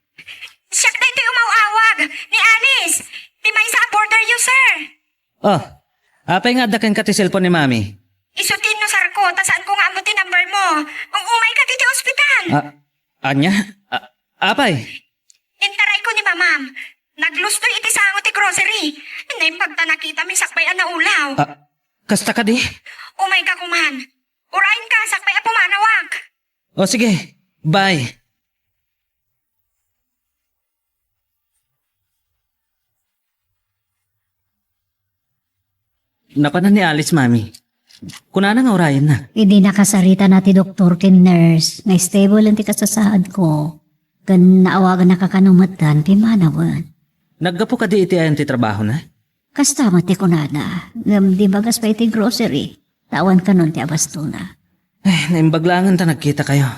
Siyak na ito umawawag ni Alice. Di may sa border you, sir. Oh, apay nga dakan ka ti cellphone ni mami. Isutin no, sir ko. Tasaan ko nga ang buti number mo. Kung umay ka dito ospital. Anya? Apay? Intaray ko ni mamam. Naglustoy iti sango ti grocery. Hindi pagta nakita mi sakbayan na ulaw. Kasta ka di? Umay ka kuman. Urain ka, sakbay a pumanawag. O sige, bye. Napanan ni Alice, mami. Kunana nga orayan na. Hindi nakasarita na ti doktor ken nurse. Nga stable ang ti kasasahad ko. Gan naawagan na kakanumatan, pimanawan. Naggapo ka di iti ayan ti trabaho na? Kasta mati kunana. Ngam di bagas pa iti grocery. Tawan ka nun ti abastuna. Naimbaglangan ta nagkita kayo.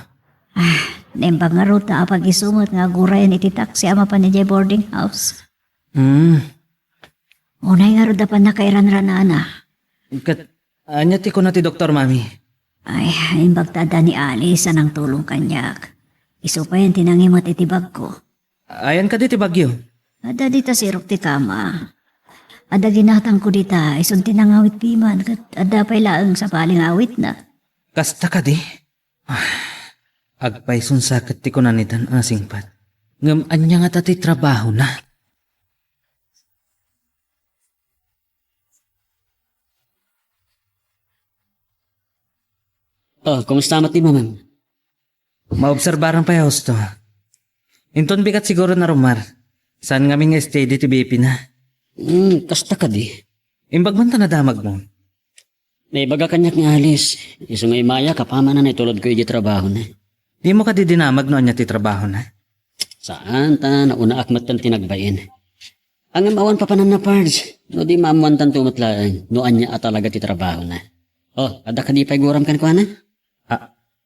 Nembang nga ruta apag isumot nga gurayan iti taxi ama pa ni Jay boarding house. Unay nga ruda pa nakairan-ranana. Anya ti ko na ti doktor, mami. Ay, imbag tada ni Alice anang tulong kanyak. Iso pa yan tinangimot iti bag ko. Ayan ka di ti bagyo. Ada dita sirok ti kama. Ada ginatang ko dita, isun tinangawit piman, kat ada pa'y laang sa paling awit na. Kasta ka di? Agpay sakit ti ko na nitan asingpat. Ngam anya nga tati trabaho na. Oh, kumusta mati mamam? Maobserbaran pa yaos to. Inton bigat siguro na rumar. Saan nga nga steady ti BP na? Kasta ka di. Imbag man ta nadamag mo. Naibaga kanyak ni Alice. Iso nga imaya kapama na naitulod ko iti trabaho na. Di mo ka di dinamag no anya ti trabaho na? Saan ta nauna akmat tan tinagbayin. Ang amawan pa panan na pards. No di maamuan tan tumatlaan. No anya talaga ti trabaho na. Oh, ada ka di pa'y guram kan ko na?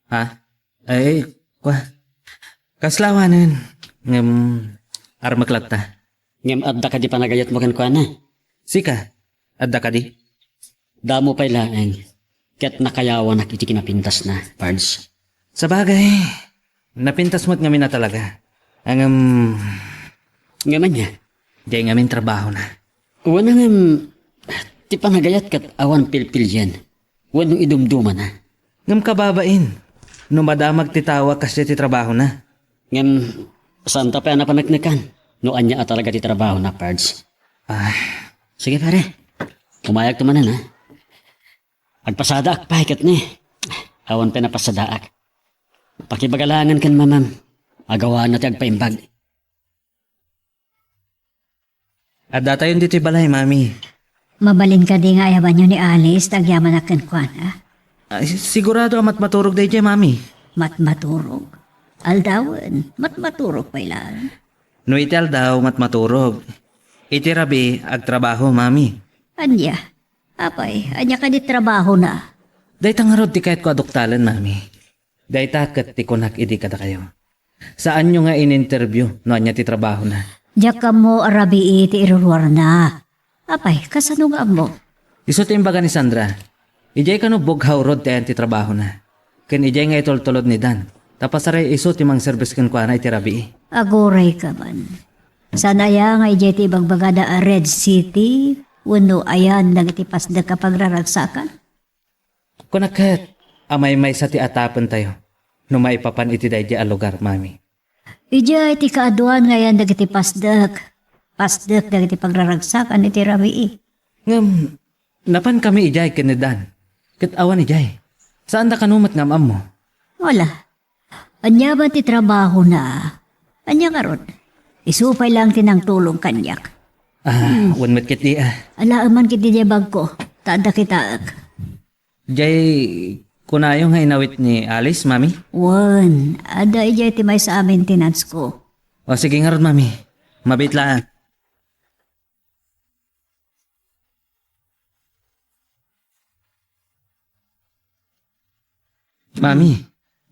Ha? Ay, kwa. Kaslawanan. Ngam, armaklat ta. Ngam adda ka di panagayat mo kan ko na? Sika, adda ka di? Damo pa'y laeng. Ket nakayawan na iti kinapintas na, pards. Sa bagay, napintas mo't ngamin na talaga. Ang, Ngaman niya. di ngamin trabaho na. Wala ti panagayat kat awan pilpil yan. Wala idumduma na. Ngam kababain. Numadamag titawa kasi ti trabaho na. Ngam, saan ta pa na panagnakan? No anya talaga ti trabaho na, pards. Sige pare, umayag tumanan ha. Agpasadaak pa hikat ni. Awan pa napasadaak. Pakibagalangan kan mamam. Agawa na ti agpaimbag. Adda tayo dito'y balay, mami. Mabalin ka di nga ayaban nyo ni Alice, tagyaman akan kwan, ha? Sigurado amat maturog day mami. Matmaturog. Aldawan, matmaturog pa ilan. No itel daw mat maturog. Iti rabi agtrabaho, mami. Anya, apay, anya ka di trabaho na. Day tangarod ti kahit ko adoktalan, mami. Day takat ti kunak idi kada kayo. Saan nyo nga in-interview no anya ti trabaho na? Diyak ka mo arabi iti iruruar na. Apay, kasano nga mo? Iso ti imbaga ni Sandra. Ijay ka no bughaw rod ti ti trabaho na. Ken ijay nga itol-tulod ni Dan. Tapasaray iso ti mang service ken kwa na iti rabi. Aguray ka man. Sana ya nga ijay ti bagbagada a Red City, uno ayan nagitipas da kapag raragsakan. Kunakat, amay-may sa ti atapan tayo. No maipapan iti day a lugar, mami. Ijay ti kaaduan ngayon dagiti pasdak. Pasdak dagiti pagraragsakan iti rabii. Ngam, napan kami ijay ken ni Dan. Ket awan ijay. Saan da kanumat ngam mo? Wala. Anya ba ti trabaho na? Anya nga ron? Isupay lang tinang tulong kanyak. Wan met kit di Alaaman kiti di bag ko. Tada kita. Jay, kunayo nga inawit ni Alice, mami? Wan, ada ijay ti may sa amin tinats ko. O sige nga ron, mami. Mabit lang. Mami,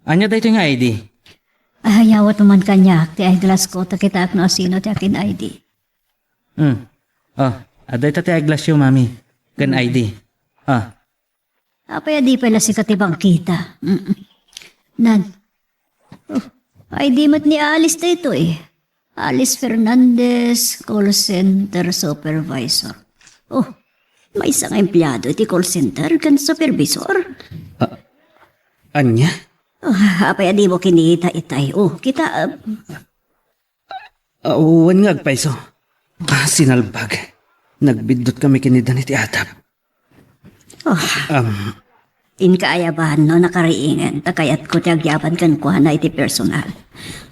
anya dito nga ID? Ahayawat naman kanya, ti ay glass ko, takita no sino ti akin ID. Aday ta ti aglasyo, mami. Kan ID. Apaya di pala si katibang kita. Nan, ID mat ni Alice na ito eh. Alice Fernandez, call center supervisor. Oh, may isang empleyado iti call center kan supervisor. Anya? Apaya di mo kinita itay. Oh, kita... Wan nga agpaiso. Sinalbag. Nagbidot kami kinidan iti atap. Inkaayabahan no nakariingan, takayat ko ti agyaban kan kuha na iti personal.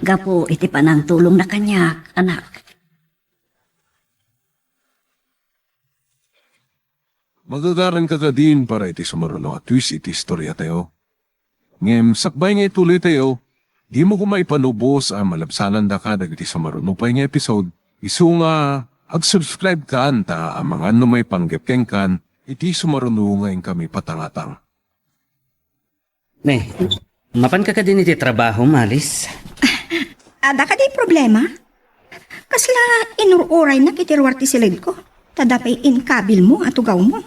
Gapo iti panang tulong na kanya, anak. Magagaran ka din para iti sumaruno at twist iti istorya tayo. Ngem, sakbay nga ituloy tayo, di mo kumaipanubos ang malabsanan da ka dagiti sumaruno pa nga episode. Isu nga, ag-subscribe ka anta ang mga may panggepkeng kan, iti sumaruno ngayon kami patangatang. Ne, mapan ka din iti trabaho, Malis. Ada ka di problema? Kasla inururay na kitiruar ti silid ko. Tadapay inkabil mo at ugaw mo.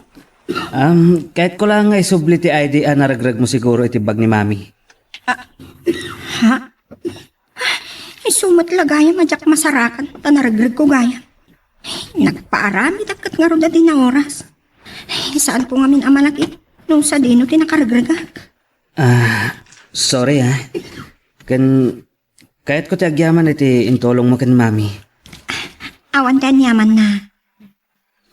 Kahit ko lang nga isubli ti ID naragrag mo siguro iti bag ni mami. Ha? Ay sumat lagaya madyak masarakan tanaragrag ko gaya. Nagpaarami dakat nga ro dati na oras. Saan po nga min amalaki nung sa dino tinakaragraga. Sorry kahit ko ti agyaman iti intulong mo kan mami. Awan ka niyaman na.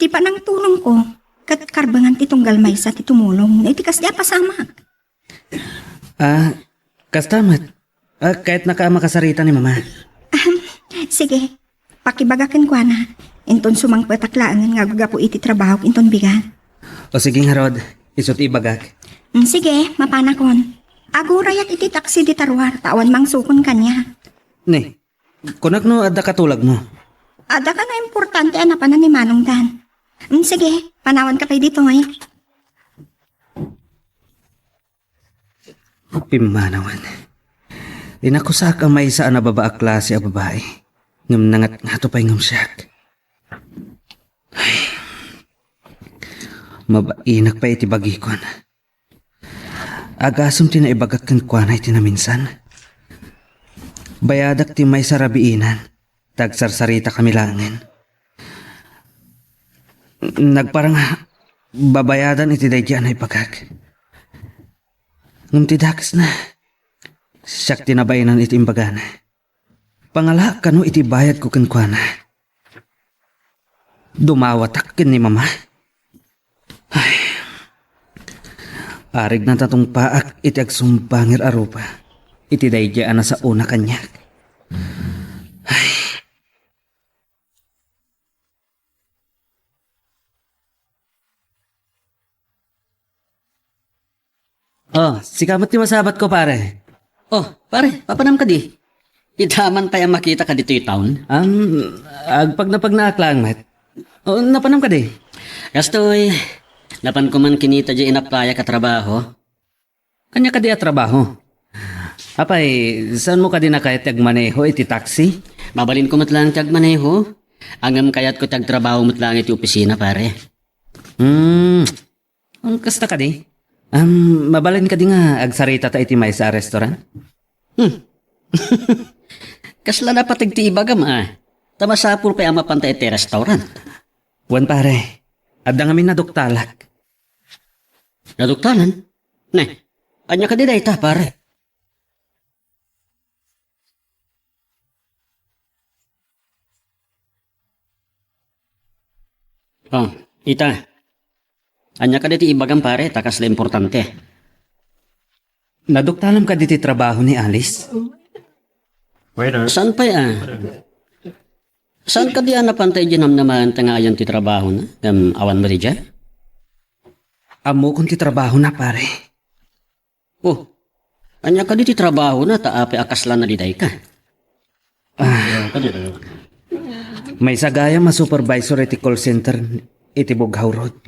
Di pa nang tulong ko, kat karbangan ti tunggal may sa ti tumulong, na itikas di pasama. Kastamat. Kahit nakamakasarita ni mama. Sige, pakibagakan ko na. Inton sumang pataklaan nga gugapo iti trabaho inton bigan. O sige nga Rod, isot ibagak. Sige, mapanakon. Agurayat iti taksi di tarwar, tawan mang sukon kanya. Ne, kunak no adda katulag mo. Ada ka na importante anapan na ni Manong Dan. Sige, panawan ka pa dito ngayon. Pimanawan. Inakusak ang may isa na baba klase a babae. Ngam nangat nga to pa'y ngam siyak. Mabainak pa iti bagikon. Agasum tinaibagat kan kuana iti na minsan. Bayadak ti may sarabiinan. Tagsarsarita kami langin. Nagparang babayadan iti daydyan ay pagkak. Ngum ti dakas na. Siyak tinabayanan iti imbagana. Pangala kano iti bayad ko kankwana. Dumawatak kin ni mama. Ay. Arig na tatong paak iti agsumbangir arupa. Iti daydyan na sa una kanyak. Ay. Sikamat ti masabat ko pare. Pare, papanam ka di. Itaman pa yung makita ka dito yung town. Agpag naaklang met. Napanam ka di. Kastoy, napan ko man kinita di inaplaya ka trabaho. Kanya ka di trabaho. Apay, saan mo ka di nakayat maneho iti taxi? Mabalin ko matlang tiyag maneho. Angam kayat ko tiyag trabaho matlang iti opisina pare. Ang kasta ka di? Mabalin ka di nga agsarita ta iti may sa restaurant? Kasla na patig ti ibagam Tamasapul kaya mapanta iti restaurant. Wan pare, adda ngamin naduktalak. Naduktalan? Ne, anya ka di da ita pare. Ita. Anya ka diti ibagam pare, takas la importante. Naduktalam ka diti trabaho ni Alice? Saan pa Saan ka diyan napantay dyan naman tangayan ti trabaho na? Awan mo di dyan? Amo kong ti trabaho na pare. Oh, anya ka di ti trabaho na taapi akaslan na diday ka. May sagaya ma supervisor iti call center iti Bughaw Road.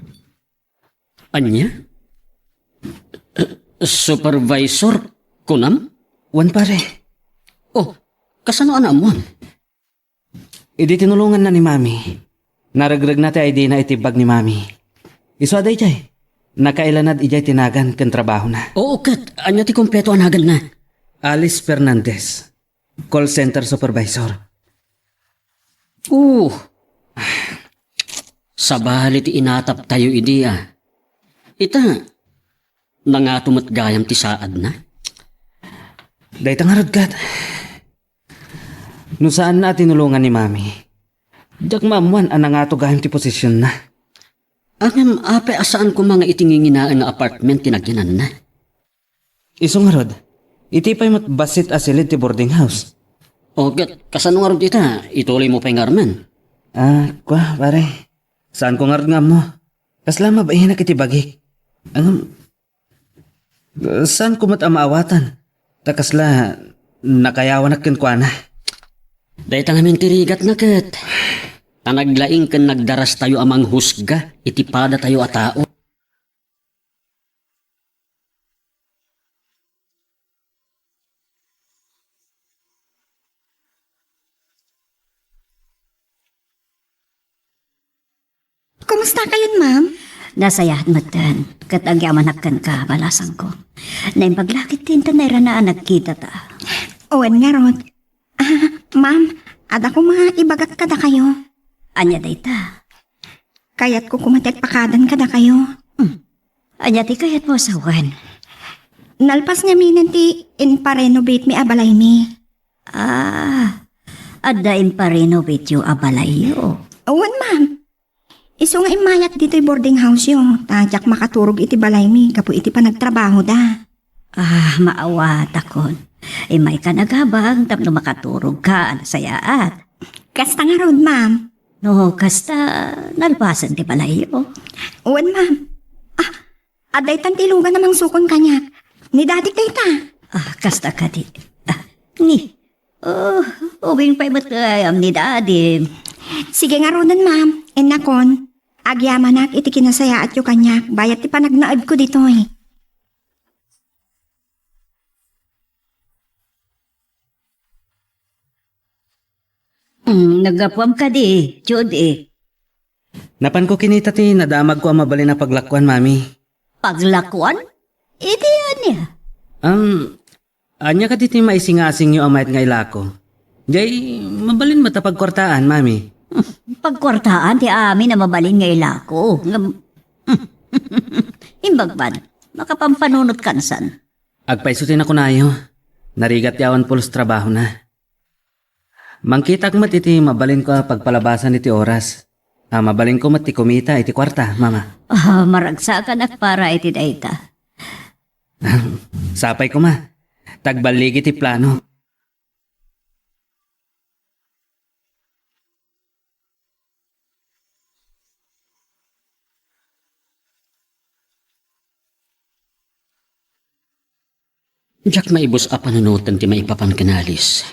Anya? Supervisor kunam? Wan pare. Oh, kasano anamon? Idi tinulungan na ni Mami. Naragrag na ti ID na itibag ni Mami. Iso aday jay. Nakailanad ijay tinagan ken trabaho na. Oo, kat. Anya ti kompleto anagan na. Alice Fernandez. Call center supervisor. Sa bahali ti inatap tayo idiya. Ita, nangatumot gayam ti saad na. Dahil nga radgat. No saan na tinulungan ni Mami? Diyak mamuan ang nga to gahim ti posisyon na. Angam ape asaan ko mga itinginginaan nga apartment tinagyanan na. Iso nga rod. Iti pa'y matbasit asilid ti boarding house. O kat, kasano nga rod ita? Ituloy mo pa'y ngarman. Kwa pare. Saan ko nga rod nga mo? Kasla mabahin na kiti bagik. Saan ko maamaawatan? Takasla nakayawan na kinkwa na. Dahil tangamin tirigat na kat. Tanaglaing kan nagdaras tayo amang husga, itipada tayo a tao. Kumusta kayo, ma'am? Nasayahan matan, kat agyamanakkan ka, balasang ko. Na yung paglakit tinta na iranaan nagkita ta. Owen nga, Rod. Ma'am, ada ko mga ibagat kada kayo. Anya dayta. Kayat ko kumatet pakadan kada kayo. Anya ti kayat mo sawan. Nalpas nga minan ti in-pa-renovate mi abalay mi. Adain pa renovate yung abalayo. Owen, ma'am. Iso nga imayat dito'y boarding house yo. Tadyak makaturog iti balay mi, kapo iti pa nagtrabaho da. Maawat akon. May ka nagabang, tapno makaturog ka, sayaat. Kasta nga Rod, ma'am. No, kasta nalpasan ti balayo. Owen, ma'am. Aday tantilugan namang sukon kanya. Ni dadik dayta. Kasta ka di. Ni. Ubing pa'y matayam ni daddy. Sige nga Rodan, ma'am. Enakon. Agyamanak iti kinasaya at yung kanya. Bayat ti panagnaad ko dito eh. Nagapwam ka di, Judy. Napan ko kinita ti nadamag ko ang mabali na paglakwan, Mami. Paglakwan? Iti yan niya. Anya ka ti maisingasing yung amayat nga ilako. Jay, mabalin matapagkwartaan, Mami. Pagkwartaan ti amin na mabalin nga ilako. Imbagban, makapampanunot kansan. Agpaisutin ako na ayo. Narigat yawan pulos trabaho na. Mangkitak mat iti mabalin ko pagpalabasan iti oras. Mabalin ko mat ti kumita iti kwarta, Mama. Maragsakan ak para iti dayta. Sapay ko ma. Tagbalig iti plano. Diyak maibos a panunutan ti maipapan kanalis.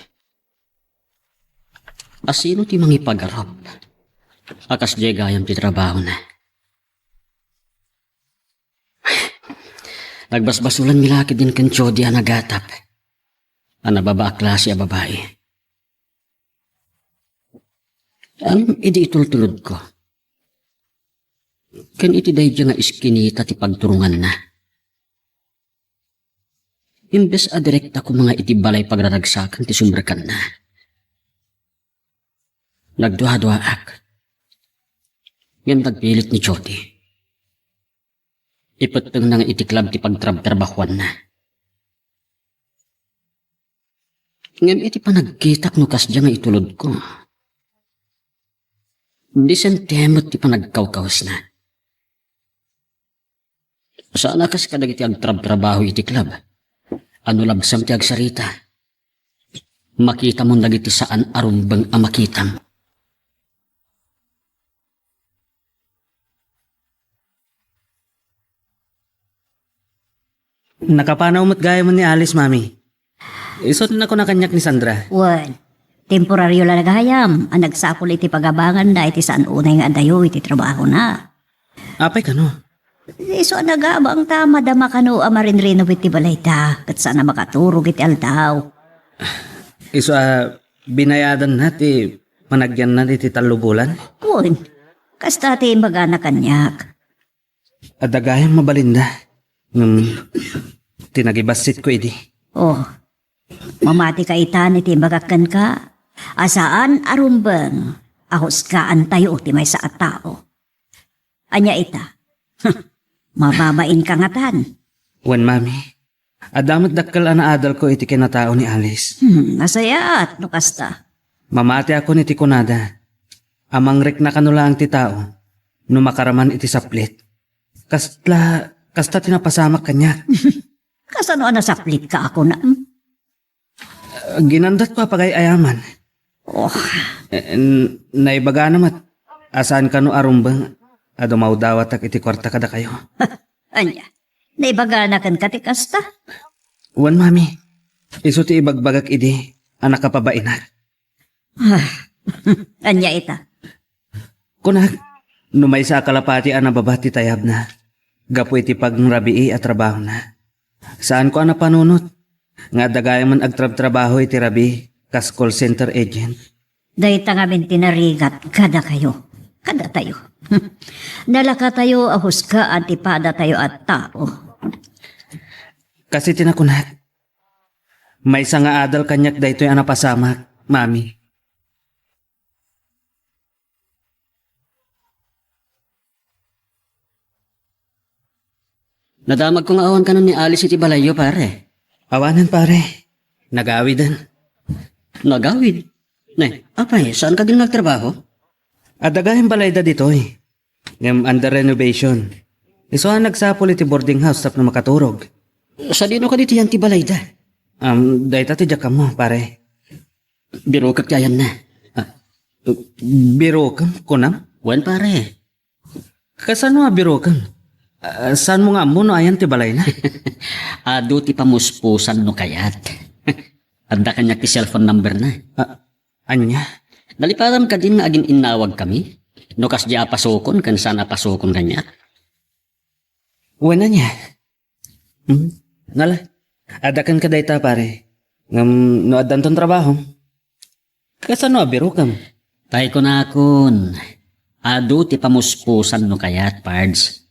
Asino ti mangipagarap? Akas di gayam ti trabaho na. Nagbasbasulan milaki din kan Chody ang nagatap. Ang nababa klase a babae. Ang idi itultulod ko. Kan iti day nga iskinita ti pagturungan na. Imbes a direkta ko mga iti balay pagraragsakan ti sumberkan na. Nagduha-duhaak. Ngayon nagpilit ni Chody. Ipateng na nga itiklab ti pagtrabtrabahuan na. Ngayon iti pa nagkitak no kasya nga itulod ko. Di sentemot ti pa nagkawkawas na. Saan akas kadag iti agtrab-trabaho itiklab? Ano labsam ti agsarita? Makita mo nagiti saan arumbang amakitam. Nakapanaw mo't gaya mo ni Alice, mami. Isot na ko na kanyak ni Sandra. Wan, temporaryo lang nagahayam. Ang nagsapol iti pagabangan na iti saan unay nga adayo iti trabaho na. Apay ka no? Iso nagabang tama dama kano amarin reno iti balay ta. Kat sana makaturog iti aldaw. Iso binayadan nati, managyan na iti talubulan. Wan, kasta ti magana kanyak. Adagayan mabalinda. Tinagibasit ko idi. Oh, mamati ka itan iti magakan ka. Asaan arumbang ahos ka antayo ti may sa tao. Anya ita. Mababain ka ngatan. Wan, mami. Adamot dakkel ana adal ko iti kinatao ni Alice. Nasaya at no kasta. Mamati ako ni ti kunada. Amang rek na kanulang ti tao. No makaraman iti saplit. Kasta tinapasamak kanya. Kasano nasaplit ka ako na? Ginandat pa pagay ayaman. Oh, Naibaga namat. Asaan ka no arumbang? Adumaw dawat ak iti kwarta kada kayo. anya. Naibaga na kan katikasta. Wan, mami. Iso ti ibagbagak idi. Anak ka pa ba inak? Anya ita. Kunag, numay sa kalapati ana babati tayab na. Gapu iti pagrabii at trabaho na. Saan ko ana panunot? Nga dagay man agtrab-trabaho iti rabi kas call center agent. Dahil tangamin tinarigat kada kayo. Kada tayo. Nalaka tayo ahos ka antipada tayo at tao. Kasi tinakunat. May isa nga adal kanyak daytoy ana pasamak, mami. Nadamag ko nga awan ka nun ni Alice iti balayo, pare. Awanan pare. Nagawidan. Nagawid. Ne, apay, saan ka din nagtrabaho? Adagahin balay da dito eh. Ngam under renovation. Iso nagsapol iti boarding house tap na makaturog. Sa dino ka dito yan ti balayda? Dayta ti jakam mo, pare. Biro ka kayan na. Biro kam, kunam? Wan pare. Kasano nga biro kam? Saan mo nga mo no ayan ti balay na? Ado ti pamuspusan no kayat. Anda kanya ti cellphone number na. Anya? Naliparam ka din nga aging inawag kami. No kas di apasokon kan sana pasokon kanya. Wala niya. Nala, adakan ka dayta pare. Ngam no adan ton trabaho. Kasano biro kam? Tay ko na akon. Ado ti pamuspusan no kayat, pards.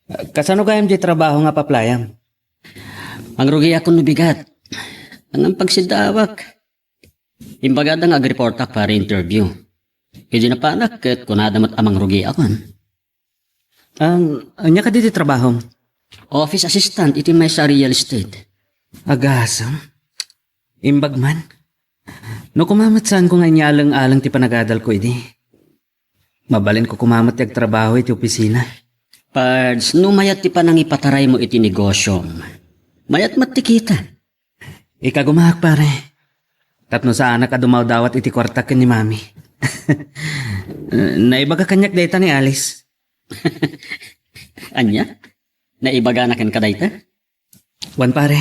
Kasano kayam di trabaho nga paplayam? Ang rugi ako no bigat. Ang pagsidawak. Imbagada nga agreport ak para interview. Kaya na panak ket kunadamat amang rugi akon. Anya ka di trabaho? Office assistant iti may sa real estate. Agasam. Imbagman. No kumamat saan ko nga inyalang-alang ti panagadal ko idi. Mabalin ko kumamat ti trabaho iti opisina. Pards, no mayat ti panang ipataray mo iti negosyo. Mayat matikita. Ika gumahak pare. Tapno sa anak adumaw dawat iti kwarta ken ni mami. Naibaga kanyak dayta ni Alice. Anya? Naibaga na kan kadayta? Wan pare.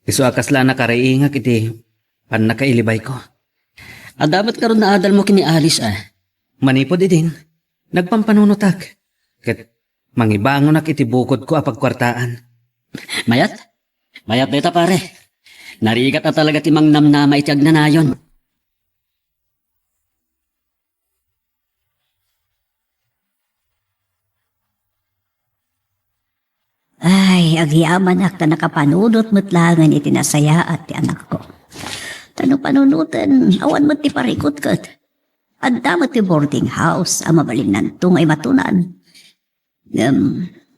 Isu akas la nakaraingak iti pan nakailibay ko. Dapat karon na adal mo kini Alice Manipod idin. Nagpampanunutak. Ket mangibangon ak iti bukod ko apagkwartaan. Mayat? Mayat dayta pare. Narigat na talaga timang namnama iti agnanayon. Ay, agyaman ak ta nakapanunot metlangan iti nasaya at ti anak ko. Tano panunutan, awan mo ti parikot kat. Addamat ti boarding house, ang mabalinnan tong ay matunan.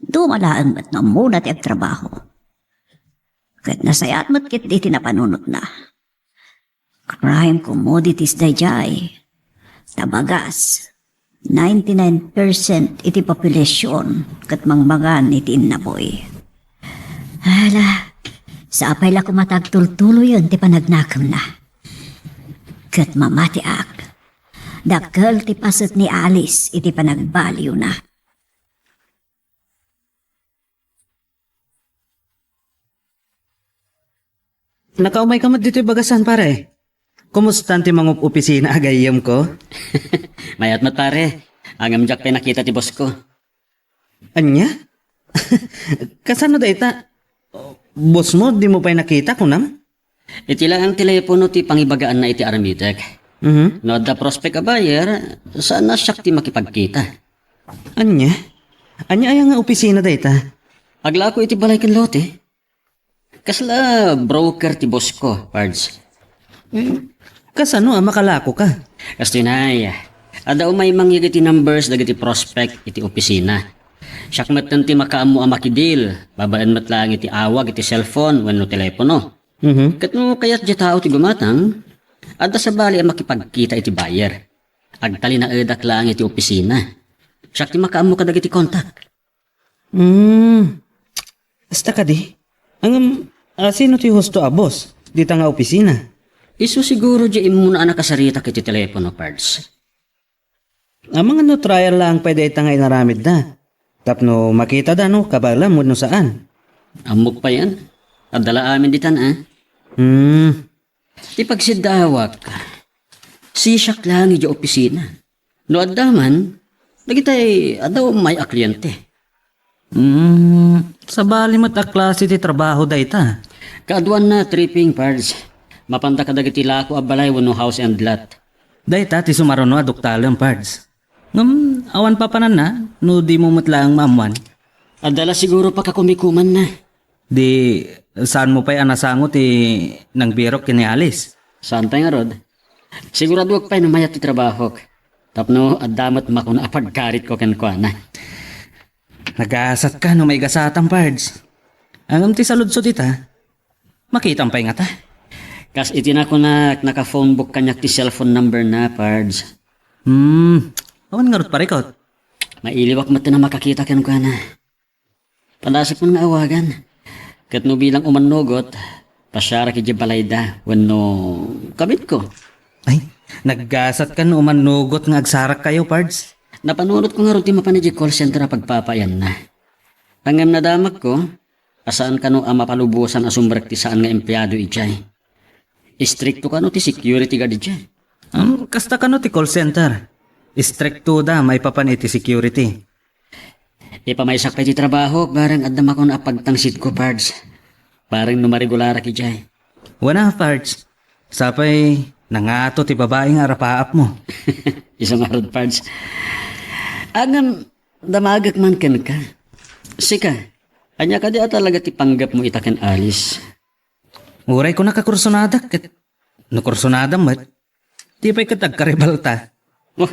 Dumalaan mat na muna ti agtrabaho. Kat nasayat mat kit iti napanunot na. Crime commodities dayjay. Tabagas. 99% iti populasyon kat mangbangan iti innaboy. Hala, sa apay la kumatagtultulo yun ti panagnakam na. Kat mamati ak. Dakkel ti pasat ni Alice iti panagbaliw na. Nakaumay ka mat dito bagasan pare. Kumusta ti mga opisina agayam ko? Mayat mat pare. Ang Jack pa nakita ti boss ko. Anya? Kasano da ita? Boss mo, di mo pa nakita kunam? Iti lang ang telepono ti pangibagaan na iti Aramitek. No, the prospect a buyer, saan na siya ti makipagkita? Anya? Anya ay nga opisina da ita? Agla ko iti balay ken lote. Kasla broker ti boss ko, Pards. Kasano makalako ka? Kasto inay, ada umay mangyag iti numbers dagiti prospect iti opisina. Siyak matan ti makaamu a makidil, babaan mat lang iti awag iti cellphone wenno telepono. Kat no kayat di tao ti gumatang, ada sa bali a makipagkita iti buyer. Agtali na edak lang iti opisina. Siyak ti makaamu ka dagiti kontak. Basta ka di. Ang sino ti hosto a boss? Dita nga opisina. Isu siguro di imo na nakasarita kiti telepono, Pards. Ang mga no trial lang pwede ita nga inaramid na. Tapno makita da no, kabala mo no saan. Amok pa yan. Adala amin ditan Di pagsidawak, siyak lang iti opisina. No addaman, nagitay adaw may akliyente. Sa bali mat a klase ti trabaho da ita. Kaaduan na tripping, Pards. Mapanta ka dagiti lako a balay wenno house and lot. Da ita ti sumarono a doktalong parts. Awan pa panan na, no di mo matlang maamuan. Adala siguro pa kakumikuman na. Di, saan mo pa'y anasangot nang birok kinialis? Saan tayo nga rod? Sigurado wag pa'y namayat ti trabaho. Tapno, adamat makuna apagkarit ko kenkwana. Nagasat ka no may gasatang parts. Ang ti saludsot ita, makitang pa'y nga ta. Kas iti na ko na naka-phone book kanyak ti cellphone number na, Pards. Awan nga rot parikot. Mailiwak mo na makakita kenkwana. Padasik mo na awagan. Kat no bilang umanugot, pasyara ki balayda wenno kabit ko. Ay, naggasat ka no manugot nga agsarak kayo, Pards. Napanunod ko nga rin mapanidya call center na pagpapayan na. Pangam na damak ko, asaan ka no ang mapalubusan asumbrek ti saan nga empleyado ijay. Istrikto ka no ti security guard ijay. Kasta ka no ti call center. Istrikto da, may papan iti security. Ipamaysak pa iti trabaho, barang adam ako na pagtangsit ko, Pards. Parang numarigulara ki jay. Wana, Pards. Sapay, nangato ti babae nga rapaap mo. Isang arod, Pards. Agam, damagak man ken ka. Sika, anya ka di talaga ti panggap mo itaken alis. Uray ko nakakursonada ket nakursonada mat. Di pa'y katagkaribalta. Oh,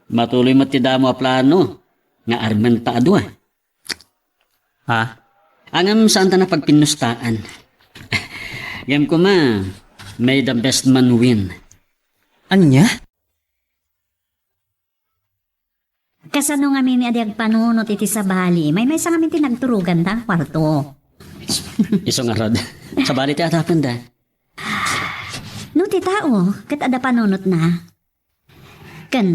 matuloy mo ti damo a plano. Nga armenta adwa. Ha? Angam saan ta na pagpinustaan. Gam ko ma, may the best man win. Anya? Kasano nga mini adi agpanunot iti sa bali, may sa ngamin tinagturugan ta kwarto. Iso nga rod. Sa bali ti atapan da. No ti tao, kat ada panunot na. Kan,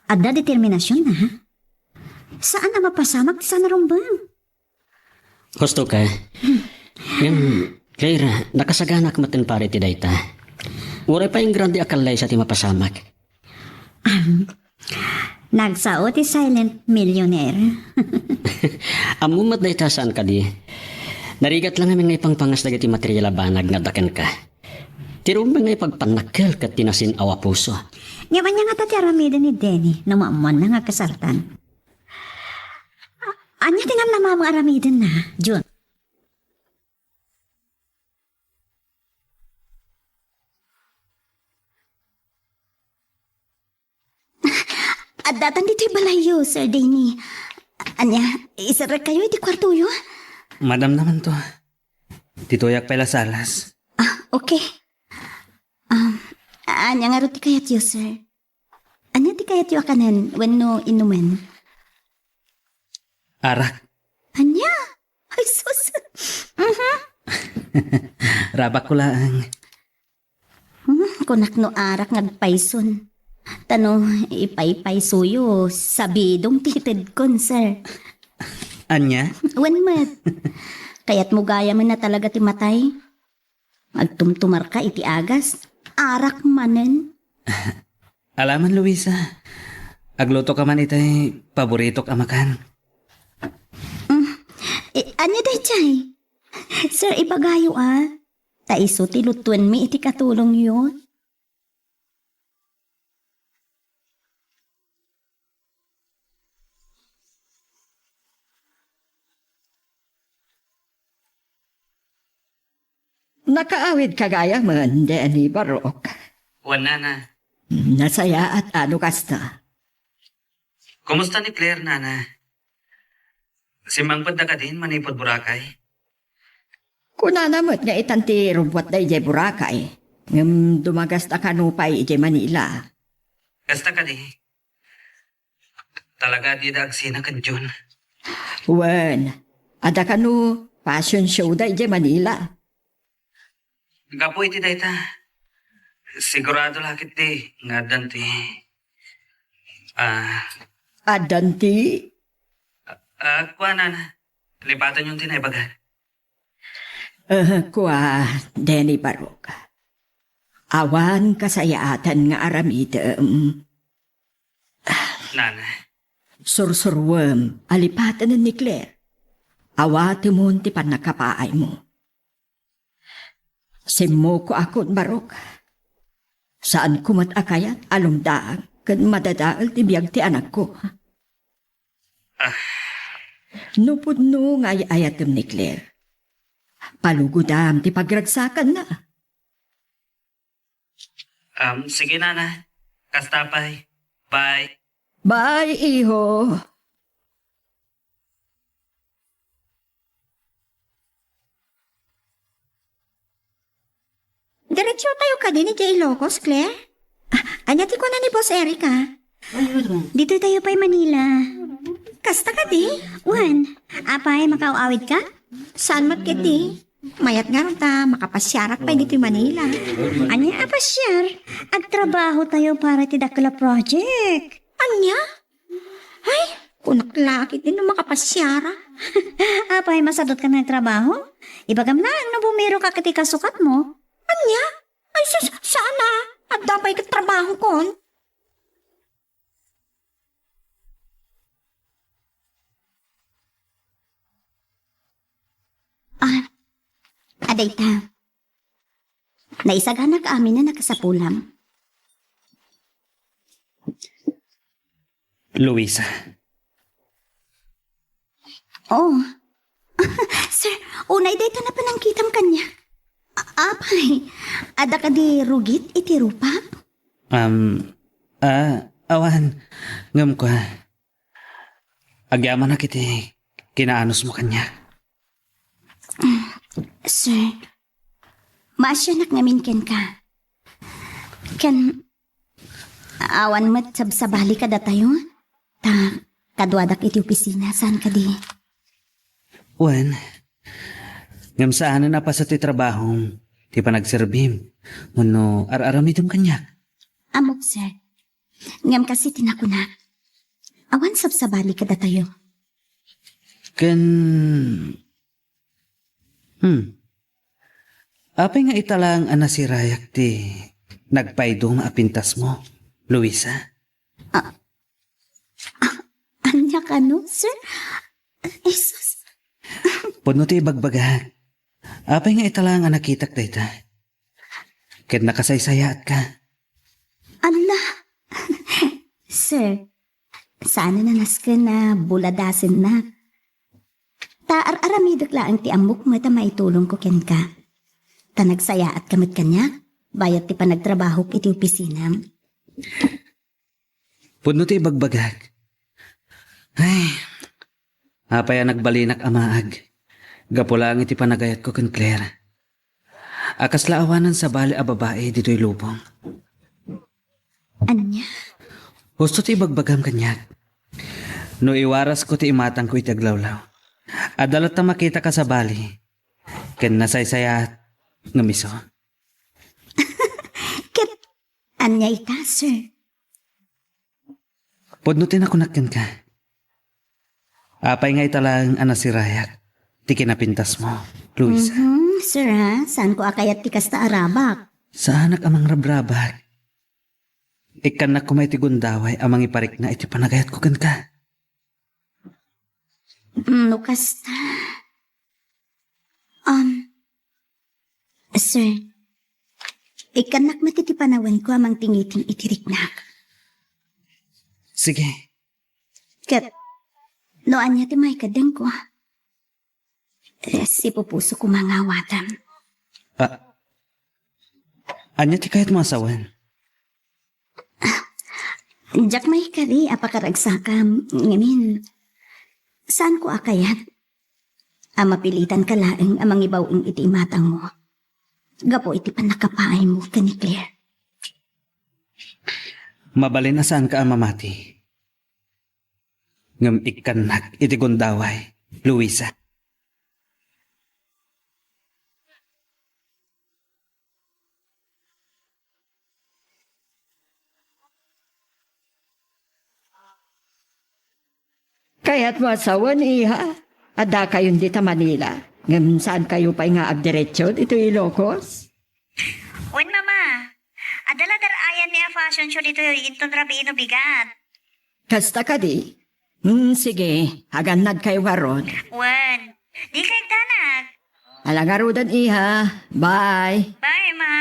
ada determinasyon na. Saan na mapasamak ti sana rumbang? Gusto ka? Claire, nakasaganak matin pare ti dayta. Uray pa yung grande akalay sa ti mapasamak. Nagsao ti silent millionaire. Amumat dayta saan ka di? Narigat lang namin nga ipangpangas dagiti material banag nga daken ka. Tirong nga ipagpanakil kat tinasin awa puso. Ngayon niya nga tati aramida ni Denny na maamuan na nga kasartan. Anya tingam na mamang aramidan na, Jun. At datan dito'y balayo, Sir Denny. Anya, isarak kayo iti kwarto yun? Madam naman to. Titoyak pala salas. Okay. Anya nga ti kayat yo, sir. Anya ti kayat yo akanan when no inuman? Arak. Anya? Ay, sus. Rabak ko lang. Kunak no arak ngagpayson. Tano, ipaypay suyo, sabidong titid kon, sir. Anya? Wan mat. Kaya't mo gaya man na talaga ti matay. Agtumtumar ka iti agas. Arak manen. Alaman, Luisa. Agluto ka man itay paborito ka makan. Anya day chay? Sir, ipagayo Taiso ti lutuan mi iti katulong yun. Nakaawid kagaya man, Denny Barok. Wala na. Nasaya at ano kasta. Kumusta ni Claire, nana? Si Mang Padda ka din, manipod Boracay. Kuna namot nga itanti rumbwat na ijay Boracay. Ngam dumagas na kanupay ijay Manila. Kasta ka di. Talaga di dagsina kan Jun. Wen, ada kanu fashion show da ijay Manila. Gapo iti dayta. Sigurado lakit di. Nga danti. Adanti, Kuha nana. Lipatan yung tinaybagan. kuha Denny Barok. Awan kasayaatan nga aramidem. Nana. Sursurwem, alipatan ni Claire. Awati mo ti panakapaay mo. Simo ko akon Barok. Saan kumat akayat alumdaang kan madadaal ti biyag ti anak ko. Nupod no nga ayatem ni Claire. Palugudam ti pagragsakan na. Sige nana. Kastapay. Bye. Bye, iho. Diretso tayo ka din ni J. Locos, Claire. Anyati ko na ni Boss Erica. Dito tayo pa'y Manila. Kasta ka di? Wan, apay makaawid ka? Saan mat kiti? Mayat nga ron ta, makapasyarak pa dito Manila. Anya apasyar? Agtrabaho tayo para ti dakla project. Anya? Ay, kunaklakit din ng makapasyara. Apay masadot ka ng trabaho? Ibagam lang na bumiro ka kati kasukat mo. Anya? Ay, sana? At dapat ka trabaho kon? Aday ta. Naisagana ka amin na nakasapulam. Luisa. Oh. Sir, unay day ta na panangkitam kanya. Apay, ada ka di rugit iti rupa? Awan. Ngam ko. Agyaman na kiti. Kinaanos mo kanya. Sir, maasyanak ngamin ken ka. Ken, awan mat sabsabali ka datayo? Ta, kadwadak iti opisina, saan ka di? Wan. Ngam saan na pa sa ti trabahong. Ti pa nagserbim. Muno ar-aramidom kanya. Amok, sir. Ngam kasi tinakuna. Awan sabsabali ka datayo. Apay nga italang anasirayak ti nagpaidong apintas mo, Luisa. Anya ka no, sir? Jesus. Puno ti bagbagag. Apay nga italang anakitak dayta. Ket nakasaysayat ka. Allah. Sir, sana nanas ka na buladasin na. Taar-aramidak lang ti amok mo ta maitulong ko ken ka. Ta nagsaya at kamit kanya, bayat ti panagtrabaho iti opisina. Puno ti bagbagag. Ay, apay nagbalinak amaag. Gapulang iti panagayat ko ken Claire. Akas laawanan sa bali a babae dito'y lubong. Ano niya? Gusto ti bagbagam kanyat. No iwaras ko ti imatang ko iti aglawlaw. Adalat na makita ka sa bali. Ken nasaysayat nga miso. Ket, anya ita, sir? Podnutin ako nakyan ka. Apay nga italang anasirayak. Ti kinapintas mo, Luisa. Sir ha, saan ko akayat ti kasta arabak? Sa anak amang rabrabag. Ikan na kumay ti gundaway amang iparik na iti panagayat ko kan ka. No kasta. Sir, ikanak matitipanawan ko amang tingiting itiriknak. Sige, Kat, noan niya ti may kadang ko. Si pupuso ko mangawatan. anya ti kayat masawan. Jack may kari apakaragsakam. Ngamin, saan ko akayat? Mapilitan ka laeng amang ibawing iti matang mo. Gapo iti panakapaay mo ka ni Claire. Mabalin na saan ka amamati. Ngam ikanak iti gundaway, Luisa. Kaya't masawan iha. Ada kayon dita Manila. Ngam saan kayo pa nga agdiretsyo dito Ilocos? Uy, mama. Adala darayan niya fashion show dito yung rabiino bigat. Kasta ka di? Sige, haganad kayo waron. Wan, di kay tanak. Alangarudan iha. Bye. Bye, ma.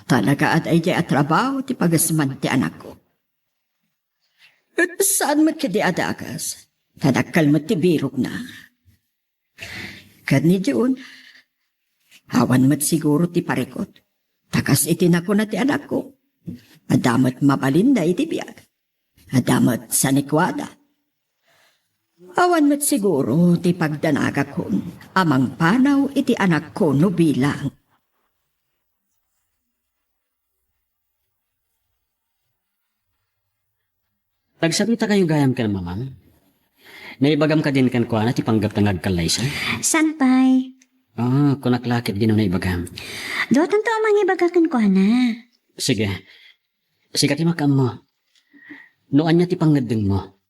Talaga at ay at trabaho ti pagasman ti anak ko. At saan mo kidi adagas? Tadakal mo ti birok na. Kad ni June, hawan mo't siguro ti parikot. Takas itinako na ti anak ko. Adamot mabalinda iti biyag. Adamot sa nikwada. Awan mo't siguro ti pagdanaga kon. Amang panaw iti anak ko no bilang. Tagsabita kayo gayam ka na mamang. Naibagam ka din kan kuana ti panggap tangag kalaysa. San pay? Kunaklakit din na ibagam. Dotan to amang ibagakan ko na. Sige. Sikat ti makam mo. Noan niya ti pangadeng mo.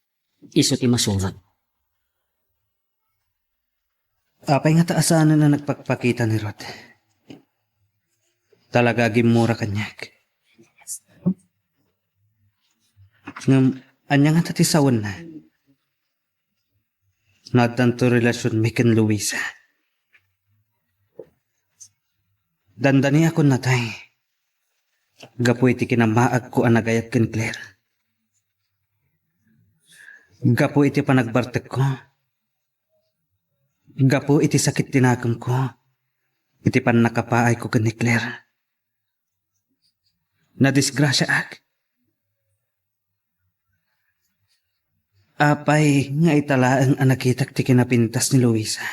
Iso ti masurat. Apay nga taasanan na nagpagpakita ni Rod. Talaga gimura kanyak. Ngam, anya nga tatisawan na. Natanto relasyon mi ken Luisa. Dandani ako natay. Gapo iti kinamaag ko anagayat ken Claire. Gapo iti panagbartek ko. Gapo iti sakit tinakam ko. Iti pan nakapaay ko ken ni Claire. Nadisgrasya ak. Apay nga italaang anakitak ti kinapintas ni Luisa.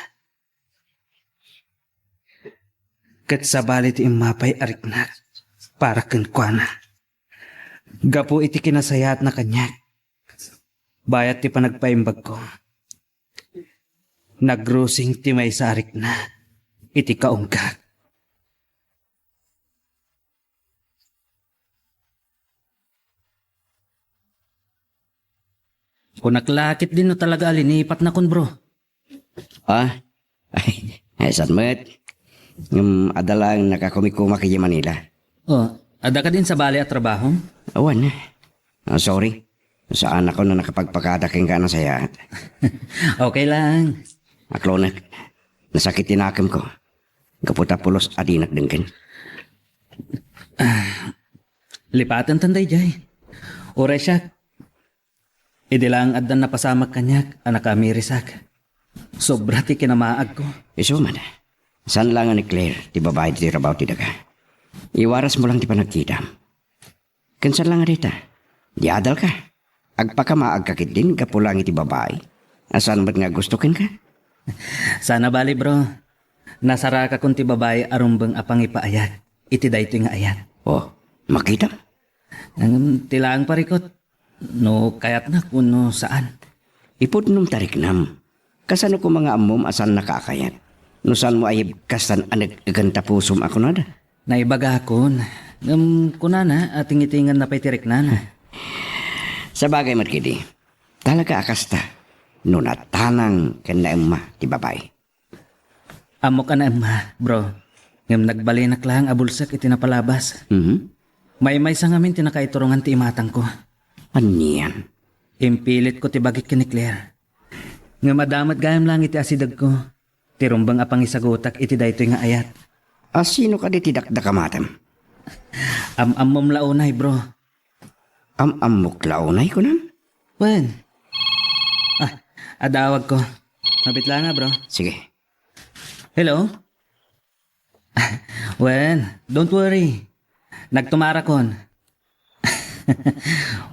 Kat sabali ti imapay ariknak para ken kuana. Gapo iti kinasayat na kanyak. Bayat ti panagpaimbag ko. Nagrusing ti may sa arik na iti kaungkag. Kunaklakit din no talaga alinipat na kun bro. Ay, sarmat. Yung adalang nakakumikuma kay Manila. Ada ka din sa bali at trabaho? Awan na. Sorry. Saan ako na nakapagpakadaking ka ng sayat. Okay lang. Aklonak, nasakit tinakam ko. Kaputa pulos adinak dengken. Lipatan tanday jay. Oray siya. Idi lang addan napasamak kanyak anak amirisak. Sobra ti kinamaag ko. Iso man. San lang ni Claire, ti babae ti rabaw ti daga. Iwaras mo lang ti panagkita. Kansan lang rita. Di adal ka. Agpakamaag kakit din kapulang iti babae. Asan ba't nga gustukin ka? Sana bali bro. Nasara ka kung ti babae arumbang apang ipaayat. Iti dayto nga ayat. Makita? Tilaang parikot. No kayat na kuno saan. Ipod nung tarik nam. Kasano ko mga amom asan nakakayat. No saan mo ayib kasan anag aganta pusum ako na da. Naibaga akon. Kunana ating itingan na pay tirik na. Sa bagay markidi. Talaga akasta. No natanang kena emma ti babay. Amok ka na, bro. Ngam nagbalinak lang abulsak iti napalabas. May sa ngamin tinakaiturungan ti imatang ko. Aniyan? Impilit ko ti bagit ni Claire. Nga madamat gayam lang iti asidag ko. Tirumbang apang isagutak iti daytoy nga ayat. Sino ka di tidakdakamatam? Amom launay, bro. Amok launay ko nam? Wen. Adawag ko. Mabit lang nga, bro. Sige. Hello? Wen, don't worry. Nagtumara kon.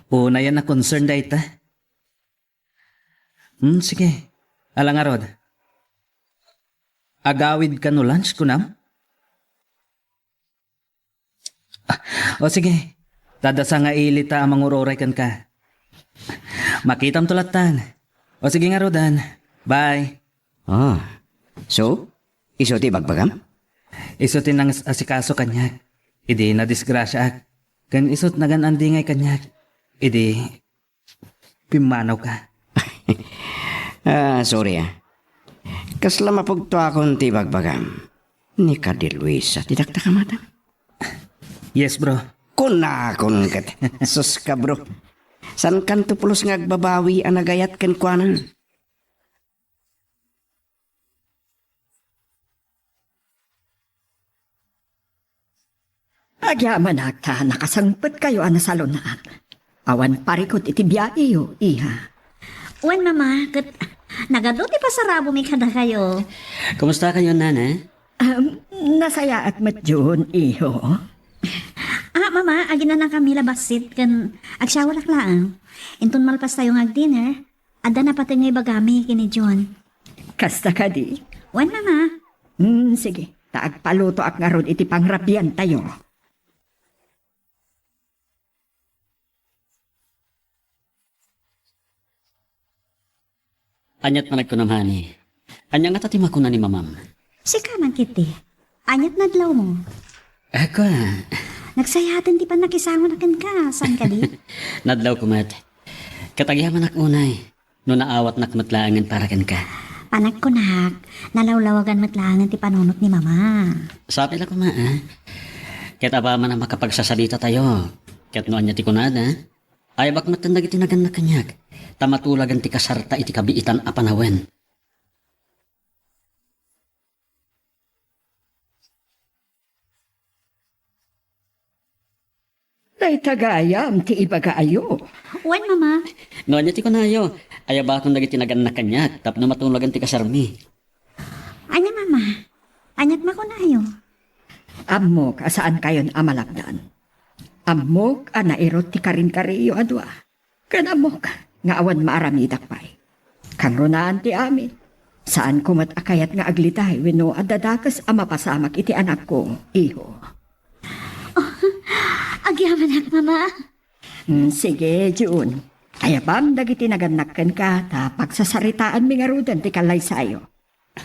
Una yan na concern dayta. Sige. Alang arod. Agawid ka no lunch ko nam? O sige. Dadasa nga ilita amang uroray kan ka. Makitam tulatan. O sige nga rodan. Bye. So? Iso ti bagbagam? Isot nang asikaso kanyak. Idi na disgrasya ak. Kan isot nagan andingay kanyak. Idi pimanaw ka. Sorry Kasla mapugto akong ti bagbagam. Ni ka di Luisa, tidakdakamata. Yes, bro. Kunakon kat. Sus ka, bro. San kan tupulos nga agbabawi ang nagayat ken kuanan? Agyaman ka, nakasangpet kayo ana sa lunaan. Awan parikot iti biyayo, iha. Wen, mama, kat nagaduti pa sa rabo may kada kayo. Kumusta kayo, nana? Nasaya at matyon, iho. Mama, agin na kami labasit kan agsyawarak lang. Intun malpas tayo dinner, ada na pati ngay bagami kini John. Kasta ka di? Wen, mama. Sige, taag paluto ak nga ron iti pangrabian tayo. Anyat manag ko namani. Anya nga tatima ko na ni mamam. Si kaman kiti. Anyat nadlaw mo. Ako Nagsayatan di pa nakisango na ka. Saan ka di? nadlaw ko mat. Katagyaman ak unay. No naawat nak matlaangan para kan ka. Panak ko nak. Nalawlawagan matlangan ti panunot ni mama. Sabi lang ko Ket aba man ang makapagsasalita tayo. Ket no anya ti kunada. Ay bak matandag iti nagan na kanyak. Tamatulagan ti kasarta iti kabiitan a panawen. Day tagayam ti ibagaayo. Wen, mama. No anya ti kunayo. Ay ba akong dagiti nagan na kanyak. Tapno matulagan ti kasarmi. Anya, mama. Anyat makunayo. Amok, asaan kayon amalagdan? Amok, anairot ti karin-kariyo adwa. Kanamok, nga awan maaramidak pa'y. Kang runaan ti amin. Saan kumat akayat nga aglitay, wino adadakas amapasamak iti anak ko, iho. Agyaman ak, mama. Sige, June. Ayabam, dagiti naganakkan ka, ta pagsasaritaan mi nga rudan ti kalay sayo.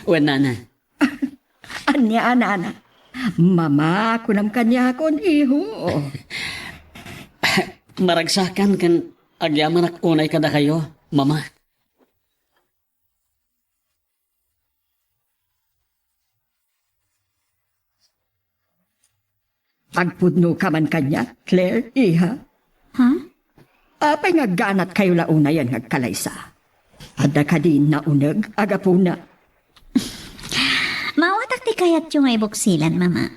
Wen nana. Anya, ana. Mama, kunam kanya kon, iho. Maragsakan kan agyaman ak unay kada kayo, mama. Agpudno ka man kanya, Claire, iha. Ha? Apay nga ganat kayo launa yan ngagkalaysa. Ada ka din na unag, agapuna. Mawatak ti kayat yung ibuksilan, mama.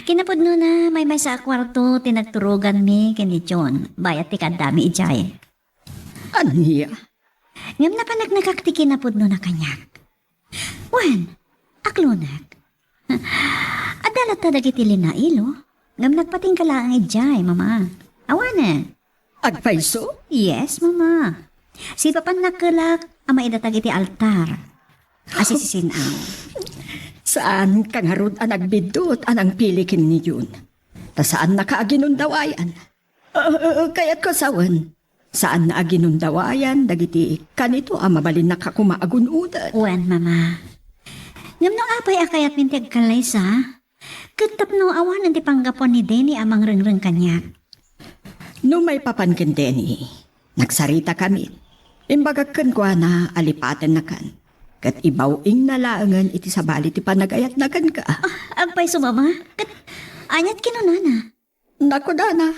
Kinapudno na may sa kwarto, tinagturugan mi kini John. Bayat ti kadami ijay. Aniya? Ngam na panagnagakti kinapudno na kanyak. Wen, aklunag. Adalat ta dagiti linailo. Ngam nagpating ka lang ijay, mama. Awana. Agpaiso? Yes, mama. Si papan nakalak, ama idatag iti altar. Asisisinaw. Saan kang harod ang nagbidot anang pilikin ni Jun? Ta saan nakaaginundawayan? Kaya't ko sawan. Saan na aginundawayan, dagiti kanito ang mabalin nakakumaagunudan. Wen, mama. Ngam no apay akayat mintig kalay sa, katap no awanan ti panggapon ni Denny amang ringrang kanyak. No may papankin Denny, nagsarita kami. Imbagagkan ko na alipatan na kan. Kat ibawing nalaangan iti sabali ti panagayat na kan ka. Agpay sumama. Kat, anyat kinunana. Naku dana,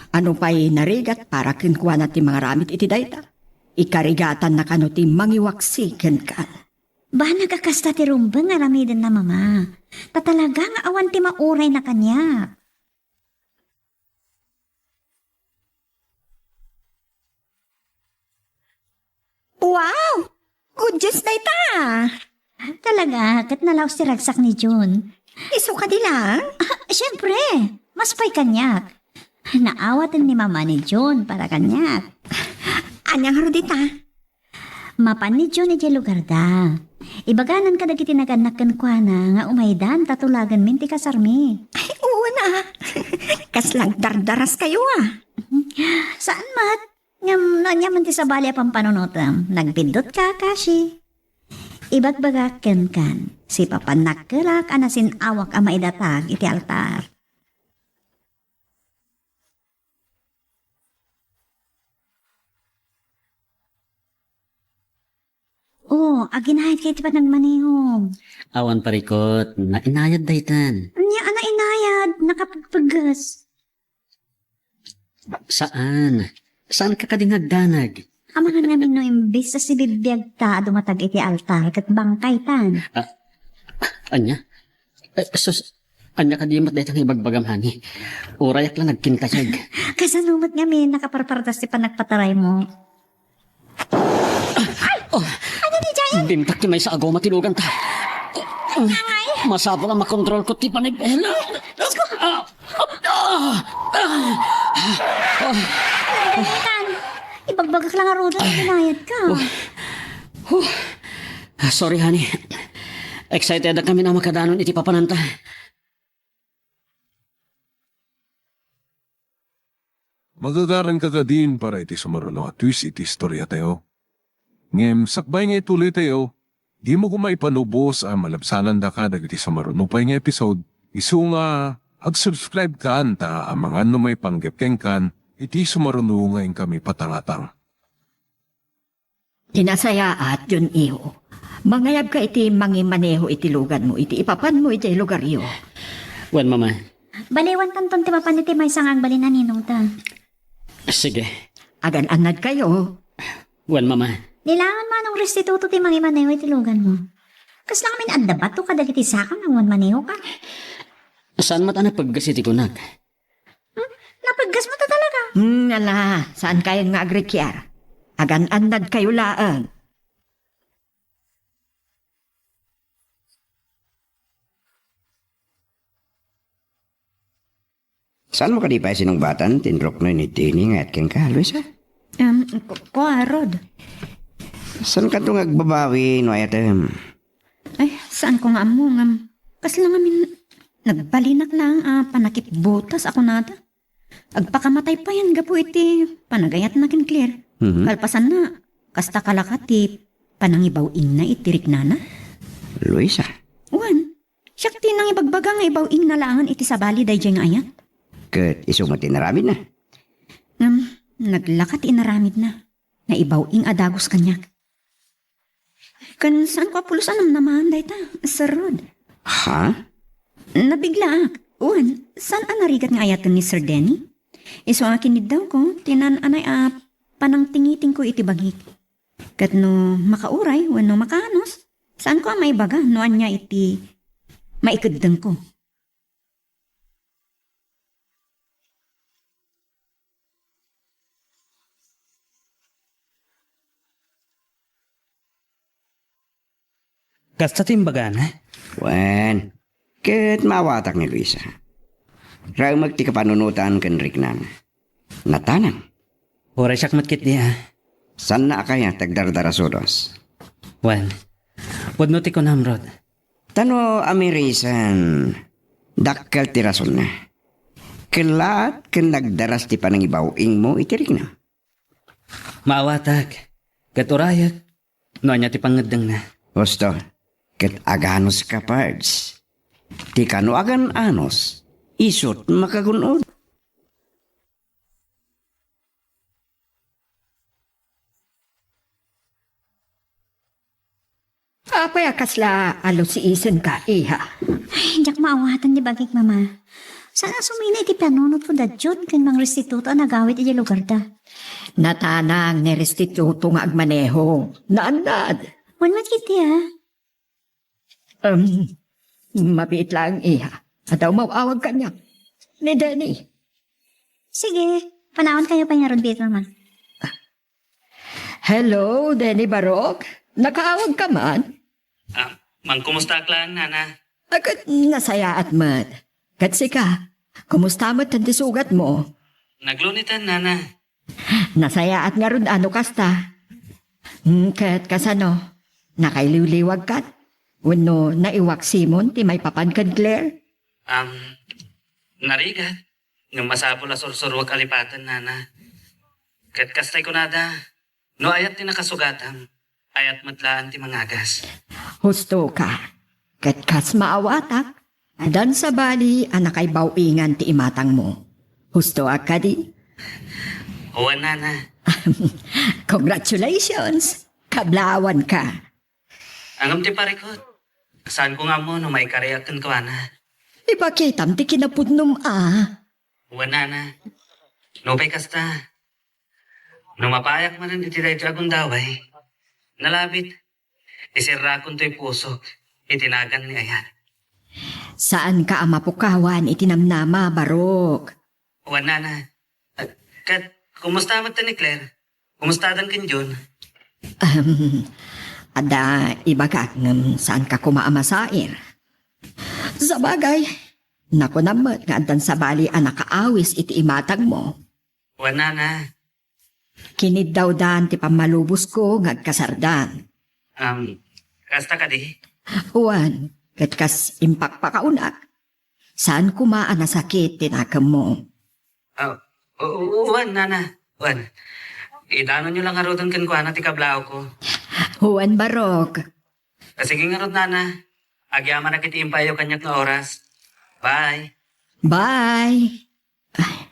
ano pa'y narigat para kinkwa na ti mga ramit iti dayta. Ikarigatan na kano ti mangiwaksi ken ka. Ba nagkakasta ti rumbeng aramidin na mama. Tatalaga nga awan ti mauray na kanya. Wow! Good Diyos na ita! Talaga, kat nalaw si ragsak ni June. Iso ka dilang? Siyempre, mas pa'y kanyak. Naawatan ni mama ni June para kanyak. Anyang harudita? Mapan ni June iti lugar da. Ibaganan ka dagiti naganakan kwa na nga umaydan tatulagan minti kasarmi. Ay, oo na. Kaslang dardaras kayo Saan mat? Ngam nanyaman ti sabali apang panunutam. Nagpindot ka, Kashi. Ibagbagaken kan. Si papanakkelak anasin awak ama idatag iti altar. Oh, aginahit kayo ti panagmanihong. Awan parikot, na inayad daytan. Anya ana inayad, nakapagpagas. Saan? Saan ka kadingagdanag? Amangan namin no imbis sa si bibiyag ta dumatag iti altar kat bangkay tan. Anya? Anya ka di mat daytang ibagbagam hani. Urayak lang nagkintayag. Kasanumat nga may nakaparpartas ti panagpataray mo. Ano ni Giant? Bimtak ti may sa agaw matilugan ta. Masapol ang makontrol ko ti panagpehela. Tan, ibagbagak lang aruda at pinayad ka. Sorry honey. Excited na kami na makadanon iti papananta. Magagaran ka din para iti sumaruno at twist iti istorya tayo. Ngem, sakbay nga ituloy tayo, di mo kumaipanubos ang malabsanan da ka dagiti sumaruno pa nga episode. Isu nga, ag-subscribe ka anta ang mga may panggepkeng kan, iti sumaruno ngayon kami patangatang. Tinasaya at yun iho. Mangayab ka iti mangimaneho iti lugan mo, iti ipapan mo iti lugar iyo. Wan mama. Baliwan tanton ti mapan iti may sangang balinan ninong ta. Sige. Agan-anad kayo. Wan mama. Nilangan manong restituto ti mangimaneho iti lugan mo. Kas lang amin adda bato ka dagiti sakang ang maneho ka. Saan mata na paggasiti kunak? Napaggas mo ta talaga. Ala, saan kayo nga agrikyar? Agan-anad kayo laan. Saan mo ka di pa sinungbatan? Tinrok na ni Tini nga at keng ka, Luisa? Rod. Saan ka itong agbabawi, no ayatem? Ay, saan ko nga mo ngam. Kas lang amin, nagbalinak lang panakip butas ako nata. Agpakamatay pa yan gapo iti panagayat na kin Claire. Kalpasan na, kasta kalakati, panangibawing na itirik nana. Luisa? Wan, siyak tinang ibagbaga nga ibawing na langan iti sabali day nga ayat. Kat isumati na ramin na. Naglakat inaramid na. Na ibawing adagos kanyak. Kan saan ko apulusan naman day ta, Sir Rod? Ha? Nabigla ak. Uwan, saan narigat nga ayatan ni Sir Denny? Iso akin daw ko, tinan anay panang tingiting ko iti bagik. Kat no makauray, wano makanos, saan ko may baga, noan niya iti maikadang ko. Kasta timbagan, ha? Wen, ket mawatak ni Luisa. Raw magti ka panunutan kan Riknan. Natanang, Ora siyak matkit niya. san na kaya tagdardarasodos? Wan, wadno ti ko namrod. Tano amirisan, dakkel ti rason na. Kelat ken nagdaras ti panangibawing mo iti Riknan. Maawatak. Gaturayat. No anya ti pangadang na. Gusto, ket aganos ka pards. Ti kano agan anos, isot makagunod. Apay akasla alo si isen ka, iha. Ay, jak maawatan di bagay mama. Sana sumina iti panunod ko dadyon kan mang restituto nagawit iti lugar da. Natanang ni restituto nga agmaneho. Naandad. Wanmat kiti Mabiit lang, iha. Ataw mawawag ka niya. Ni Denny. Sige, panahon kayo pa niya ron dito naman. Hello, Denny Barok. Nakaawag ka man? Mang kumusta ka lang, nana? Agad nasaya at mat. Katsi ka. Kumusta mo tanti sugat mo? Naglunitan, nana. Nasaya at nga ron ano kasta. Kat kasano? Nakailiwliwag kat? Wano naiwak Simon ti may papankan Claire? Narigat. Nung masapula sursurwag kalipatan, nana. Kat kastay ko nada. No ayat ti nakasugatang. Ayat matlaan ti mangagas. Husto ka. Kat kas maawatak. Dan sa bali anakay bawingan ti imatang mo. Husto ka di? Huwan, nana. Congratulations! Kablawan ka. Angam ti parikot. Saan ko nga mo no may kareakan ko, ana? Ipakitam ti kinapudnum Huwan, nana. No pa'y kasta. No mapayak man iti dahito akong daway. Nalabit. Isirakon to'y puso. Itinagan ni Ayat. Saan ka amapukawan itinamnama, Barok? Huwan, nana. Kat, kumusta mo ni Claire? Kumusta dan kin Jun? Ada iba ka saan ka kumaamasair? Sa bagay, naku naman nga adan sa bali anak kaawis iti imatag mo. Huwan, nana. Kinid daw dan ti pamalubos ko ngagkasardan. Kasta ka di? Uwan, kat kas impak pa kaunak. Saan kumaan na sakit tinakam mo? Huwan, nana. Huwan. Idano nyo lang arutan kan kuana ti kablao ko. Huwan Barok. Sige nga rod, nana. Agyaman na kiti impayo kanyak na oras. Bye. Bye! Ay,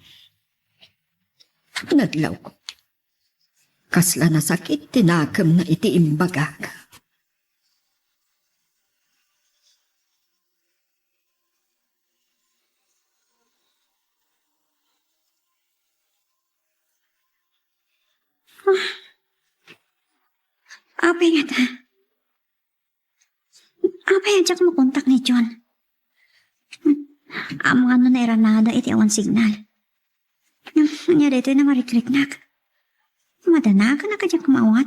nadlaw ko. Kasla na sakit, tinakam na iti imbagak. Apay nga ta. Apay jak mo kontak ni John. Amo nga no na iranada iti awan signal. Nga dito na marikliknak. Madana ka na kadyak kumawat.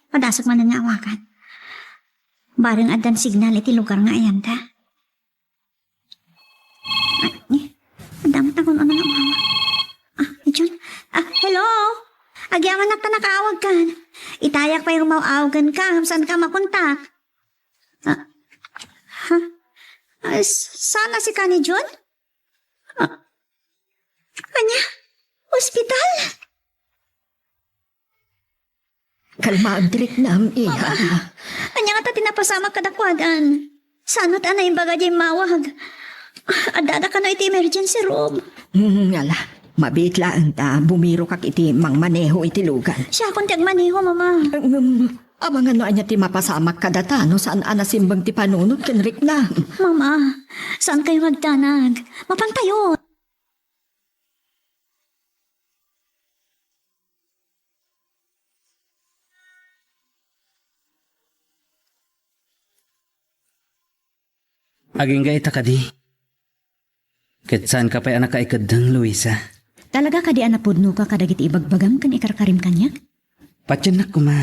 Padasok man na nga awakan. Barang adan signal iti lugar nga ayan ta. Ay, damot na kung ano na umawa. John? Hello? Agyaman na ta nakaawag kan. Itayak pa yung mauawagan ka. Saan ka makontak? Sana si Kani John? Kanya? Hospital? Kalma ang dirik na ang iha. Kanya nga ta tinapasama kadakwadan. Sanot anay baga di mawag. Adada ka na iti emergency room. Ngala, mabitla ang ta, bumiro kak iti mang maneho iti lugan. Siya akong tagmaneho, mama. Amang ano anya ti mapasamak kadata, no saan anasimbang ti panunod kenrik na. Mama, saan kayo magtanag? Mapantayo. Aging gaita ka di. Kat saan ka pa'y anak kaikadang, Luisa? Talaga ka di anapudno ka kadagiti ibagbagang kan ikarkarim kanyak? Patyanak ko, ma.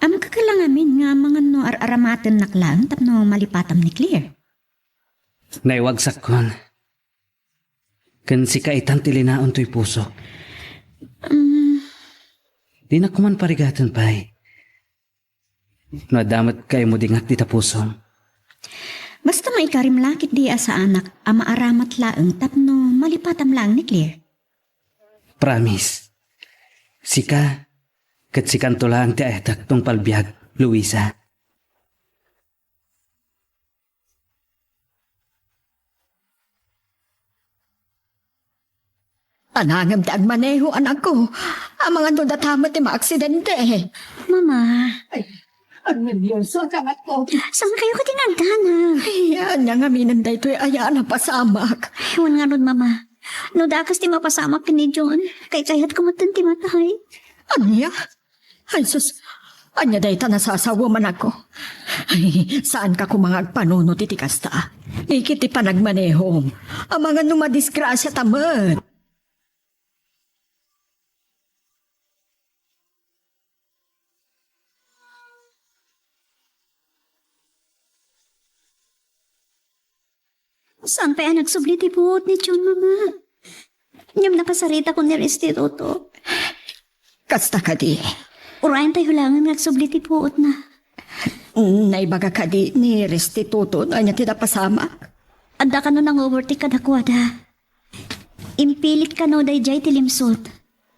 Am kakalangamin nga mga no aramatan naklang tapno malipatam ni Claire. Naiwagsak kon. Kan si kaitan tilinaon to'y puso. Di na kuman parigatan pa'y. Nadamat kayo mo dingak di tapusong. Basta maikarim lakit di sa anak ama aramat laeng tapno malipatam lang ni Claire. Promise. Sika, kat sikan tulang ti ayatak tong palbiag, Luisa. Anangam ti agmaneho anak ko. Ang mga dodatamat ti maaksidente. Mama. Ang nervyoso ka ako. Saan kayo ka tinagdana? Yan nga minan da ito'y ayaan na pasamak. Ewan nga ron, mama. No dakas ti mapasamak ka ni John. Kay kayat kumatan ti matay. Anya? Ay sus, anya da ita nasasawa man ako. Ay, saan ka kumangag panuno ti kasta? Ikiti pa nagmanehom. Ang mga numadisgrasya tamat. Saan pa yan nagsubli ti buot ni John, mama? Nyam nakasarita ko ni Restituto. Kasta ka di. Urayan tayo langan nagsubli ti buot na. Naibaga ka di ni Restituto na niya tinapasamak. Adda ka no nang overtake kadakwada. Impilit ka no day jay tilimsot.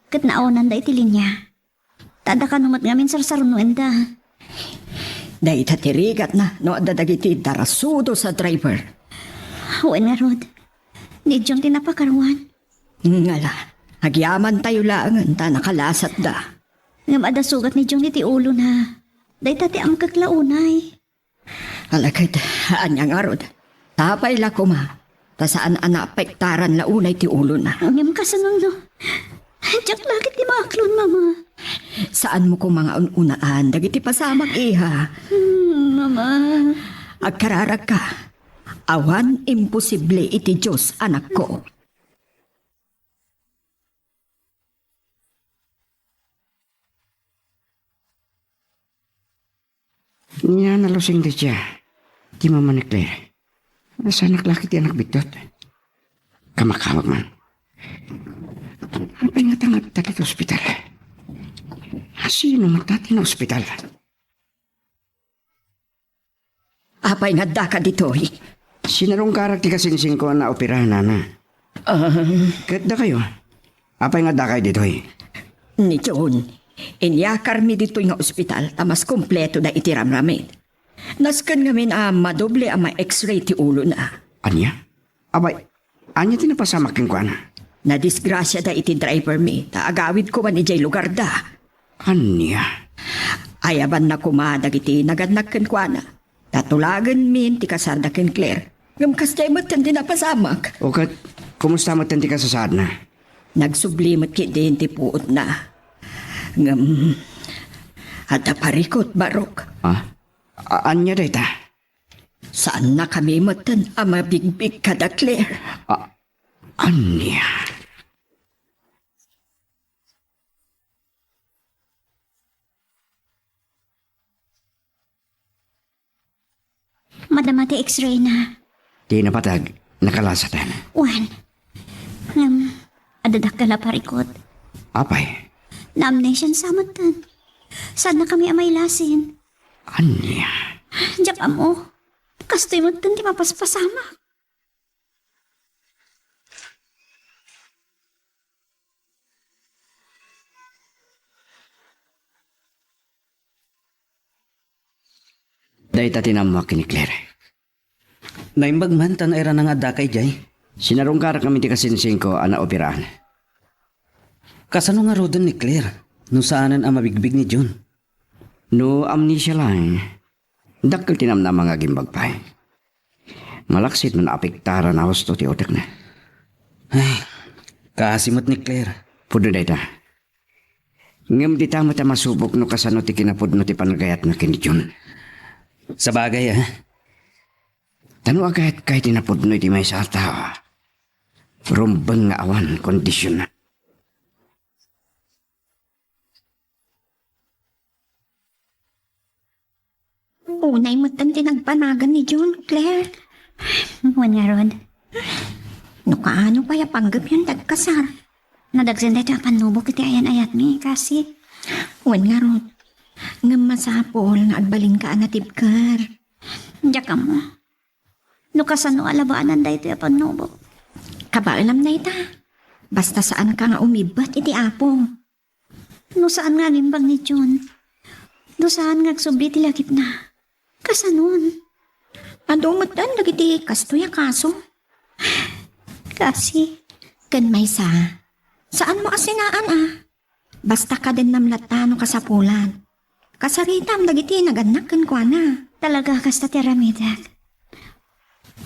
Kat naonan day tilinya. Tada ka numat ngamin sarsarunuan da. Dahil tatirigat na no dadagiti darasudo sa driver. Huwag nga, Rod. Ni John tinapakarwan. Ngala, agyaman tayo langan ta nakalasat da. Ngam ada sugat ni John iti ulo na. Day tati ang kaglaunay. Alakad, anya nga rod. Tapay la ko ma. Ta saan anapektaran launay ti ulo na. Ngam kasanang do. Diyak lakit ti maklon, mama. Saan mo ko mga ununaan, dagiti pasamag iha. Mama. Agkararag ka. Awan imposible iti Diyos, anak ko. Niya nalusing di siya. Di mama ni Claire. Asa naklaki ti anak bitot. Kamakawag man. Apa nga tangat tali sa ospital? Sino matati na ospital? Apay nga da ka dito, Sinarong karak ti kasinsing ko na operahan na. Kahit da kayo. Apay nga da kayo dito Ni John, inyakar mi dito nga ospital, tamas kompleto da itiramramid. Naskan ngamin madoble ang ma-x-ray ti ulo na. Anya? Abay, anya tinapasamakin ko na? Nadisgrasya da iti driver mi, taagawid ko man ijay lugar da. Anya? Ayaban na kumadag iti nagadnakan ko na. Tatulagan min ti kasardakin Claire. Ngam jay mo din napasamak. O kat, kumusta mo tanti ka sa saad na? Nagsublimot ki din ti puot na. Ngam, at parikot barok. Anya da ita? Saan na kami matan ang mabigbig kada Claire? Anya? Madamati x-ray na. Di napatag, nakalasatan. Wan. Adadak ka na parikot. Apay? Na-amnesia sa matan. Saan na kami amay lasin? Anya? Diyak mo. Kastoy mo tan ti mapaspasama. Dahil tatinamak ni Claire. Naimbag man tan era nga adakay jay. Sinarong karak kami ti kasinsing ko ana operahan. Kasano nga rodon ni Claire? No saanan ang mabigbig ni John? No amnesia lang. Dakkel tinamna mga gimbagpay. Malaksit man apektaran na husto ti otak na. Ay, kasimot ni Claire. Pudo da ita. Ngam di tama ta masubok no kasano ti kinapod no ti panagayat na kini John. Sa bagay Tano agad kahit tinapod no iti may sa tao. Rumbang nga awan kondisyon na. Unay mo tan tinagpanagan ni John, Claire. Wan nga, Rod. No kaano kaya panggap yan dagkasar? Nadagsan dito ang panubok iti ayan-ayat mi, kasi. Wan nga ron. Nga masapol nga agbalin ka anatibkar. Diyak mo. No kasano alabaanan dito yung panubok. Kabaalam na ita. Basta saan ka nga umibat iti apong. No saan nga limbang ni John. No saan nga agsubli ti lakip na. Kasanon. Adumot dan lagi kastoy kaso. Kasi. Kan may saan mo asinaan Basta ka din namlatano kasapulan. Kasaritam dagiti naganak kan kwa na. Talaga kasta ti Aramidak.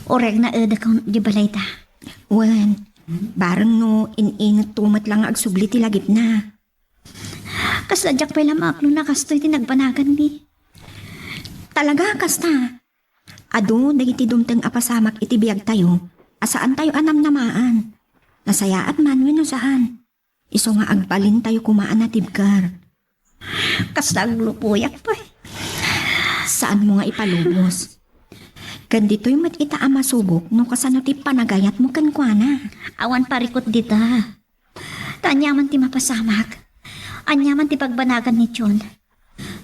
Oreg na eda kang di balay ta. Wen, barang no iningat tumat lang agsubli ti lagip na. Kasadyak pa lamak no nakastoy ti nagbanagan mi. Talaga kasta. Ado dagiti dumteng apasamak iti biyag tayo. Asaan tayo anam namaan. Nasaya at manwin no saan. Iso nga agbalin tayo kumaan na tibkar. Kasdag lupuyak pa. Saan mo nga ipalubos? Gandito'y mat ita ama subok no kasano ti panagayat mo kan kwa na. Awan parikot dita. Tanyaman ti mapasamak. Anyaman ti pagbanagan ni John.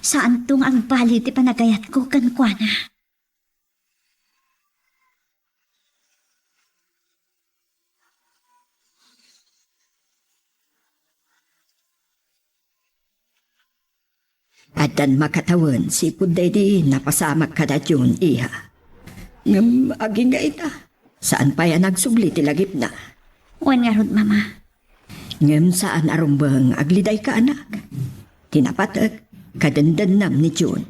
Saan tong ang bali ti panagayat ko kan kwa na. Adan makatawan si Puday di napasamak kada Jun iha. Ngam aging nga ita. Saan pa yan nagsubli ti lagip na? Wan nga rod, mama. Ngam saan arumbang agliday ka anak. Tinapatag kadandanam ni Jun.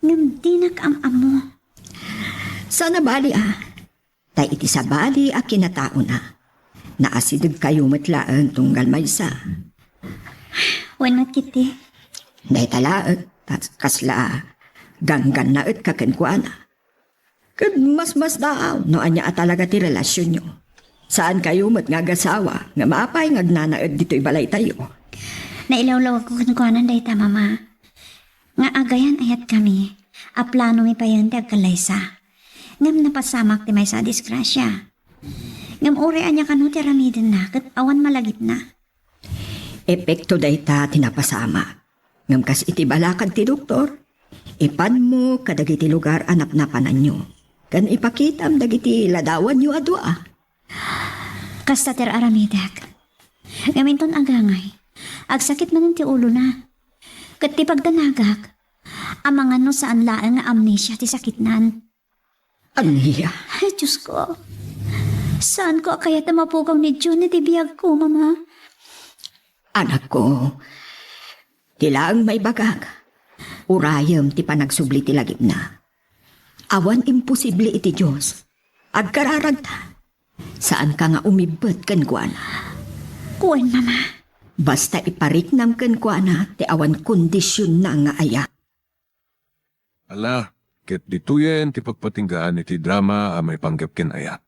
Ngam di nakam-am mo. Sana bali Tay iti sa bali a kinatao na. Naasidag kayo matlaan tunggal maysa. Wan nga kiti. Day talaat, kasla, ganggan na at kakenkwana. Kad mas daw, no anya talaga ti relasyon nyo. Saan kayo mat nga gasawa, nga maapay nga gnanaad dito'y balay tayo. Nailawlaw ako kunkuanan day ta, mama. Nga agayan ayat kami. A plano mi pa yan ti agkalaysa. Ngam napasamak ti may sa disgrasya. Ngam uri anya kanu ti ramidin na, kat awan malagip na. Epekto day ta tinapasama. Ngam kas iti balakad ti doktor, ipan mo kadagiti lugar anap-napanan nyo. Kan ipakitam dagiti ladawan nyo adwa. Kasta ter Aramidak. Ngaminton agangay. Agsakit man ti ulo na. Kat ti pagdanagak. Amangan no saan laang nga amnesia ti sakitnan. Aniya? Ay, Diyos ko. Saan ko kaya mapugaw ni June ti biyag ko, mama? Anak ko, tilaang may bagag. Urayam ti panagsubli ti lagip na. Awan imposible iti Diyos. Agkararag ta. Saan ka nga umibot kan kuana? Kuwan, mama. Basta ipariknam kan kuana, ti awan kondisyon na nga aya. Ala, ket dituyen ti pagpatinggaan iti drama a may panggap ken ayat.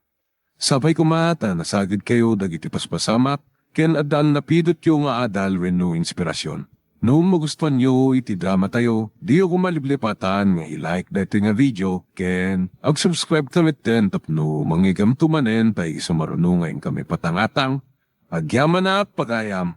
Sabay kumata nasagid kayo dagiti paspasamak ken addaan napidot yo nga adal wenno inspirasyon. No magustuhan nyo iti drama tayo, di ako maliblipatan nga i-like dati nga video, ken ag-subscribe tamit ten tapno mangigam tumanen tay sumarunungayin kami patangatang, agyaman na pagayam.